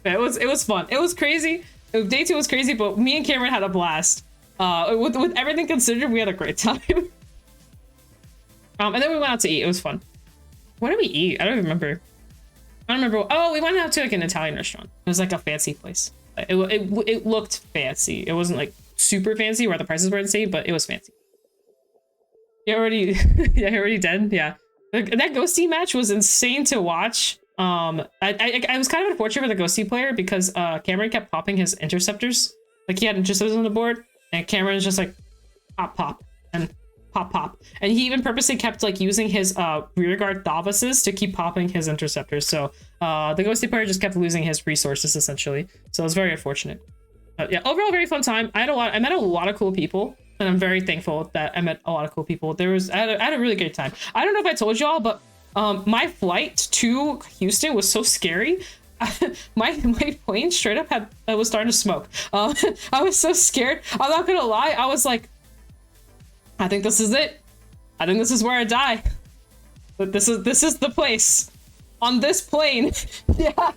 It was fun. It was crazy. Day 2 was crazy, but me and Cameron had a blast. With everything considered, we had a great time. And then we went out to eat. It was fun. What did we eat? I don't remember. I don't remember. Oh, we went out to like an Italian restaurant. It was like a fancy place. It looked fancy. It wasn't like super fancy where the prices were insane, but it was fancy. You already, yeah, you already dead. Yeah, that ghosty match was insane to watch. I was kind of unfortunate for the ghosty player because Cameron kept popping his interceptors. Like he had interceptors on the board and Cameron's just like pop and pop, and he even purposely kept like using his rearguard Thavises to keep popping his interceptors. So the ghosty player just kept losing his resources essentially. So it was very unfortunate. Yeah, overall very fun time. I met a lot of cool people, and I'm very thankful that I met a lot of cool people. I had a really great time. I don't know if I told y'all, but my flight to Houston was so scary. my plane straight up was starting to smoke. I was so scared. I'm not gonna lie. I was like, I think this is it. I think this is where I die. But this is the place. On this plane. Yeah.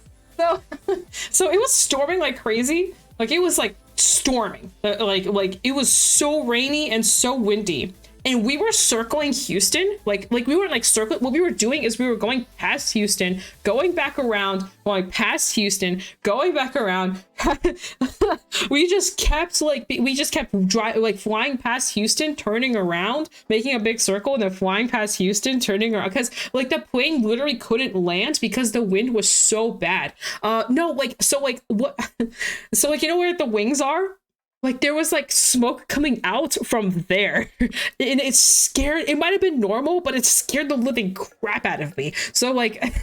So it was storming like crazy. Like it was like storming. Like it was so rainy and so windy. And we were circling Houston, like we were like circling. What we were doing is we were going past Houston, going back around, going past Houston, going back around. we just kept flying past Houston, turning around, making a big circle, and then flying past Houston, turning around, because like the plane literally couldn't land because the wind was so bad. So you know where the wings are? like there was like smoke coming out from there, and it scared. It might have been normal, but it scared the living crap out of me. So like.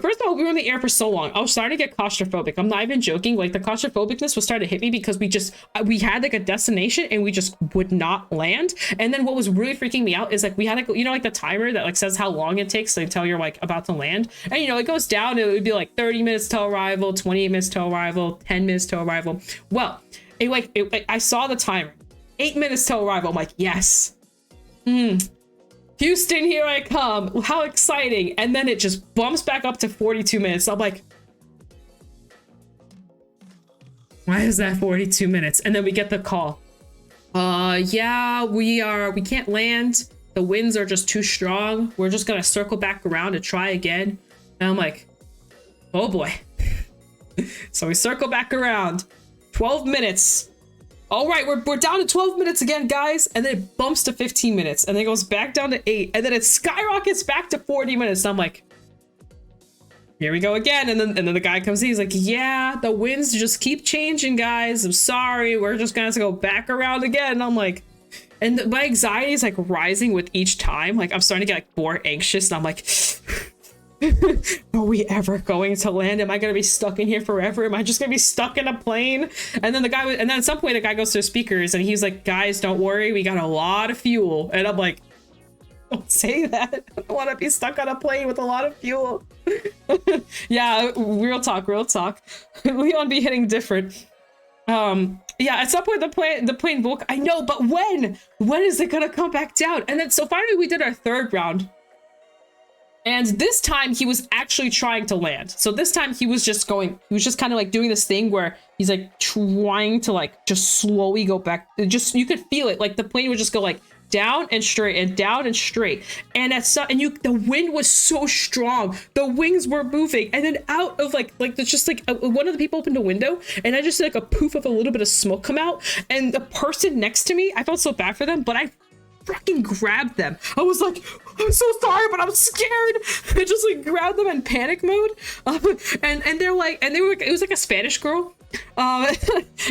First of all, we were in the air for so long. I was starting to get claustrophobic. I'm not even joking. Like the claustrophobicness was starting to hit me because we had like a destination and we just would not land. And then what was really freaking me out is like we had like, you know, like the timer that like says how long it takes until you're like about to land. And you know, it goes down. It would be like 30 minutes till arrival, 20 minutes till arrival, 10 minutes till arrival. Well, I saw the timer, 8 minutes till arrival. I'm like, yes. Houston, here I come. How exciting. And then it just bumps back up to 42 minutes. I'm like, why is that 42 minutes? And then we get the call. Yeah, we can't land. The winds are just too strong. We're just gonna circle back around and try again. And I'm like, oh boy. So we circle back around. 12 minutes. All right, we're down to 12 minutes again, guys. And then it bumps to 15 minutes and then it goes back down to 8. And then it skyrockets back to 40 minutes. And I'm like, here we go again. And then the guy comes in, he's like, yeah, the winds just keep changing, guys. I'm sorry. We're just gonna have to go back around again. And I'm like, and my anxiety is like rising with each time. Like I'm starting to get like more anxious and I'm like, are we ever going to land? Am I going to be stuck in here forever? Am I just going to be stuck in a plane? And then and then at some point the guy goes to the speakers and he's like, guys, don't worry. We got a lot of fuel. And I'm like, don't say that. I don't want to be stuck on a plane with a lot of fuel. Yeah, real talk. Leon be hitting different. Yeah, at some point the plane broke. I know, but when is it going to come back down? And then so finally we did our third round. And this time he was actually trying to land. So this time he was just kind of like doing this thing where he's like trying to like just slowly go back. Just, you could feel it. Like the plane would just go like down and straight and down and straight. And the wind was so strong. The wings were moving. And then out of like just like one of the people opened a window and I just like a poof of a little bit of smoke come out. And the person next to me, I felt so bad for them, but I fucking grabbed them. I was like, I'm so sorry, but I'm scared. I just like grabbed them in panic mode. And they were like, it was like a Spanish girl. And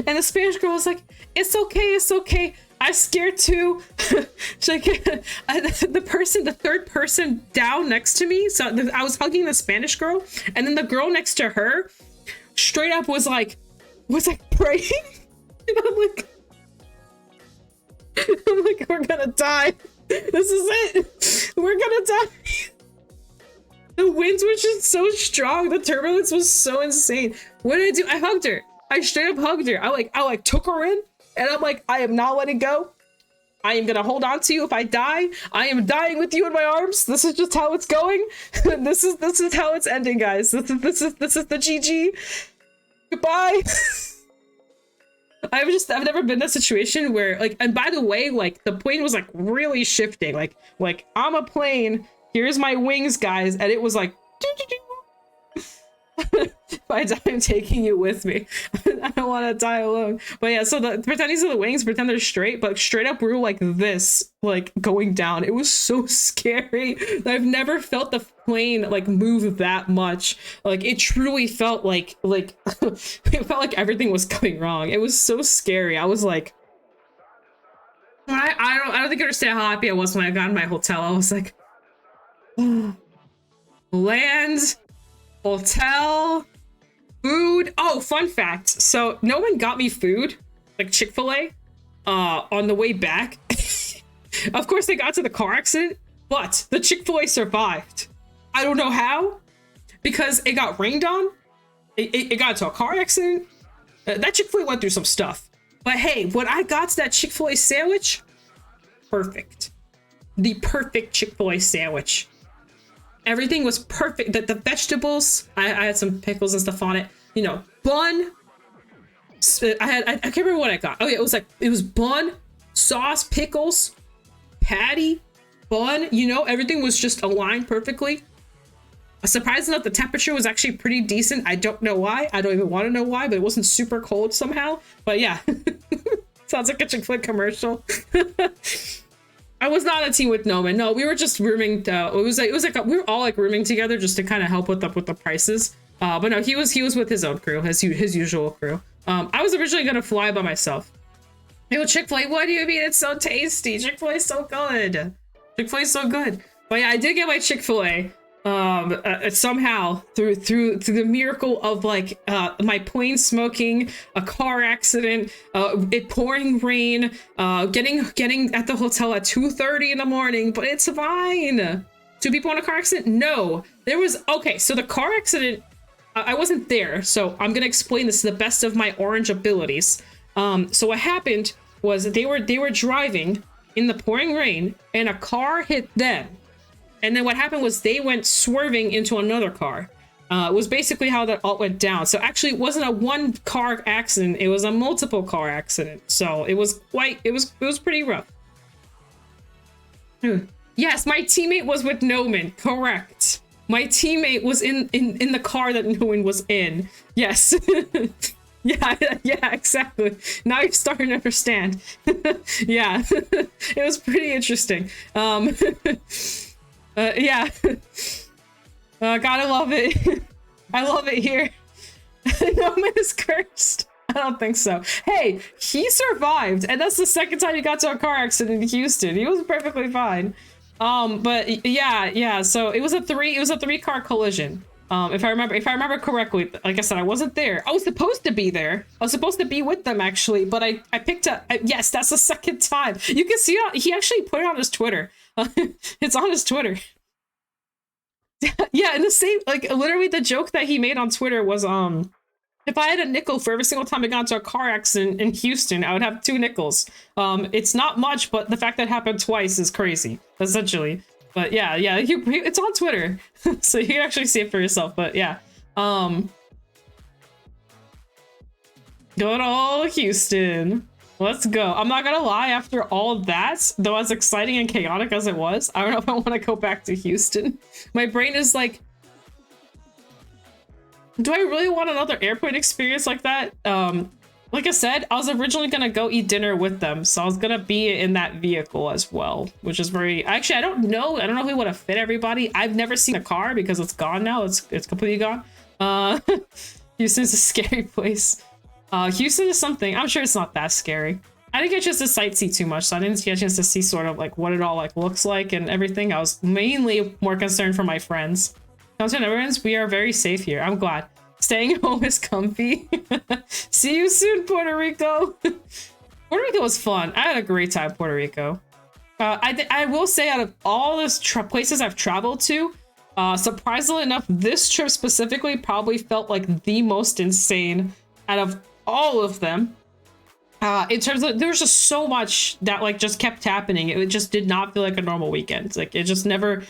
the Spanish girl was like, it's okay. I'm scared too. She's like, the third person down next to me. So I was hugging the Spanish girl, and then the girl next to her straight up was like praying. And I'm like, we're gonna die. This is it. We're gonna die. The winds were just so strong. The turbulence was so insane. What did I do? I hugged her. I straight up hugged her. I took her in, and I'm like, I am not letting go. I am gonna hold on to you. If I die, I am dying with you in my arms. This is just how it's going. This is how it's ending, guys. This is the GG. Goodbye. I've never been in a situation where like, and by the way, like the plane was like really shifting. Like I'm a plane. Here's my wings, guys, and it was like. If I die, I'm taking you with me. I don't want to die alone. But yeah, so pretend these are the wings, pretend they're straight, but straight up we were like this, like going down. It was so scary. I've never felt the plane like move that much. Like it truly felt like it felt like everything was going wrong. It was so scary. I was like, I don't think you understand how happy I was when I got in my hotel. I was like, land, hotel, food. Oh, fun fact. So no one got me food, like Chick-fil-A, on the way back. Of course, they got to the car accident, but the Chick-fil-A survived. I don't know how, because it got rained on. It got into a car accident. That Chick-fil-A went through some stuff. But hey, when I got to that Chick-fil-A sandwich, perfect. The perfect Chick-fil-A sandwich. Everything was perfect. The vegetables, I had some pickles and stuff on it. You know, bun. I can't remember what I got. Oh yeah, it was bun, sauce, pickles, patty, bun. You know, everything was just aligned perfectly. Surprised enough, the temperature was actually pretty decent. I don't know why. I don't even want to know why, but it wasn't super cold somehow. But yeah, sounds like a Chick-fil-A commercial. I was not on a team with Noman. No, we were just rooming. It was like we were all like rooming together just to kind of help with the prices. But no, he was with his own crew, his usual crew. I was originally gonna fly by myself. Yo, Chick-fil-A, what do you mean it's so tasty? Chick-fil-A is so good. Chick-fil-A is so good. But yeah, I did get my Chick-fil-A somehow through the miracle of like my plane smoking, a car accident, it pouring rain, getting at the hotel at 2:30 in the morning, but it's fine. 2 people in a car accident? No. There was, okay, so the car accident, I wasn't there, so I'm gonna explain this to the best of my orange abilities. So what happened was they were driving in the pouring rain and a car hit them. And then what happened was they went swerving into another car. It was basically how that all went down. So actually it wasn't a 1 car accident, it was a multiple car accident. So it was pretty rough. Yes, my teammate was with Noman, correct. My teammate was in the car that Noman was in. Yes. Yeah, exactly. Now you're starting to understand. Yeah, it was pretty interesting. Yeah. Gotta love it. I love it here. Noman is cursed. I don't think so. Hey, he survived, and that's the second time he got to a car accident in Houston. He was perfectly fine. But yeah. So it was a 3-car collision. If I remember correctly, like I said, I wasn't there. I was supposed to be there. I was supposed to be with them actually, but I picked up. Yes, that's the second time. You can see he actually put it on his Twitter. It's on his Twitter. Yeah, and the same, like literally the joke that he made on Twitter was if I had a nickel for every single time I got into a car accident in Houston, I would have 2 nickels. It's not much, but the fact that it happened twice is crazy, essentially. But yeah, it's on Twitter, so you can actually see it for yourself. But yeah, good old Houston. Let's go. I'm not gonna lie, after all that, though as exciting and chaotic as it was, I don't know if I want to go back to Houston. My brain is like, do I really want another airport experience like that? Like I said, I was originally gonna go eat dinner with them, so I was gonna be in that vehicle as well, which is very, actually, I don't know if we would have fit everybody. I've never seen a car because it's gone now. It's completely gone. Houston's a scary place. Houston is something, I'm sure it's not that scary. I didn't get a chance to sightsee too much, so I didn't get a chance to see sort of like what it all like looks like and everything. I was mainly more concerned for my friends. Downtown Everyone's, we are very safe here. I'm glad. Staying home is comfy. See you soon, Puerto Rico. Puerto Rico was fun. I had a great time, Puerto Rico. I will say, out of all those places I've traveled to, surprisingly enough, this trip specifically probably felt like the most insane out of all of them. In terms of, there was just so much that like just kept happening. It just did not feel like a normal weekend. Like it just never.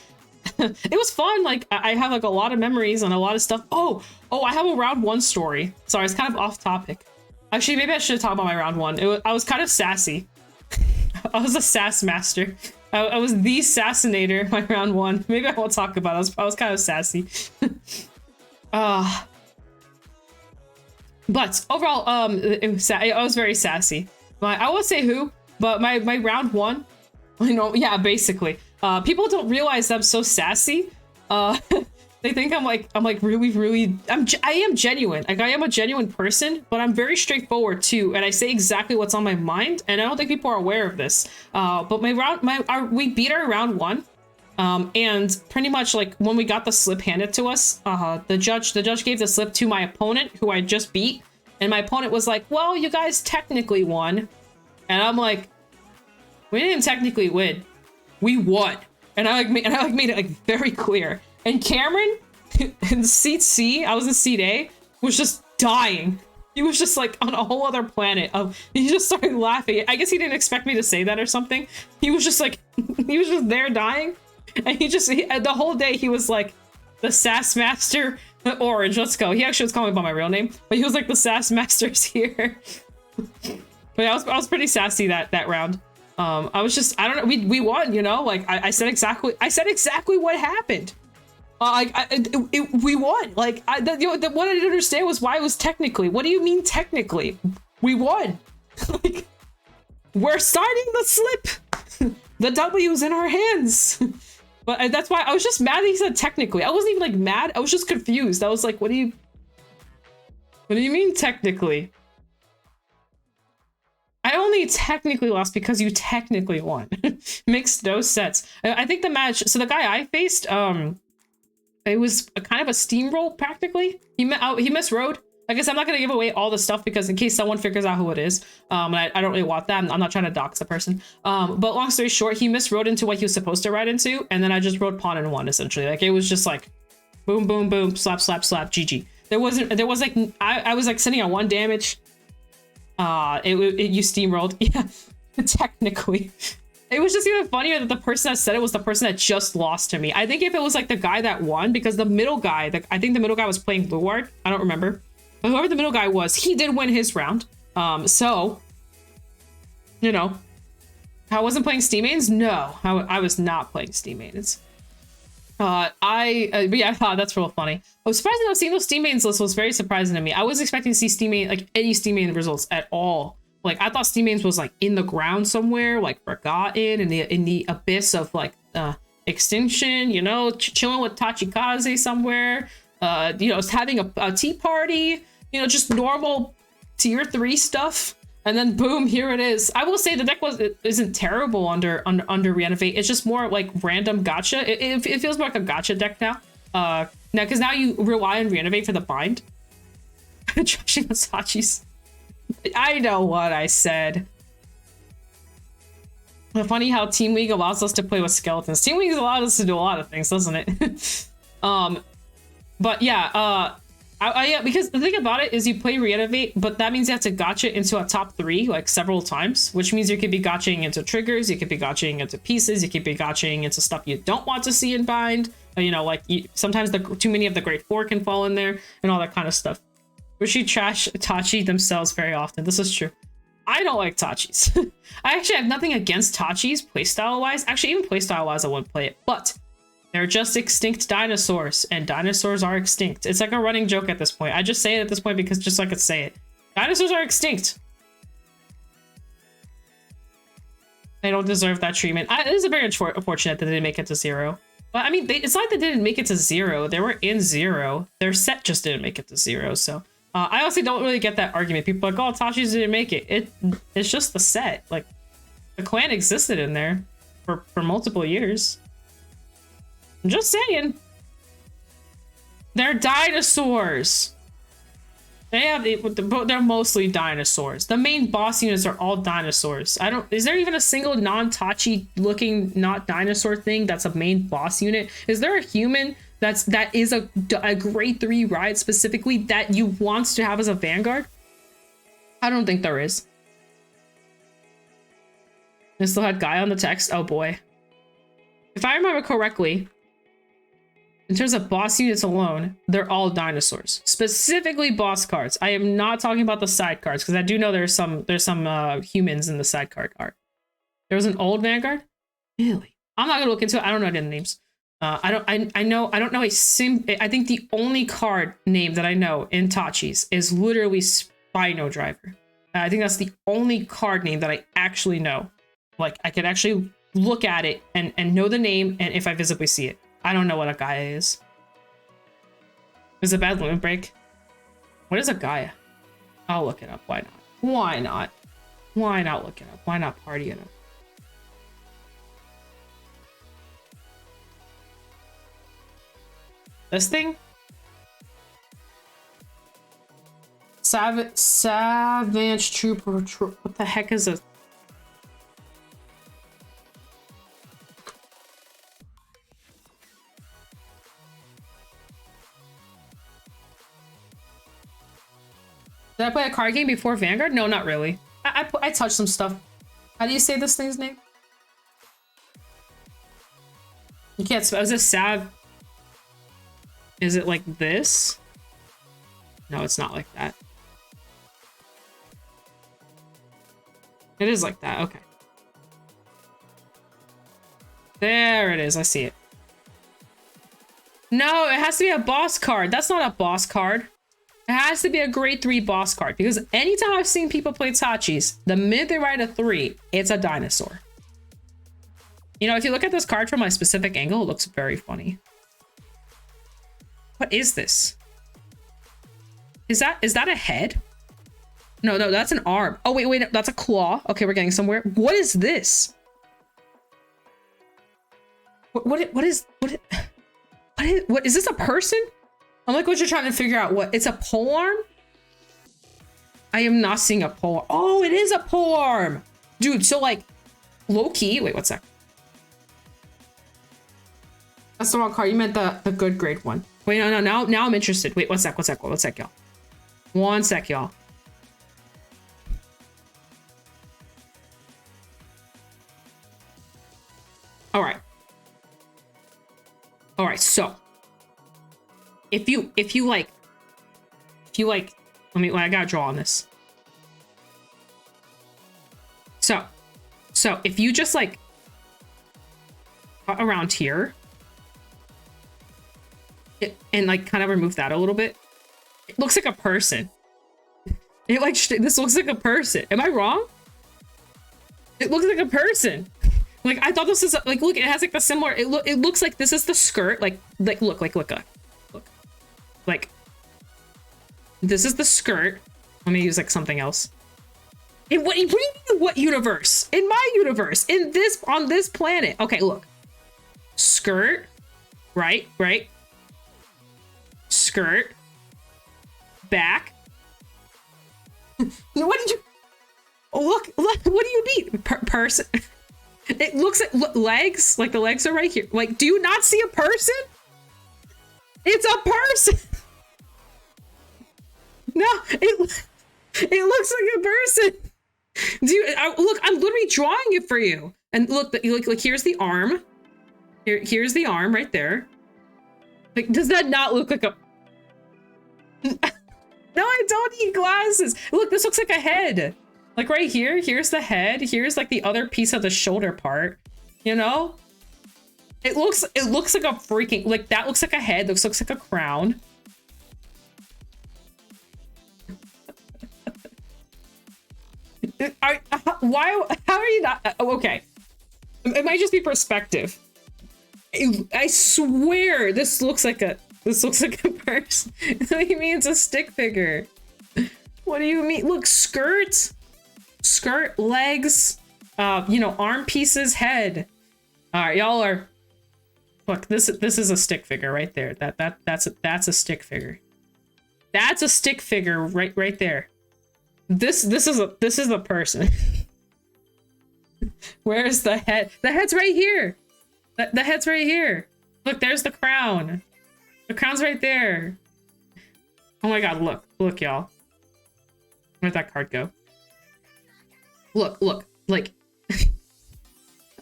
It was fun. Like I have like a lot of memories and a lot of stuff. Oh, I have a round 1 story. Sorry, it's kind of off topic. Actually, maybe I should talk about my round 1. I was kind of sassy. I was a sass master. I was the sassinator my round 1. Maybe I won't talk about it. I was kind of sassy. But overall, I was very sassy. I won't say who, but my round 1, you know, yeah, basically. People don't realize I'm so sassy. They think I'm like really, I am genuine. Like I am a genuine person, but I'm very straightforward too. And I say exactly what's on my mind. And I don't think people are aware of this. But we beat our round 1. And pretty much like when we got the slip handed to us, the judge gave the slip to my opponent who I just beat. And my opponent was like, well, you guys technically won. And I'm like, we didn't technically win. We won. And I made it like very clear. And Cameron in seat C, I was in seat A, was just dying. He was just like on a whole other planet. He just started laughing. I guess he didn't expect me to say that or something. He was just like, he was just there dying. And the whole day he was like, the Sass Master Orange, let's go. He actually was calling me by my real name, but he was like, the Sass Master's here. But I was pretty sassy that round. I was just, I don't know, we won, you know, like I said exactly what happened. We won. Like what I didn't understand was why it was technically. What do you mean technically? We won. Like, we're starting the slip. The W's in our hands. But that's why I was just mad that he said technically. I wasn't even like mad. I was just confused. I was like, what do you mean technically? I only technically lost because you technically won. Makes no sense. I think the match, so the guy I faced, it was a kind of a steamroll practically. He misrode. I guess I'm not gonna give away all the stuff because in case someone figures out who it is, and I don't really want that. I'm not trying to dox the person. But long story short, he misrode into what he was supposed to ride into, and then I just rode pawn and won essentially. Like it was just like, boom, boom, boom, slap, slap, slap, GG. There was like I was like sitting at 1 damage. You steamrolled, yeah, technically. It was just even funnier that the person that said it was the person that just lost to me. I think if it was like the guy that won, because the middle guy, I think the middle guy was playing VANGUARD. I don't remember. But whoever the middle guy was, he did win his round. So, you know, I wasn't playing Steam mains? No, I was not playing Steam mains. But yeah, that's real funny. I was surprised that seeing those Steam mains list was very surprising to me. I was expecting to see Steam main, like any Steam main results at all. Like I thought Steam mains was like in the ground somewhere, like forgotten in the abyss of like extinction. You know, chilling with Tachikaze somewhere. You know, having a tea party. You know, just normal tier 3 stuff. And then boom, here it is. I will say the deck isn't terrible under Renovate. It's just more like random gacha. It feels more like a gacha deck now. Now because now you rely on Renovate for the bind. Trashing Masachis. I know what I said. But funny how Team League allows us to play with skeletons. Team League allows us to do a lot of things, doesn't it? But yeah, yeah, because the thing about it is you play Renovate, but that means you have to gotcha into a top 3 like several times, which means you could be gotching into triggers, you could be gotching into pieces, you could be gotching into stuff you don't want to see in bind. You know, like sometimes too many of the grade 4 can fall in there and all that kind of stuff. Rishi trash Tachi themselves very often. This is true. I don't like Tachis. I actually have nothing against Tachis playstyle wise. Actually, even playstyle wise, I wouldn't play it, but they're just extinct dinosaurs, and dinosaurs are extinct. It's like a running joke at this point. I just say it at this point because just so I could say it. Dinosaurs are extinct. They don't deserve that treatment. It is very unfortunate that they didn't make it to 0. But I mean, it's not that they didn't make it to 0. They were in 0. Their set just didn't make it to 0. So I honestly don't really get that argument. People are like, oh, Tachis didn't make it. It's just the set. Like, the clan existed in there for multiple years. I'm just saying. They're dinosaurs. They're mostly dinosaurs. The main boss units are all dinosaurs. Is there even a single non-Tachi looking not dinosaur thing that's a main boss unit? Is there a human that is a grade 3 ride specifically that you want to have as a Vanguard? I don't think there is. They still had Guy on the text. Oh boy. If I remember correctly, in terms of boss units alone, they're all dinosaurs. Specifically boss cards. I am not talking about the side cards because I do know there's some humans in the side card art. There was an old Vanguard? Really? I'm not gonna look into it. I don't know any of the names. I don't know I think the only card name that I know in Tachis is literally Spino Driver. I think that's the only card name that I actually know. Like I could actually look at it and know the name, and if I visibly see it. I don't know what a Gaia is. Is it a bad limit break? What is a Gaia? I'll look it up. Why not? Why not? Why not look it up? Why not party it up? This thing? Savage Trooper. What the heck is it? Did I play a card game before Vanguard? No, not really. I touched some stuff. How do you say this thing's name? You can't spell. Is it Sav? Is it like this? No, it's not like that. It is like that. Okay. There it is. I see it. No, it has to be a boss card. That's not a boss card. It has to be a grade 3 boss card because anytime I've seen people play Tachis, the minute they ride a 3, it's a dinosaur. You know, if you look at this card from a specific angle, it looks very funny. What is this? Is that a head? No, that's an arm. Oh, wait, no, that's a claw. Okay, we're getting somewhere. What is this? What is this a person? I'm like, what you're trying to figure out. What? It's a pole arm? I am not seeing a pole. Oh, it is a pole arm. Dude, so like low key. Wait, what's that? That's the wrong card. You meant the good grade one. Wait, no. Now I'm interested. Wait, one sec, y'all. One sec, y'all. All right. So if you like, I gotta draw on this. So if you just like around here and like kind of remove that a little bit, it looks like a person. This looks like a person. Am I wrong? It looks like a person. Like, I thought this is like, look, it has like the similar, it looks like this is the skirt. Look, like this is the skirt. Let me use like something else. What do you mean, what universe? In my universe, on this planet. Okay, look, skirt, right, skirt, back. What did you, look, what do you mean, person? It looks like legs, like the legs are right here. Like, do you not see a person? It's a person. No, it looks like a person. Do you look? I'm literally drawing it for you. And look, here's the arm. Here's the arm right there. Like, does that not look like a? No, I don't need glasses. Look, this looks like a head. Like right here, here's the head. Here's like the other piece of the shoulder part. You know, it looks like a freaking, like that looks like a head. Looks like a crown. How are you not? Okay, it might just be perspective. I swear this looks like a person. What do you mean it's a stick figure? What do you mean? Look, skirt, legs, you know, arm pieces, head. All right, y'all are. Look, this is a stick figure right there. That's a stick figure. That's a stick figure right there. This is a person. Where's the head? The head's right here. The head's right here. Look, there's the crown. The crown's right there. Oh my god, look, y'all. Where'd that card go? Look, like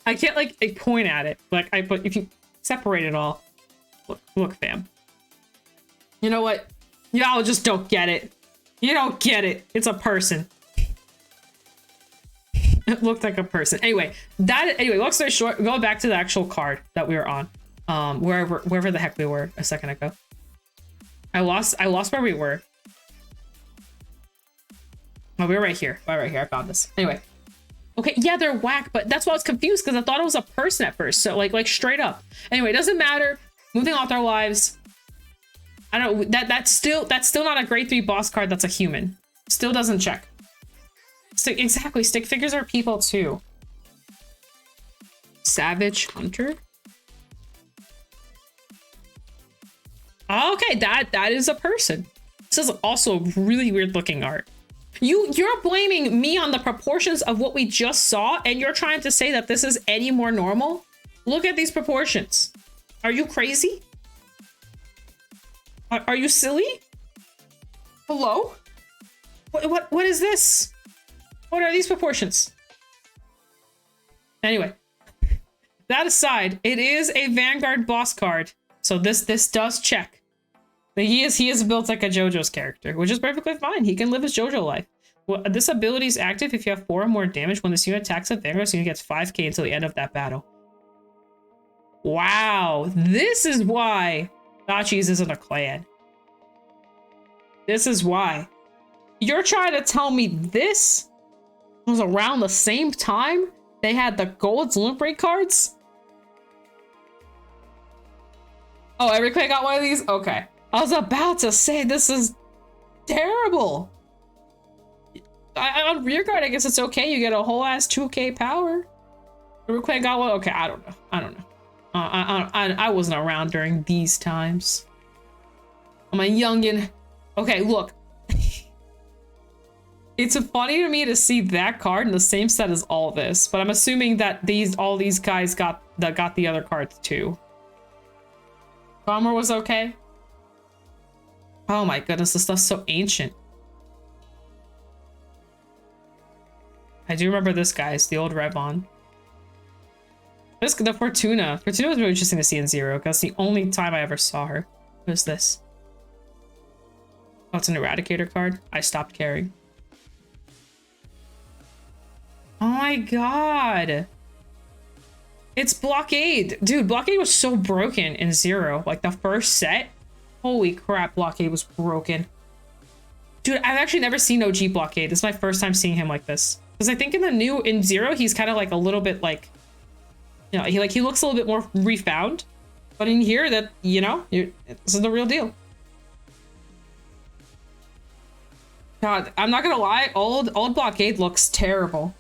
I can't like point at it. Like but if you separate it all, look, fam. You know what? Y'all just don't get it. You don't get it. It's a person. It looked like a person. Anyway, long story short, going back to the actual card that we were on. Wherever the heck we were a second ago. I lost where we were. Oh, we were right here. I found this. Anyway. Okay, yeah, they're whack, but that's why I was confused because I thought it was a person at first. So like straight up. Anyway, it doesn't matter. Moving on with our lives. I don't know, that's still not a grade 3 boss card that's a human. Still doesn't check. So exactly, stick figures are people too. Savage Hunter. Okay, that is a person. This is also really weird looking art. You're blaming me on the proportions of what we just saw, and you're trying to say that this is any more normal? Look at these proportions. Are you crazy? Are you silly? Hello? What is this? What are these proportions? Anyway, that aside, it is a Vanguard boss card, so this does check. But he is built like a JoJo's character, which is perfectly fine. He can live his JoJo life. Well, this ability is active if you have 4 or more damage. When this unit attacks a Vanguard, this unit gets 5k until the end of that battle. Wow, this is why Dachi's isn't a clan. This is why. You're trying to tell me this was around the same time they had the gold limit break cards? Oh, every clan got one of these? Okay. I was about to say, this is terrible. On rear guard, I guess it's okay. You get a whole ass 2k power. The Clan got one. Okay, I don't know. I wasn't around during these times. I'm a youngin. Okay, look. It's funny to me to see that card in the same set as all this, but I'm assuming that all these guys got the other cards too. Bomber was okay. Oh my goodness, this stuff's so ancient. I do remember this guy's the old Revon. The Fortuna. Fortuna was really interesting to see in Zero because the only time I ever saw her was this. Oh, it's an Eradicator card. I stopped caring. Oh my god. It's Blockade. Dude, Blockade was so broken in Zero. Like the first set. Holy crap, Blockade was broken. Dude, I've actually never seen OG Blockade. This is my first time seeing him like this. Because I think in Zero, he's kind of like a little bit like, you know, he looks a little bit more refound. But in here, that, you know, this is the real deal. God, I'm not gonna lie, old Blockade looks terrible.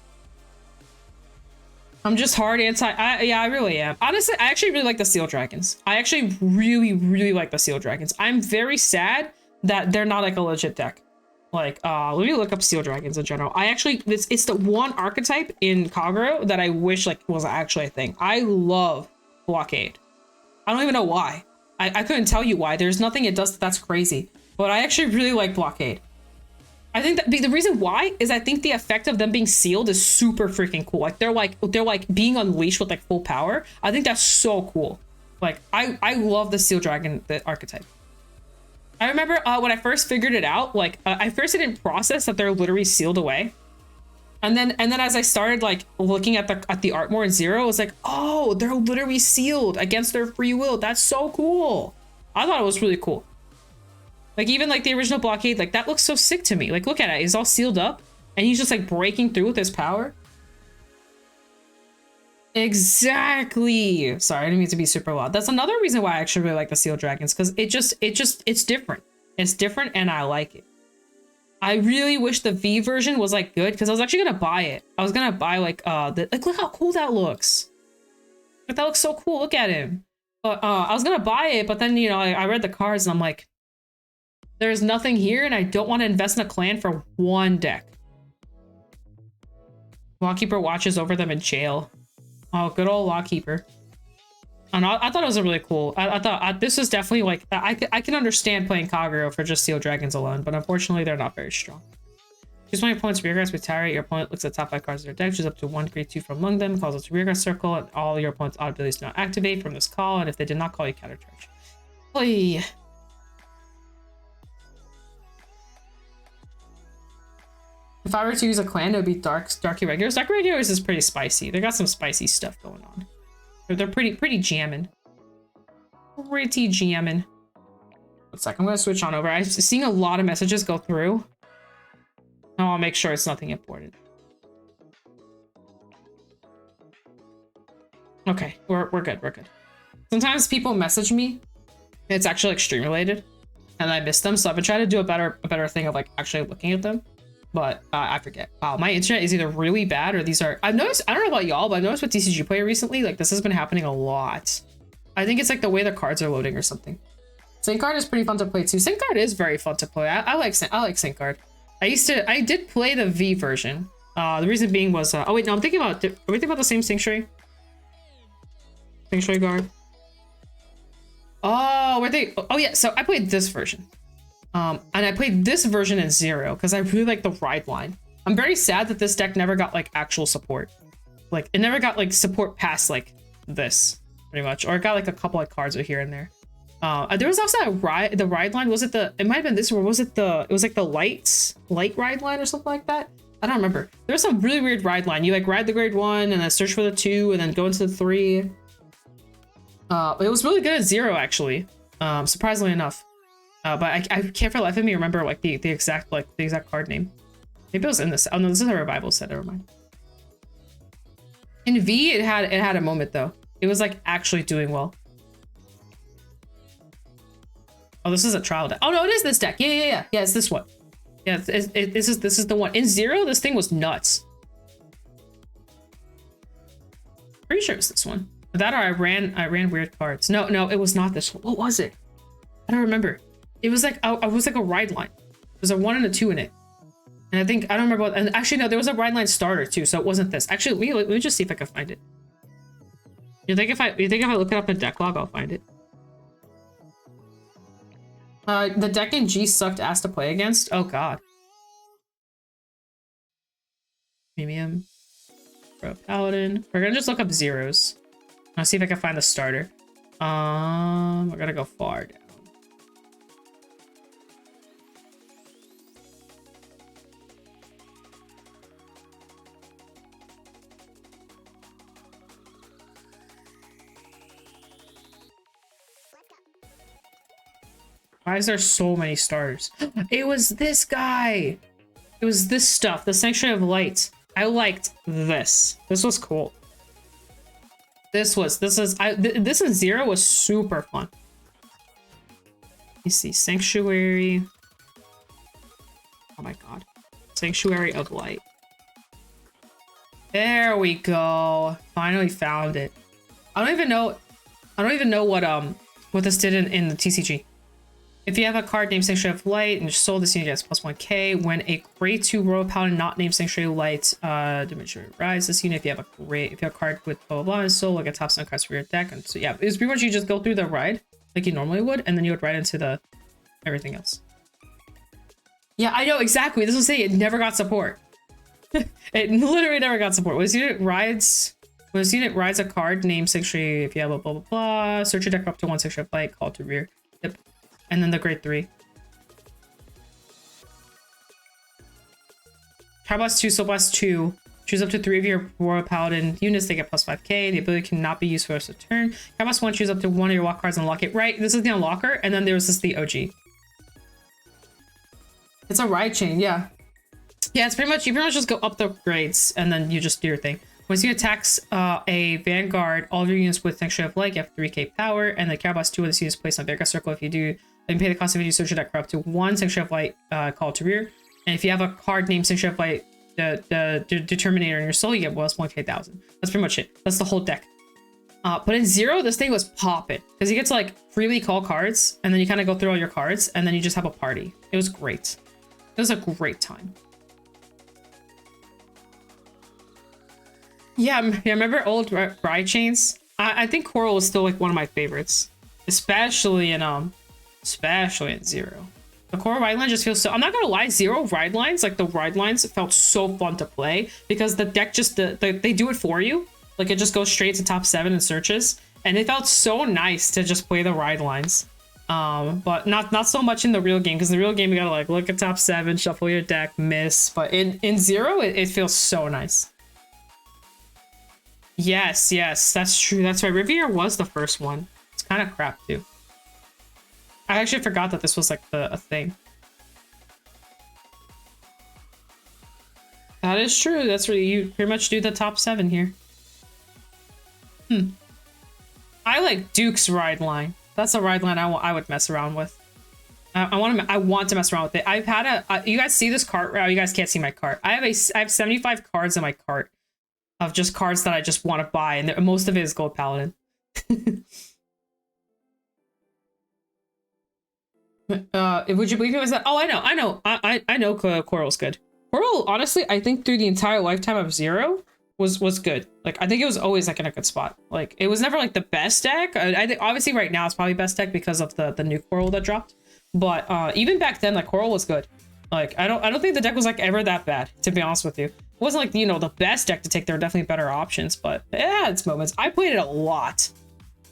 I'm just hard yeah, I really am. Honestly, I actually really like the Seal Dragons. I actually really like the Seal Dragons. I'm very sad that they're not like a legit deck. Like, let me look up Seal Dragons in general. I actually, it's the one archetype in Kagero that I wish like was actually a thing. I love Blockade. I don't even know why. I couldn't tell you why. There's nothing it does that's crazy. But I actually really like Blockade. I think that the reason why is I think the effect of them being sealed is super freaking cool. Like they're like being unleashed with like full power. I think that's so cool. Like I love the Seal Dragon the archetype. I remember when I first figured it out, like I first didn't process that they're literally sealed away. And then as I started like looking at the art more in Zero, I was like, oh, they're literally sealed against their free will. That's so cool. I thought it was really cool. Like even like the original Blockade, like that looks so sick to me. Like look at it, he's all sealed up and he's just like breaking through with his power. Exactly. Sorry, I didn't mean to be super loud. That's another reason why I actually really like the Seal Dragons, because it's different. It's different and I like it. I really wish the V version was like good because I was actually gonna buy it. I was gonna buy like look how cool that looks. Like that looks so cool. Look at him. But I was gonna buy it, but then you know I read the cards and I'm like, there's nothing here and I don't want to invest in a clan for one deck. Lawkeeper watches over them in jail. Oh, good old Lawkeeper. And I thought it was a really cool. I thought this was definitely like, I can understand playing Kagero for just Seal Dragons alone, but unfortunately they're not very strong. Choose one of your opponent's rear guards with Tyrate. Your opponent looks at the top 5 cards of their deck, choose up to 1, create 2 from among them, calls it to rear guard circle, and all your opponent's auto abilities do not activate from this call, and if they did not call, you counter charge. Oy. If I were to use a clan, it would be Darky Regulars. Darky Regulars is pretty spicy. They got some spicy stuff going on. They're pretty jamming. Pretty jamming. 1 second, I'm gonna switch on over. I'm seeing a lot of messages go through. I'll make sure it's nothing important. Okay, we're good, we're good. Sometimes people message me, it's actually like stream related, and I miss them, so I've been trying to do a better thing of like actually looking at them. But I forget. Wow, my internet is either really bad or these are... I've noticed, I don't know about y'all, but I've noticed with TCG Player recently, like this has been happening a lot. I think it's like the way the cards are loading or something. Syncard is pretty fun to play too. Syncard is very fun to play. I like Syncard. I did play the V version. The reason being was... oh wait, no, I'm thinking about... Are we thinking about the same Sanctuary? Sanctuary Guard. Oh, were they... Oh yeah, so I played this version. And I played this version in Zero because I really like the ride line. I'm very sad that this deck never got like actual support. Like it never got like support past like this pretty much, or it got like a couple like cards here and there. There was also a the ride line. Was it it might have been this, or was it it was like the light ride line or something like that? I don't remember. There was some really weird ride line. You like ride the grade 1 and then search for the 2 and then go into the 3. It was really good at Zero actually, surprisingly enough. But I can't for the life of me remember like the exact card name. Maybe it was in this. Oh no, this is a revival set. Never mind. In V, it had a moment though. It was like actually doing well. Oh, this is a trial deck. Oh no, it is this deck. Yeah, it's this one. Yeah, this is the one. In Zero, this thing was nuts. Pretty sure it's this one. That or I ran weird cards. No, it was not this one. What was it? I don't remember. It was like I was like a ride line. There's a 1 and a 2 in it. And I don't remember what, and actually no, there was a ride line starter too, so it wasn't this. Actually, let me just see if I can find it. You think if I look it up in deck log, I'll find it? The deck in G sucked ass to play against. Oh god. Premium. Pro Paladin. We're gonna just look up zeros. I'll see if I can find the starter. We're gonna go far down. Why is there so many starters? It was this guy. It was this stuff. The Sanctuary of Light. I liked this. This was cool. This in Zero was super fun. You see Sanctuary. Oh my god. Sanctuary of Light. There we go. Finally found it. I don't even know what this did in the TCG. If you have a card named Sanctuary of Light and you sold this unit gets +1k, when a grade 2 Royal Paladin not named Sanctuary of Light dimension rise this unit, if you have a card with blah blah blah and soul, like a top 7 cards for your deck. And so yeah, it's pretty much you just go through the ride like you normally would, and then you would ride into the everything else. Yeah, I know exactly. This will say it never got support. It literally never got support. When this unit rides a card named Sanctuary, if you have a blah blah blah, search your deck up to 1 Sanctuary of Light, call to rear. Yep. And then the grade 3. Carablast 2, Soul Blast 2. Choose up to 3 of your Royal Paladin units, they get +5k. The ability cannot be used for the rest of the turn. Carablast 1, choose up to 1 of your walk cards and unlock it. Right, this is the unlocker, and then there was this the OG. It's a ride chain, yeah. Yeah, it's pretty much, you pretty much just go up the grades, and then you just do your thing. Once you attacks a Vanguard, all of your units with Sanctuary of Light, you have 3k power, and the Carablast 2 of this unit is placed on Vanguard Circle. If you do, then pay the cost of it, you search your deck for up to 1 Sanctuary of Light call to rear. And if you have a card named Sanctuary of Light, the Determinator in your soul, you get +1k1000. That's pretty much it. That's the whole deck. But in Zero, this thing was popping. Because you get to like freely call cards, and then you kind of go through all your cards, and then you just have a party. It was great. It was a great time. Yeah, remember old ride chains? I think Coral is still like one of my favorites. Especially in Zero. The Coral ride line just feels so, I'm not gonna lie, Zero ride lines, like the ride lines felt so fun to play because the deck just, they do it for you. Like it just goes straight to top 7 and searches. And it felt so nice to just play the ride lines. But not so much in the real game, because in the real game you gotta like look at top 7, shuffle your deck, miss. But in Zero, it feels so nice. Yes, that's true. That's right. Riviera was the first one. It's kind of crap too. I actually forgot that this was like a thing. That is true. That's where you pretty much do the top 7 here. I like Duke's ride line. That's a ride line I would mess around with. I want to mess around with it. I've had you guys see this cart? Oh, you guys can't see my cart. I have 75 cards in my cart of just cards that I just want to buy, and most of it is Gold Paladin. Would you believe it was that? Oh, I know Coral's good. Coral, honestly, I think through the entire lifetime of Zero was good. Like, I think it was always like in a good spot. Like, it was never like the best deck. I think obviously right now it's probably best deck because of the new Coral that dropped. But even back then, like, Coral was good. Like, I don't think the deck was like ever that bad, to be honest with you. It wasn't like, you know, the best deck to take. There were definitely better options, but it had its moments. I played it a lot.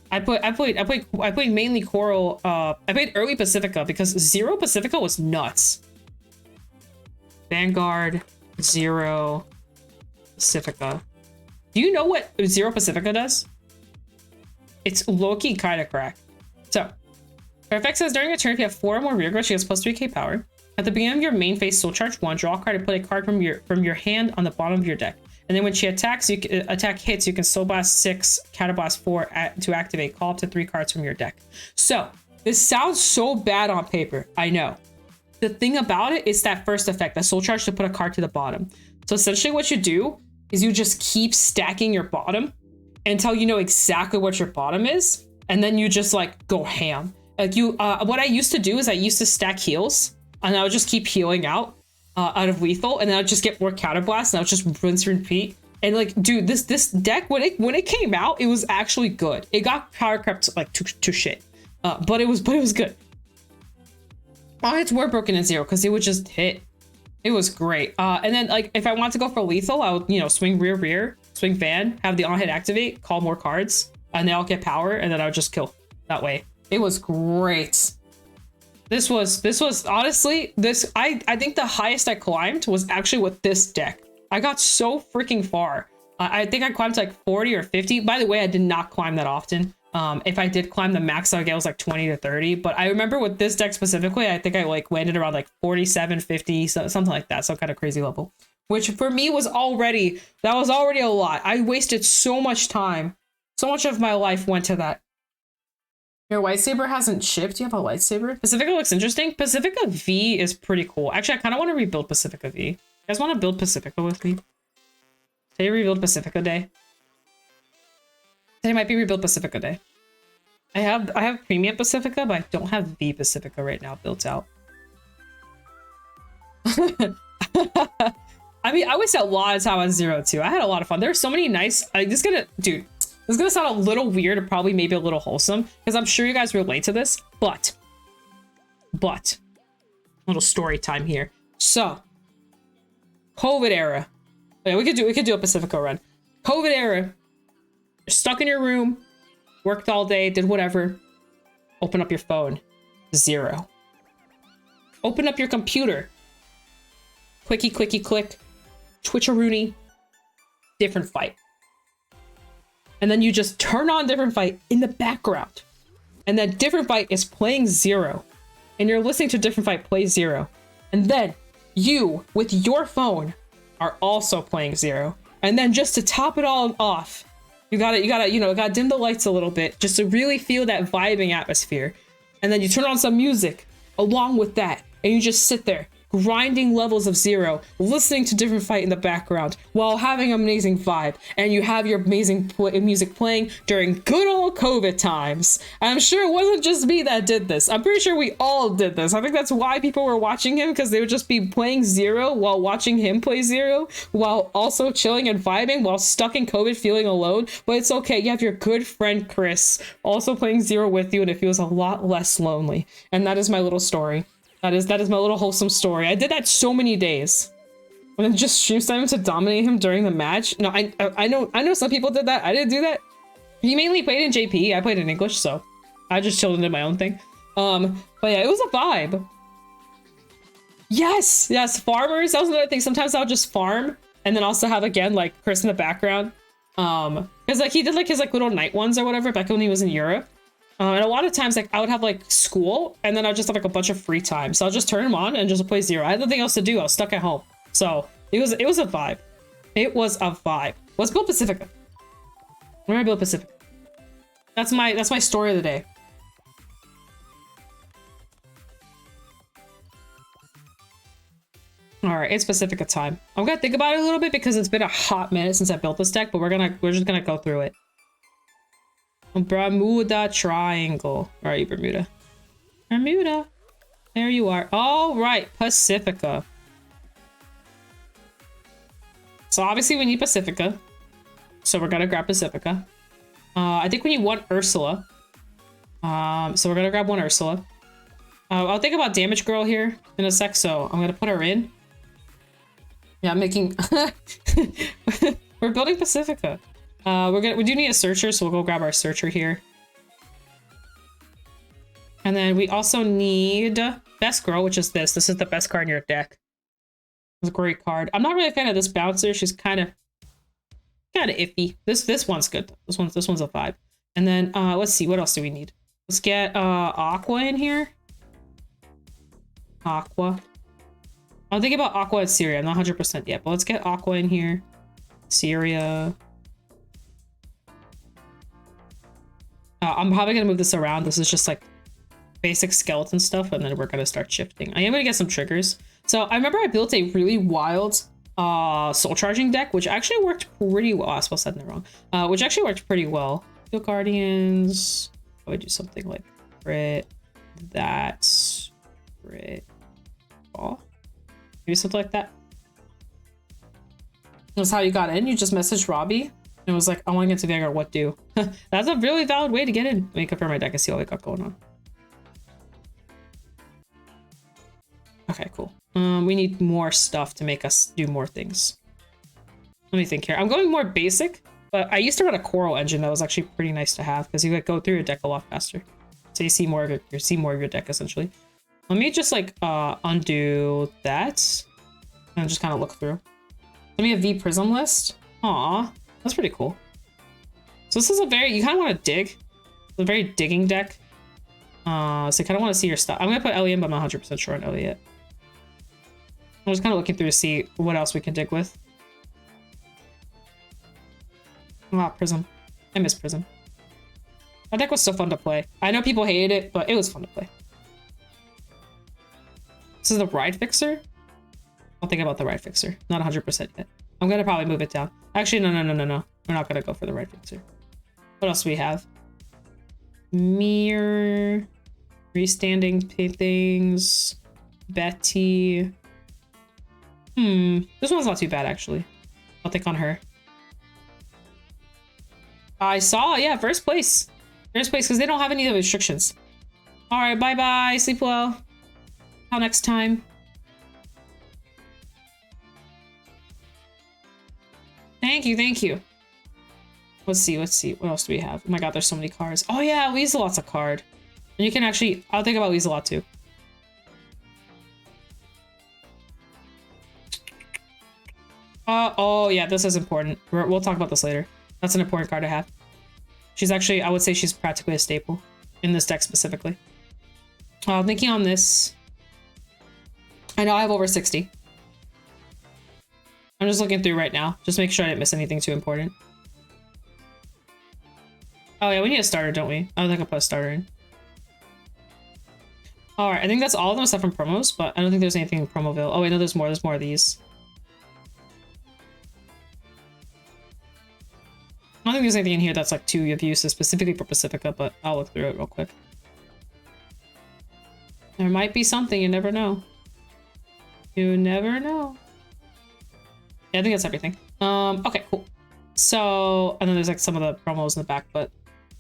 I played mainly Coral. I played early Pacifica because Zero Pacifica was nuts. Vanguard, Zero, Pacifica. Do you know what Zero Pacifica does? It's low-key kind of crack. So, her effect says during a turn, if you have 4 or more rear guards, she has +3k power. At the beginning of your main phase, Soul Charge 1, draw a card and put a card from your hand on the bottom of your deck. And then when she attacks, attack hits, you can Soul Blast 6, Counterblast 4 to activate. Call up to 3 cards from your deck. So, this sounds so bad on paper. I know. the thing about it is that first effect, that soul charge to put a card to the bottom. So essentially what you do is you just keep stacking your bottom until you know exactly what your bottom is. And then you just like go ham. Like what I used to do is I used to stack heals and I would just keep healing out of lethal. And then I'd just get more counterblast and I would just rinse and repeat. And like, dude, this deck, when it came out, it was actually good. It got power crept like to shit. But it was good. All hits were broken in 0 because it would just hit. It was great. And then like if I want to go for lethal, I would, you know, swing rear, swing van, have the on hit activate, call more cards, and they all get power, and then I would just kill that way. It was great. This was honestly, I think the highest I climbed was actually with this deck. I got so freaking far. I think I climbed to like 40 or 50. By the way, I did not climb that often. If I did climb the max, I would get was like 20 to 30. But I remember with this deck specifically, I think I like landed around like 47, 50, something like that. Some kind of crazy level, which for me was already a lot. I wasted so much time. So much of my life went to that. Your lightsaber hasn't shipped. You have a lightsaber? Pacifica looks interesting. Pacifica V is pretty cool. Actually, I kind of want to rebuild Pacifica V. You guys want to build Pacifica with me? Today rebuild Pacifica Day. Today might be rebuild Pacifica Day. I have premium Pacifica, but I don't have V Pacifica right now built out. I mean, I wasted a lot of time on 0-2. I had a lot of fun. There's so many nice. Dude, this is gonna sound a little weird, or probably maybe a little wholesome, because I'm sure you guys relate to this. But little story time here. So, COVID era. Okay, we could do a Pacifica run. COVID era. You're stuck in your room, worked all day, did whatever. Open up your phone. 0. Open up your computer. Clicky, clicky, click. Twitch-a-rooney. Different fight. And then you just turn on different fight in the background. And that different fight is playing 0. And you're listening to different fight play 0. And then you, with your phone, are also playing 0. And then just to top it all off, you gotta dim the lights a little bit just to really feel that vibing atmosphere. And then you turn on some music along with that. And you just sit there, grinding levels of 0, listening to different fight in the background while having an amazing vibe. And you have your amazing music playing during good old COVID times. And I'm sure it wasn't just me that did this. I'm pretty sure we all did this. I think that's why people were watching him, because they would just be playing 0 while watching him play 0, while also chilling and vibing while stuck in COVID feeling alone. But it's okay. You have your good friend Chris also playing 0 with you, and it feels a lot less lonely. And that is my little story. That is my little wholesome story. I did that so many days. And then just stream time to dominate him during the match. No, I know some people did that. I didn't do that. He mainly played in JP. I played in English, so I just chilled and did my own thing. But yeah, it was a vibe. Yes, farmers. That was another thing. Sometimes I'll just farm and then also have again like Chris in the background. Because like he did like his like little night ones or whatever back when he was in Europe. And a lot of times, like, I would have, like, school, and then I'd just have, like, a bunch of free time. So I'll just turn them on and just play 0. I had nothing else to do. I was stuck at home. So it was a vibe. It was a vibe. Let's build Pacifica. We're gonna build Pacifica. That's my story of the day. All right, it's Pacifica time. I'm gonna think about it a little bit because it's been a hot minute since I built this deck, but we're just gonna go through it. Bermuda Triangle. Where are you, Bermuda? Bermuda. There you are. All right, Pacifica. So obviously we need Pacifica. So we're gonna grab Pacifica. I think we need one Ursula. So we're gonna grab one Ursula. I'll think about Damage Girl here in a sec, so I'm gonna put her in. Yeah, I'm making... We're building Pacifica. We do need a searcher, so we'll go grab our searcher here. And then we also need Best Girl, which is this. This is the best card in your deck. It's a great card. I'm not really a fan of this bouncer. She's kind of iffy. This one's good. This one's a vibe. And then let's see, what else do we need? Let's get Aqua in here. Aqua. I'm thinking about Aqua and Syria. I'm not 100% yet, but let's get Aqua in here. Syria. I'm probably gonna move this around. This is just like basic skeleton stuff, and then we're gonna start shifting. I am gonna get some triggers. So I remember I built a really wild soul charging deck, which actually worked pretty well. I suppose I said that wrong. Which actually worked pretty well. Field Guardians. I would do something like crit, that, crit, ball. Maybe something like that. That's how you got in. You just messaged Robbie and it was like, I want to get to Vanguard, what do? That's a really valid way to get in. Let me confirm my deck and see what we got going on. Okay, cool. We need more stuff to make us do more things. Let me think here. I'm going more basic, but I used to run a Coral engine that was actually pretty nice to have because you could go through your deck a lot faster. So you see more of your deck essentially. Let me just like undo that and just kind of look through. Let me have V Prism list. Aw, that's pretty cool. So this is a very, you kind of want to dig. It's a very digging deck. So you kind of want to see your stuff. I'm going to put Ellie in, but I'm not 100% sure on Ellie yet. I'm just kind of looking through to see what else we can dig with. Ah, Prism. I miss Prism. That deck was so fun to play. I know people hated it, but it was fun to play. This is the Ride Fixer. I'll think about the Ride Fixer. Not 100% yet. I'm going to probably move it down. Actually, no. We're not going to go for the Ride Fixer. What else do we have? Mirror. Freestanding things. Betty. This one's not too bad, actually. I'll think on her. I saw, yeah, first place. First place, because they don't have any of the restrictions. All right, bye-bye. Sleep well. Till next time. Thank you, thank you. Let's see. What else do we have? Oh my god, there's so many cards. Oh yeah, Weaselot's a card. And you can actually, I'll think about Weaselot too. Oh yeah, this is important. We'll talk about this later. That's an important card to have. She's actually, I would say she's practically a staple in this deck specifically. Thinking on this. I know I have over 60. I'm just looking through right now. Just make sure I didn't miss anything too important. Oh yeah, we need a starter, don't we? I don't think I'll put a starter in. All right, I think that's all of them stuff from promos, but I don't think there's anything in Promoville. Oh wait, no, there's more. There's more of these. I don't think there's anything in here that's like too of use specifically for Pacifica, but I'll look through it real quick. There might be something, you never know. You never know. Yeah, I think that's everything. Okay, cool. So, and then there's like some of the promos in the back, but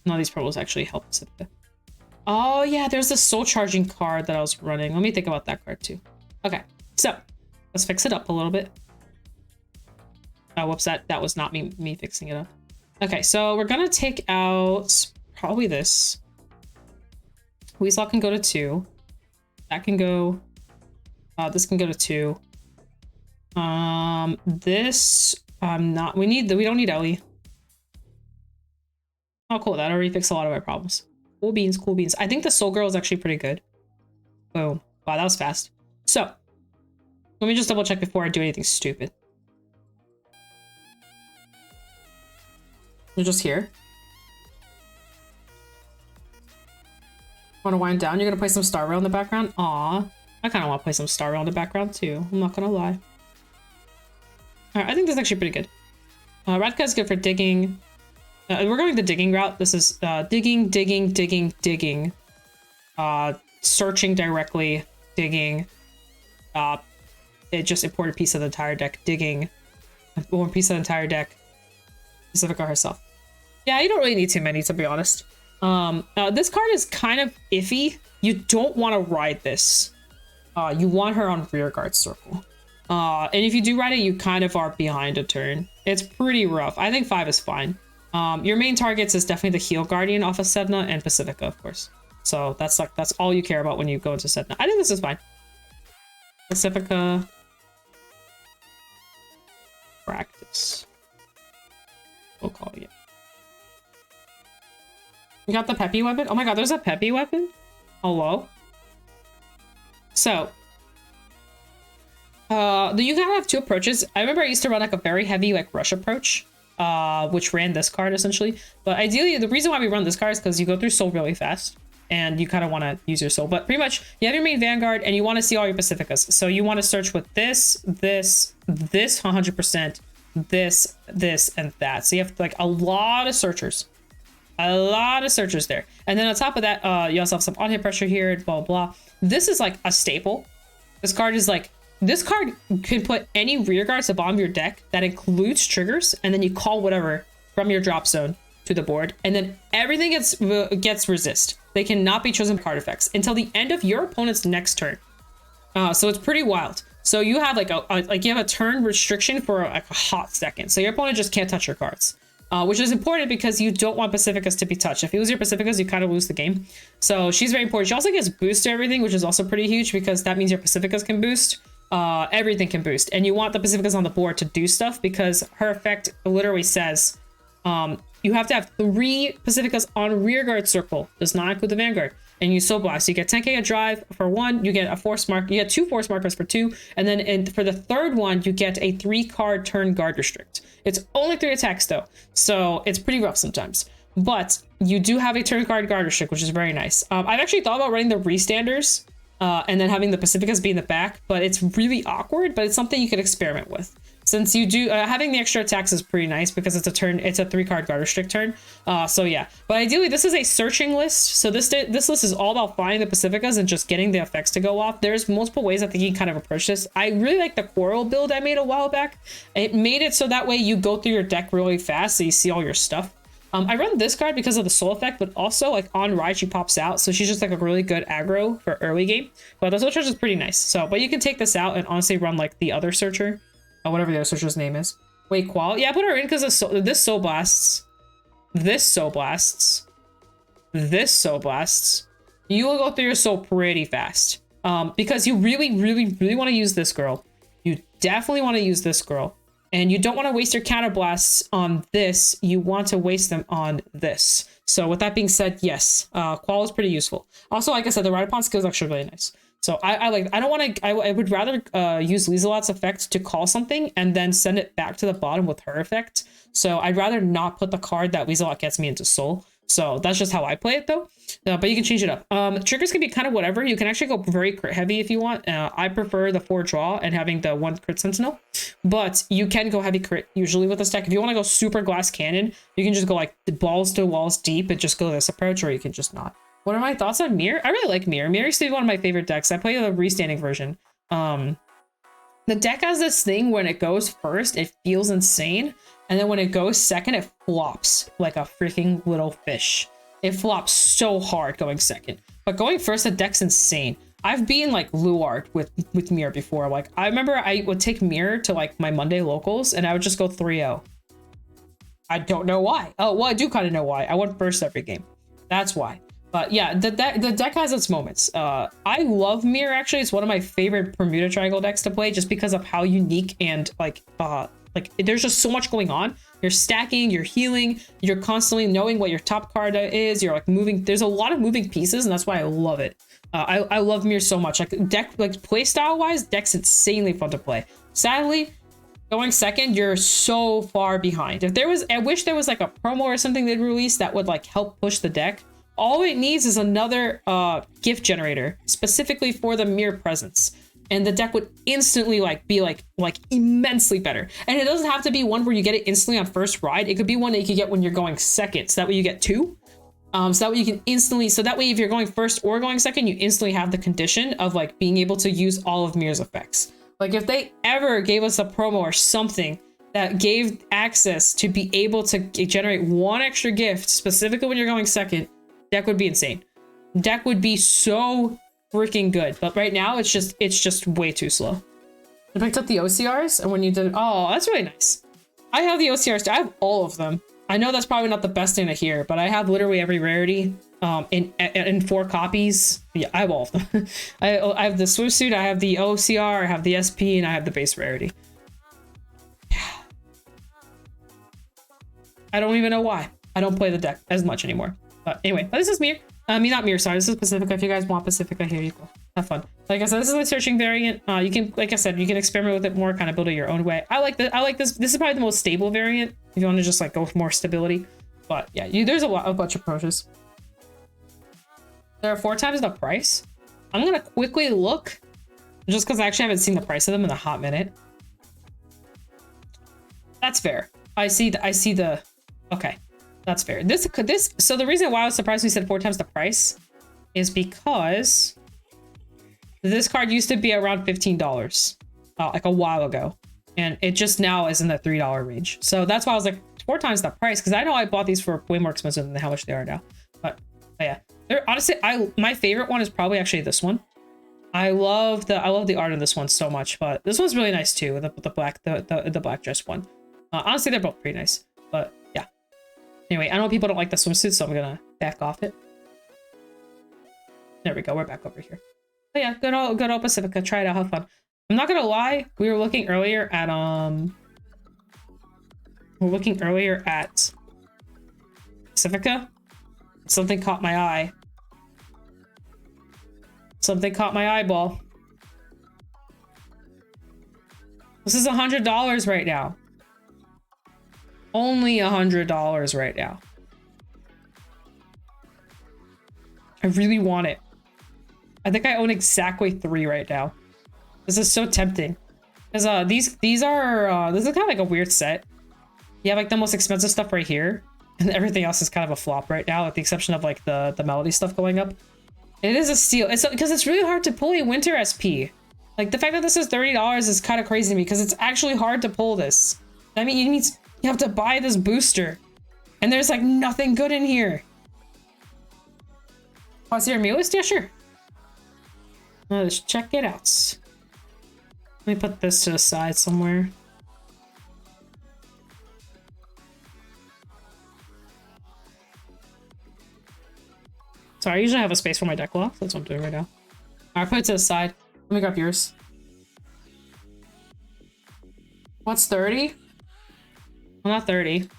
none of these promos actually help Pacifica. Oh yeah, there's this soul charging card that I was running. Let me think about that card too. Okay, so let's fix it up a little bit. Oh, whoops, that was not me fixing it up. Okay, so we're gonna take out probably this. Weaselot can go to 2. That can go. This can go to 2. This not. We don't need Ellie. Oh, cool. That already fixed a lot of our problems. Cool beans, cool beans. I think the Soul Girl is actually pretty good. Boom. Wow, that was fast. So let me just double check before I do anything stupid. You're just here. Want to wind down? You're gonna play some Star Rail in the background? Aw, I kind of want to play some Star Rail in the background too. I'm not gonna lie. All right, I think this is actually pretty good. Radka is good for digging. We're going the digging route. This is digging, searching directly, digging. It just imported a piece of the entire deck. Digging, one piece of the entire deck. Pacifica herself. Yeah, you don't really need too many, to be honest. This card is kind of iffy. You don't want to ride this. You want her on rearguard circle. And if you do ride it, you kind of are behind a turn. It's pretty rough. I think 5 is fine. Your main targets is definitely the Heal Guardian off of Sedna and Pacifica, of course. So that's all you care about when you go into Sedna. I think this is fine. Pacifica. Practice. We'll call it. You got the Peppy weapon? Oh my god, there's a Peppy weapon? Hello? So, you kind of have 2 approaches. I remember I used to run like a very heavy like rush approach, which ran this card essentially. But ideally, the reason why we run this card is because you go through Soul really fast. and you kind of want to use your soul. But pretty much you have your main Vanguard and you want to see all your Pacificas. So you want to search with this 100%, this, and that. So you have like a lot of searchers. A lot of searchers there. And then on top of that, you also have some on-hit pressure here, blah, blah, blah. This is like a staple. This card is like, this card can put any rear guards to the bottom of your deck that includes triggers, and then you call whatever from your drop zone to the board, and then everything gets resist. They cannot be chosen card effects until the end of your opponent's next turn. So it's pretty wild. So you have like you have a turn restriction for like a hot second. So your opponent just can't touch your cards. Which is important because you don't want Pacificas to be touched. If you lose your Pacificas, you kind of lose the game. So she's very important. She also gets boost to everything, which is also pretty huge because that means your Pacificas can boost. Everything can boost. And you want the Pacificas on the board to do stuff because her effect literally says you have to have 3 Pacificas on rearguard circle. Does not include the Vanguard. And you Soul Blast. So you get 10k a drive for 1, you get a force mark, you get 2 force markers for 2, and then for the third one, you get a 3-card turn guard restrict. It's only 3 attacks though, so it's pretty rough sometimes. But you do have a turn guard restrict, which is very nice. I've actually thought about running the Restanders and then having the Pacificas be in the back, but it's really awkward, but it's something you could experiment with. Since you do having the extra attacks is pretty nice because it's a 3-card guard restrict turn. So yeah, but ideally this is a searching list. So this list is all about finding the Pacificas and just getting the effects to go off. There's multiple ways I think you can kind of approach this. I really like the Quarrel build I made a while back. It made it so that way you go through your deck really fast so you see all your stuff. I run this card because of the soul effect, but also like on ride she pops out, so she's just like a really good aggro for early game. But the soul charge is pretty nice. So, but you can take this out and honestly run like the other searcher. Whatever the other searcher's name is. Wait, Qual? Yeah, put her in because this Soul Blasts. This Soul Blasts. This Soul Blasts. You will go through your soul pretty fast. Because you really want to use this girl. You definitely want to use this girl. And you don't want to waste your counter blasts on this. You want to waste them on this. So with that being said, yes, Qual is pretty useful. Also, like I said, the Ride Upon skill is actually really nice. So I would rather use Lieselot's effect to call something and then send it back to the bottom with her effect. So I'd rather not put the card that Lieselot gets me into soul. So that's just how I play it though. But you can change it up. Triggers can be kind of whatever. You can actually go very crit heavy if you want. I prefer the 4 draw and having the 1 crit sentinel. But you can go heavy crit usually with this deck. If you want to go super glass cannon, you can just go like balls to walls deep and just go this approach, or you can just not. What are my thoughts on Mirror? I really like Mirror. Mirror used to be one of my favorite decks. I play the restanding version. The deck has this thing when it goes first, it feels insane. And then when it goes second, it flops like a freaking little fish. It flops so hard going second. But going first, the deck's insane. I've been like Luard with Mirror before. Like I remember I would take Mirror to like my Monday locals and I would just go 3-0. I don't know why. Oh, well, I do kind of know why. I went first every game. That's why. But yeah, the deck has its moments. I love Mirror, actually. It's one of my favorite Bermuda Triangle decks to play just because of how unique and like there's just so much going on. You're stacking, you're healing, you're constantly knowing what your top card is. You're like moving. There's a lot of moving pieces, and that's why I love it. I love Mirror so much. Like deck, like play style wise, deck's insanely fun to play. Sadly, going second, you're so far behind. If there was, I wish there was like a promo or something they'd release that would like help push the deck. All it needs is another gift generator specifically for the Mirror presence. And the deck would instantly like be like immensely better. And it doesn't have to be one where you get it instantly on first ride. It could be one that you could get when you're going second. So that way you get 2. So that way you can instantly, so that way if you're going first or going second, you instantly have the condition of like being able to use all of Mirror's effects. Like if they ever gave us a promo or something that gave access to be able to generate 1 extra gift specifically when you're going second, deck would be insane. Deck would be so freaking good. But right now it's just way too slow. I picked up the OCRs, and when you did, oh, that's really nice. I have the OCRs too. I have all of them. I know that's probably not the best thing to hear, but I have literally every rarity in 4 copies. Yeah, I have all of them. I have the swimsuit, I have the OCR, I have the SP, and I have the base rarity. I don't even know why. I don't play the deck as much anymore. But anyway, this is Mirror. Not Mirror, sorry. This is Pacifica. If you guys want Pacifica, here you go. Have fun. Like I said, this is the searching variant. You can, like I said, you can experiment with it more, kind of build it your own way. I like this. This is probably the most stable variant if you want to just like go for more stability. But yeah, there's a bunch of approaches. They're 4 times the price. I'm gonna quickly look, just because I actually haven't seen the price of them in a hot minute. That's fair. I see the. Okay, that's fair. So the reason why I was surprised we said 4 times the price is because this card used to be around $15 like a while ago, and it just now is in the $3 range. So that's why I was like 4 times the price, because I know I bought these for way more expensive than how much they are now. But yeah, they're honestly, my favorite one is probably actually this one. I love the art in this one so much, but this one's really nice too. The black dress one. Honestly, they're both pretty nice. But yeah. Anyway, I know people don't like the swimsuit, so I'm gonna back off it. There we go. We're back over here. But yeah, good old Pacifica. Try it out. Have fun. I'm not gonna lie. We were looking earlier at Pacifica. Something caught my eye. Something caught my eyeball. This is $100 right now. Only $100 right now. I really want it. I think I own exactly 3 right now. This is so tempting. Because this is kind of like a weird set. You have like the most expensive stuff right here, and everything else is kind of a flop right now, with the exception of like the melody stuff going up. It is a steal. It's because it's really hard to pull a winter SP. Like the fact that this is $30 is kind of crazy to me, because it's actually hard to pull this. I mean, it means you have to buy this booster, and there's like nothing good in here. Oh, is there a meal list? Yeah, sure. Let's check it out. Let me put this to the side somewhere. Sorry, I usually have a space for my deck lock. That's what I'm doing right now. Alright, put it to the side. Let me grab yours. What's 30? Well, not 30.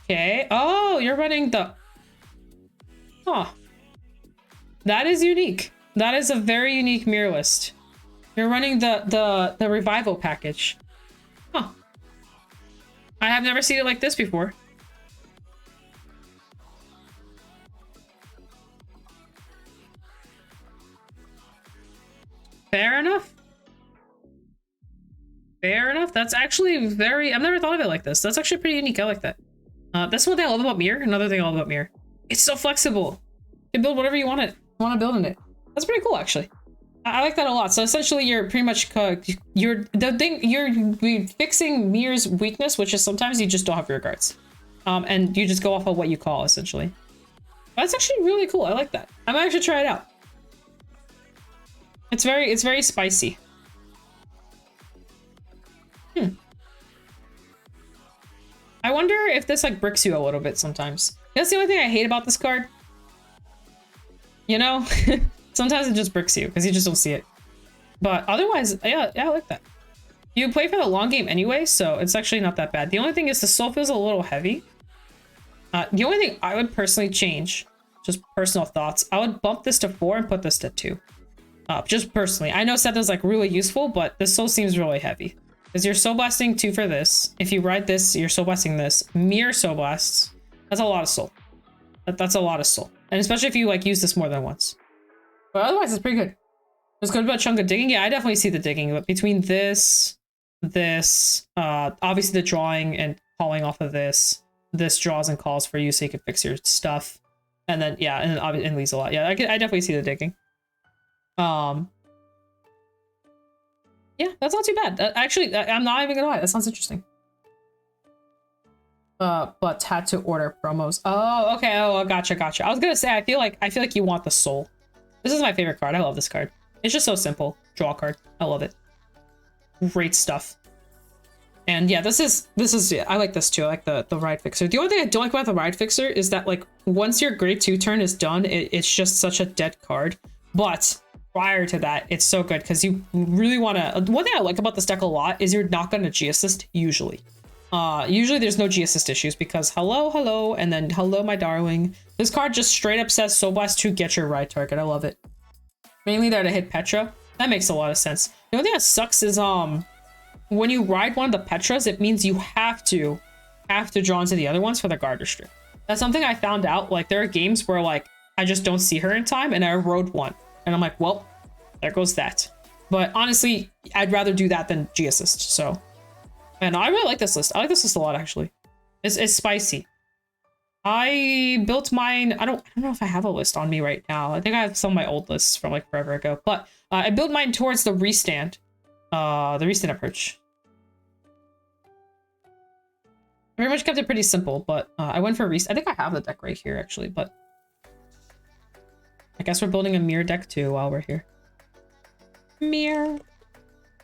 Okay. Oh, you're running the... Huh. That is unique. That is a very unique mirror list. You're running the revival package. Huh. I have never seen it like this before. Fair enough. Fair enough. That's actually very... I've never thought of it like this. That's actually pretty unique. I like that. That's one thing I love about Mirror. Another thing I love about Mirror. It's so flexible. You can build whatever you want to build in it. That's pretty cool, actually. I like that a lot. So essentially, you're pretty much you're fixing Mirror's weakness, which is sometimes you just don't have rear guards, and you just go off of what you call, essentially. That's actually really cool. I like that. I might actually try it out. It's very spicy. I wonder if this like bricks you a little bit sometimes. That's the only thing I hate about this card. You know, sometimes it just bricks you because you just don't see it. But otherwise, yeah, I like that. You play for the long game anyway, so it's actually not that bad. The only thing is the soul feels a little heavy. The only thing I would personally change, just personal thoughts, I would bump this to 4 and put this to 2. Just personally. I know Seth is like really useful, but this soul seems really heavy. Because you're soul blasting 2 for this. If you ride this, you're soul blasting this. Mirror soul blasts. That's a lot of soul. That's a lot of soul. And especially if you like use this more than once. But otherwise, it's pretty good. There's good about chunk of digging. Yeah, I definitely see the digging. But between this, obviously the drawing and calling off of this draws and calls for you so you can fix your stuff. And then, yeah, and then it leaves a lot. Yeah, I definitely see the digging. Yeah, that's not too bad. Actually, I'm not even gonna lie. That sounds interesting. But had to order promos. Oh, okay. Oh, gotcha. I was gonna say, I feel like you want the soul. This is my favorite card. I love this card. It's just so simple. Draw card. I love it. Great stuff. And yeah, this is yeah, I like this too. I like the ride fixer. The only thing I don't like about the ride fixer is that like once your grade 2 turn is done, it's just such a dead card. But prior to that, it's so good because you really want to... One thing I like about this deck a lot is you're not going to G-assist usually. Usually there's no G-assist issues because hello, and then hello, my darling. This card just straight up says Soul Blast to get your ride target. I love it. Mainly there to hit Petra. That makes a lot of sense. The only thing that sucks is when you ride one of the Petras, it means you have to have to draw into the other ones for the Garter Strip. That's something I found out. Like, there are games where, like, I just don't see her in time, and I rode one. And I'm like, well, there goes that. But honestly, I'd rather do that than G-Assist, so. And I really like this list. I like this list a lot, actually. It's spicy. I built mine. I don't know if I have a list on me right now. I think I have some of my old lists from like forever ago. But I built mine towards the restand. The restand approach. I pretty much kept it pretty simple, but I went for a restand. I think I have the deck right here, actually, but I guess we're building a mirror deck too while we're here. Mirror.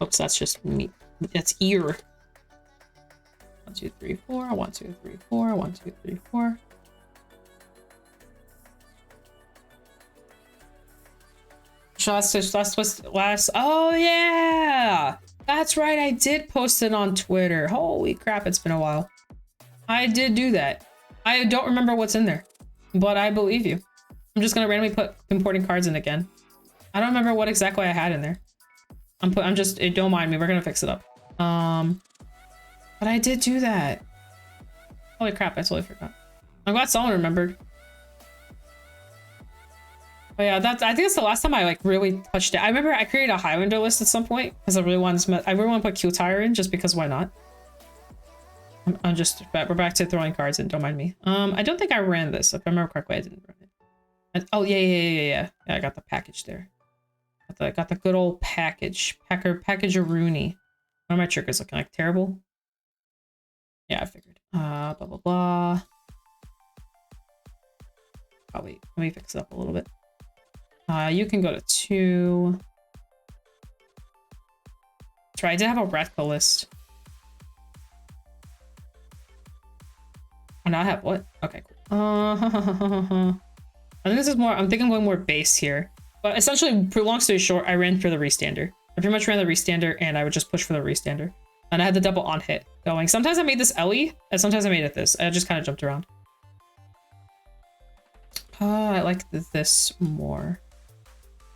Oops, that's just me. That's ear. 1, 2, 3, 4. 1, 2, 3, 4. 1, 2, 3, 4. Last. Oh yeah, that's right. I did post it on Twitter. Holy crap, it's been a while. I did do that. I don't remember what's in there, but I believe you. I'm just gonna randomly put importing cards in again. I don't remember what exactly I had in there. I'm just, don't mind me. We're gonna fix it up. But I did do that. Holy crap, I totally forgot. I'm glad someone remembered. But yeah, I think it's the last time I like really touched it. I remember I created a Highlander list at some point because I really want to put Q-Tire in just because why not? We're back to throwing cards in, don't mind me. I don't think I ran this. If I remember correctly, I didn't run it. Oh yeah, I got the package there. Got the good old package. Package-a-rooney. What are my triggers looking like? Terrible? Yeah, I figured. Blah, blah, blah. Oh, wait. Let me fix it up a little bit. You can go to 2. That's right. I did have a Ratka list. Oh, now I have what? Okay, cool. I think this is more, I'm thinking I'm going more base here. But essentially, for long story short, I ran for the restander. I pretty much ran the restander and I would just push for the restander. And I had the double on hit going. Sometimes I made this Ellie, and sometimes I made it this. I just kind of jumped around. I like this more.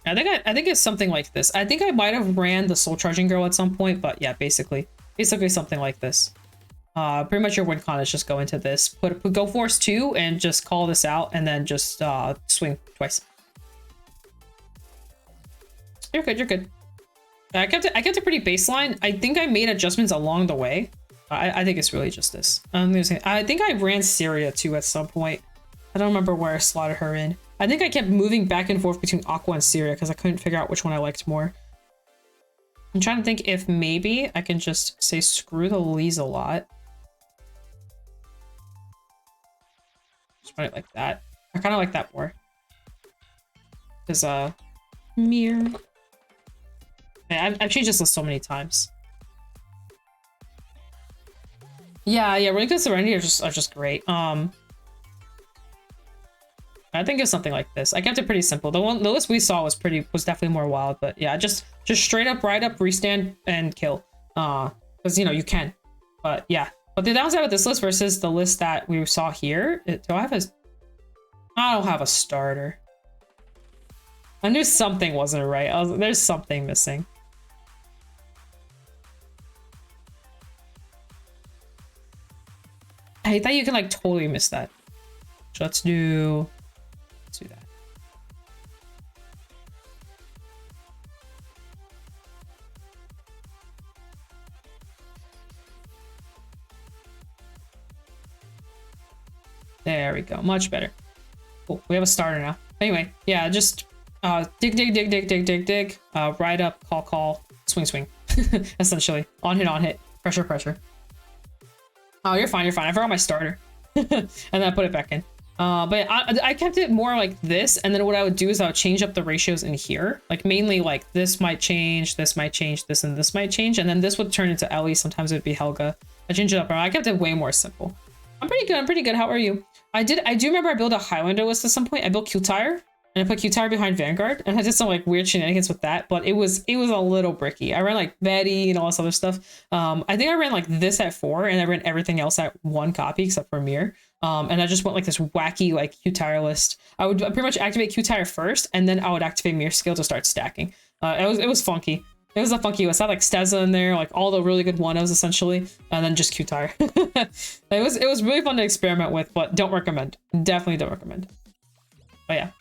I think it's something like this. I think I might have ran the Soul Charging Girl at some point, but yeah, basically something like this. Pretty much your win con is just go into this, go force 2 and just call this out, and then just swing twice. You're good. You're good. I kept it pretty baseline. I think I made adjustments along the way. I think it's really just this. I think I ran Syria too at some point. I don't remember where I slotted her in. I think I kept moving back and forth between Aqua and Syria because I couldn't figure out which one I liked more. I'm trying to think if maybe I can just say screw the Lees a lot. Just put it like that. I kind of like that more. Because, mirror. Yeah, I've changed this list so many times. Yeah, Ring of Serenity are just great. I think it's something like this. I kept it pretty simple. The list we saw was definitely more wild, but yeah, just straight up, ride up, restand, and kill. Because you know you can. But yeah. But the downside with this list versus the list that we saw here, I don't have a starter. I knew something wasn't right. There's something missing. I hate that you can like totally miss that. So let's do that. There we go. Much better. Cool. We have a starter now. Anyway, yeah, just dig. Ride up, call, swing. Essentially. On hit. Pressure. Oh, you're fine. I forgot my starter. And then I put it back in. But I kept it more like this, and then what I would do is I would change up the ratios in here. Like mainly like this might change, this might change, this and this might change, and then this would turn into Ellie. Sometimes it would be Helga. I changed it up. I kept it way more simple. I'm pretty good. How are you? I do remember I built a Highlander list at some point. I built Q-Tire, and I put Q-Tire behind Vanguard, and I did some like weird shenanigans with that, but it was a little bricky. I ran like Betty and all this other stuff. I think I ran like this at 4, and I ran everything else at 1 copy except for Mir. And I just went like this wacky like Q-Tire list. I would pretty much activate Q-Tire first, and then I would activate Mir skill to start stacking. It was funky. It was a funky US. I had like Steza in there, like all the really good one-ofs essentially, and then just Q-Tire. It was really fun to experiment with, but don't recommend. Definitely don't recommend. But yeah.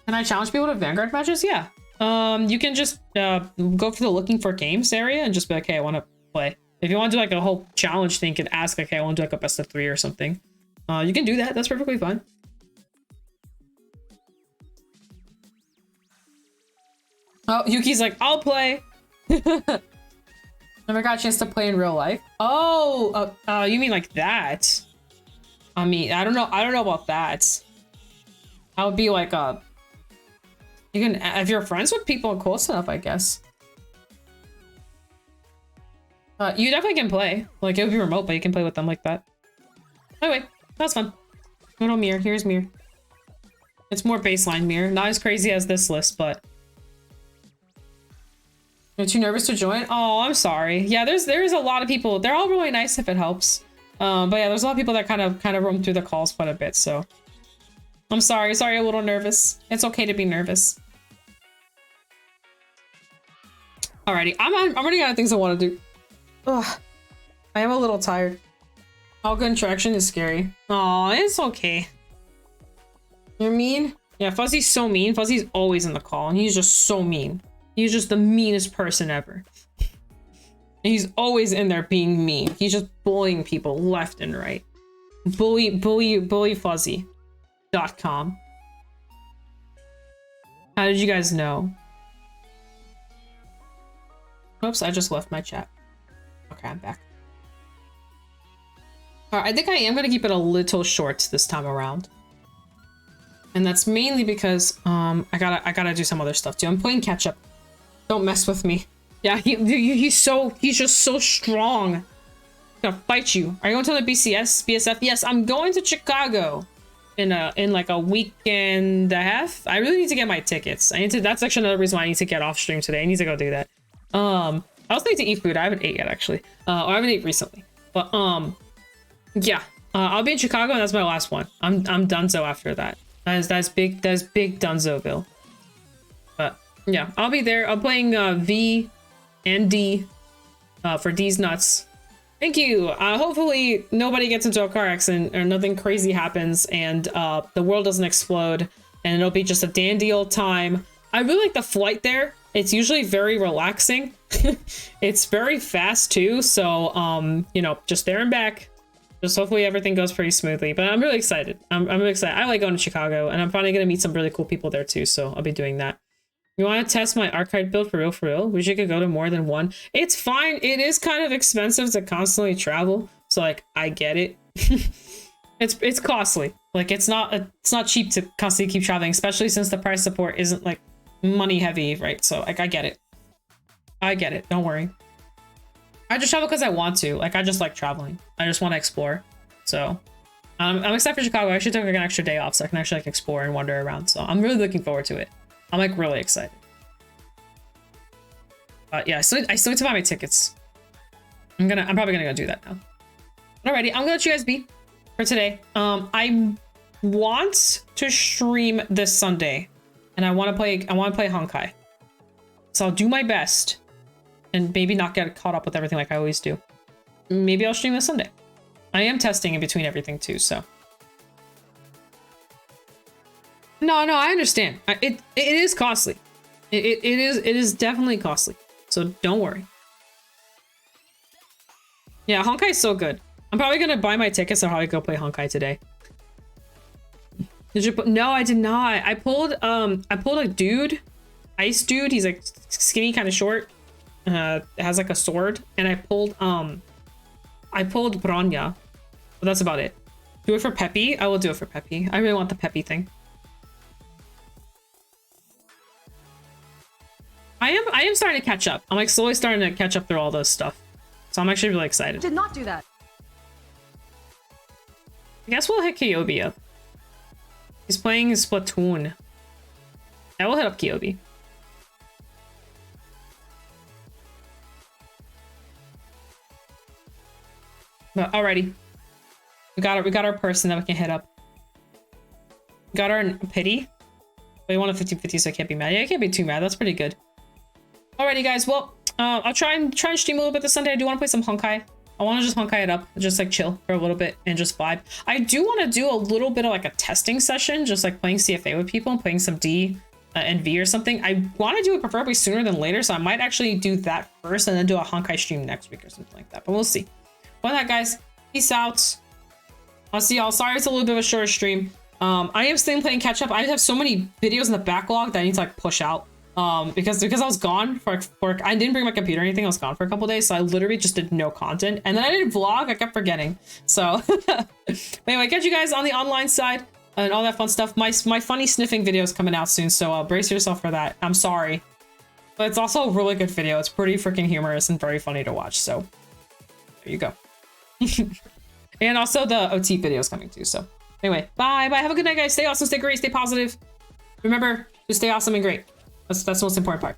Can I challenge people to Vanguard matches? Yeah. You can just go for the looking for games area and just be like, hey, I want to play. If you want to do like a whole challenge thing, you can ask like, hey, I want to do like a best of 3 or something. You can do that. That's perfectly fine. Oh, Yuki's like, I'll play. Never got a chance to play in real life. Oh, you mean like that? I mean, I don't know about that. I would be like, you can, if you're friends with people close enough, I guess. You definitely can play. Like, it would be remote, but you can play with them like that. Anyway, that's fun. Little mirror. Here's mirror. It's more baseline mirror. Not as crazy as this list, but... You're too nervous to join? Oh, I'm sorry. Yeah, there's a lot of people. They're all really nice if it helps. But yeah, there's a lot of people that kind of roam through the calls quite a bit, so... I'm sorry. Sorry, a little nervous. It's okay to be nervous. Alrighty, I'm running out of things I want to do. Ugh. I am a little tired. All good interaction is scary. Aw, it's okay. You're mean? Yeah, Fuzzy's so mean. Fuzzy's always in the call, and he's just so mean. He's just the meanest person ever. And he's always in there being mean. He's just bullying people left and right. Bullyfuzzy.com. How did you guys know? Oops, I just left my chat. Okay, I'm back. Alright, I think I am gonna keep it a little short this time around. And that's mainly because I gotta do some other stuff too. I'm playing catch up. Don't mess with me. Yeah, he's just so strong. He's gonna fight you. Are you going to the BSF? Yes, I'm going to Chicago in like a week and a half. I really need to get my tickets. That's actually another reason why I need to get off stream today. I need to go do that. I also need to eat food. I haven't ate yet actually. Or I haven't ate recently. But yeah. I'll be in Chicago and that's my last one. I'm donezo after that. That's big Dunzoville. But yeah, I'll be there. I'm playing V and D for D's nuts. Thank you. Hopefully nobody gets into a car accident or nothing crazy happens and the world doesn't explode and it'll be just a dandy old time. I really like the flight there. It's usually very relaxing. It's very fast too. So you know, just there and back. Just hopefully everything goes pretty smoothly, but I'm really excited. I'm really excited. I like going to Chicago and I'm finally going to meet some really cool people there too. So I'll be doing that. You want to test my archive build for real? Wish you could go to more than one. It's fine. It is kind of expensive to constantly travel. So like, I get it. It's costly. Like it's not cheap to constantly keep traveling, especially since the price support isn't like money heavy, right? So like, I get it. I get it. Don't worry. I just travel because I want to. Like, I just like traveling. I just want to explore. So, I'm excited for Chicago. I should take like an extra day off so I can actually like explore and wander around. So, I'm really looking forward to it. I'm like really excited. Yeah, I still need to buy my tickets. I'm probably gonna go do that now. Alrighty, I'm gonna let you guys be for today. I want to stream this Sunday, and I want to play Honkai. So I'll do my best. And maybe not get caught up with everything like I always do. Maybe I'll stream this Sunday. I am testing in between everything too, so. No, I understand. It is costly. It is definitely costly. So don't worry. Yeah, Honkai is so good. I'm probably gonna buy my tickets and probably go play Honkai today. Did you put? No, I did not. I pulled a dude, ice dude. He's like skinny, kind of short. Has like a sword, and I pulled Bronya, but that's about it. Do it for Peppy. I will do it for Peppy. I really want the Peppy thing. I am starting to catch up. I'm like slowly starting to catch up through all this stuff, so I'm actually really excited. Did not do that. I guess we'll hit Kyobi up. He's playing Splatoon. I will hit up Kyobi. But alrighty, we got our person that we can hit up. We got our pity. But you won a 50-50, so I can't be mad. Yeah, I can't be too mad. That's pretty good. Alrighty, guys. Well, I'll try and stream a little bit this Sunday. I do want to play some Honkai. I want to just Honkai it up, just like chill for a little bit and just vibe. I do want to do a little bit of like a testing session, just like playing CFA with people and playing some D and V or something. I want to do it preferably sooner than later, so I might actually do that first and then do a Honkai stream next week or something like that. But we'll see. Well, that guys, peace out. I'll see y'all. Sorry, it's a little bit of a shorter stream. I am still playing catch up. I have so many videos in the backlog that I need to like push out. Because I was gone for I didn't bring my computer or anything. I was gone for a couple days, so I literally just did no content, and then I didn't vlog. I kept forgetting. So anyway, catch you guys on the online side and all that fun stuff. My funny sniffing video is coming out soon, so brace yourself for that. I'm sorry, but it's also a really good video. It's pretty freaking humorous and very funny to watch. So there you go. And also the OT video is coming too. So anyway, bye. Have a good night, guys. Stay awesome, stay great, stay positive. Remember to stay awesome and great. That's the most important part.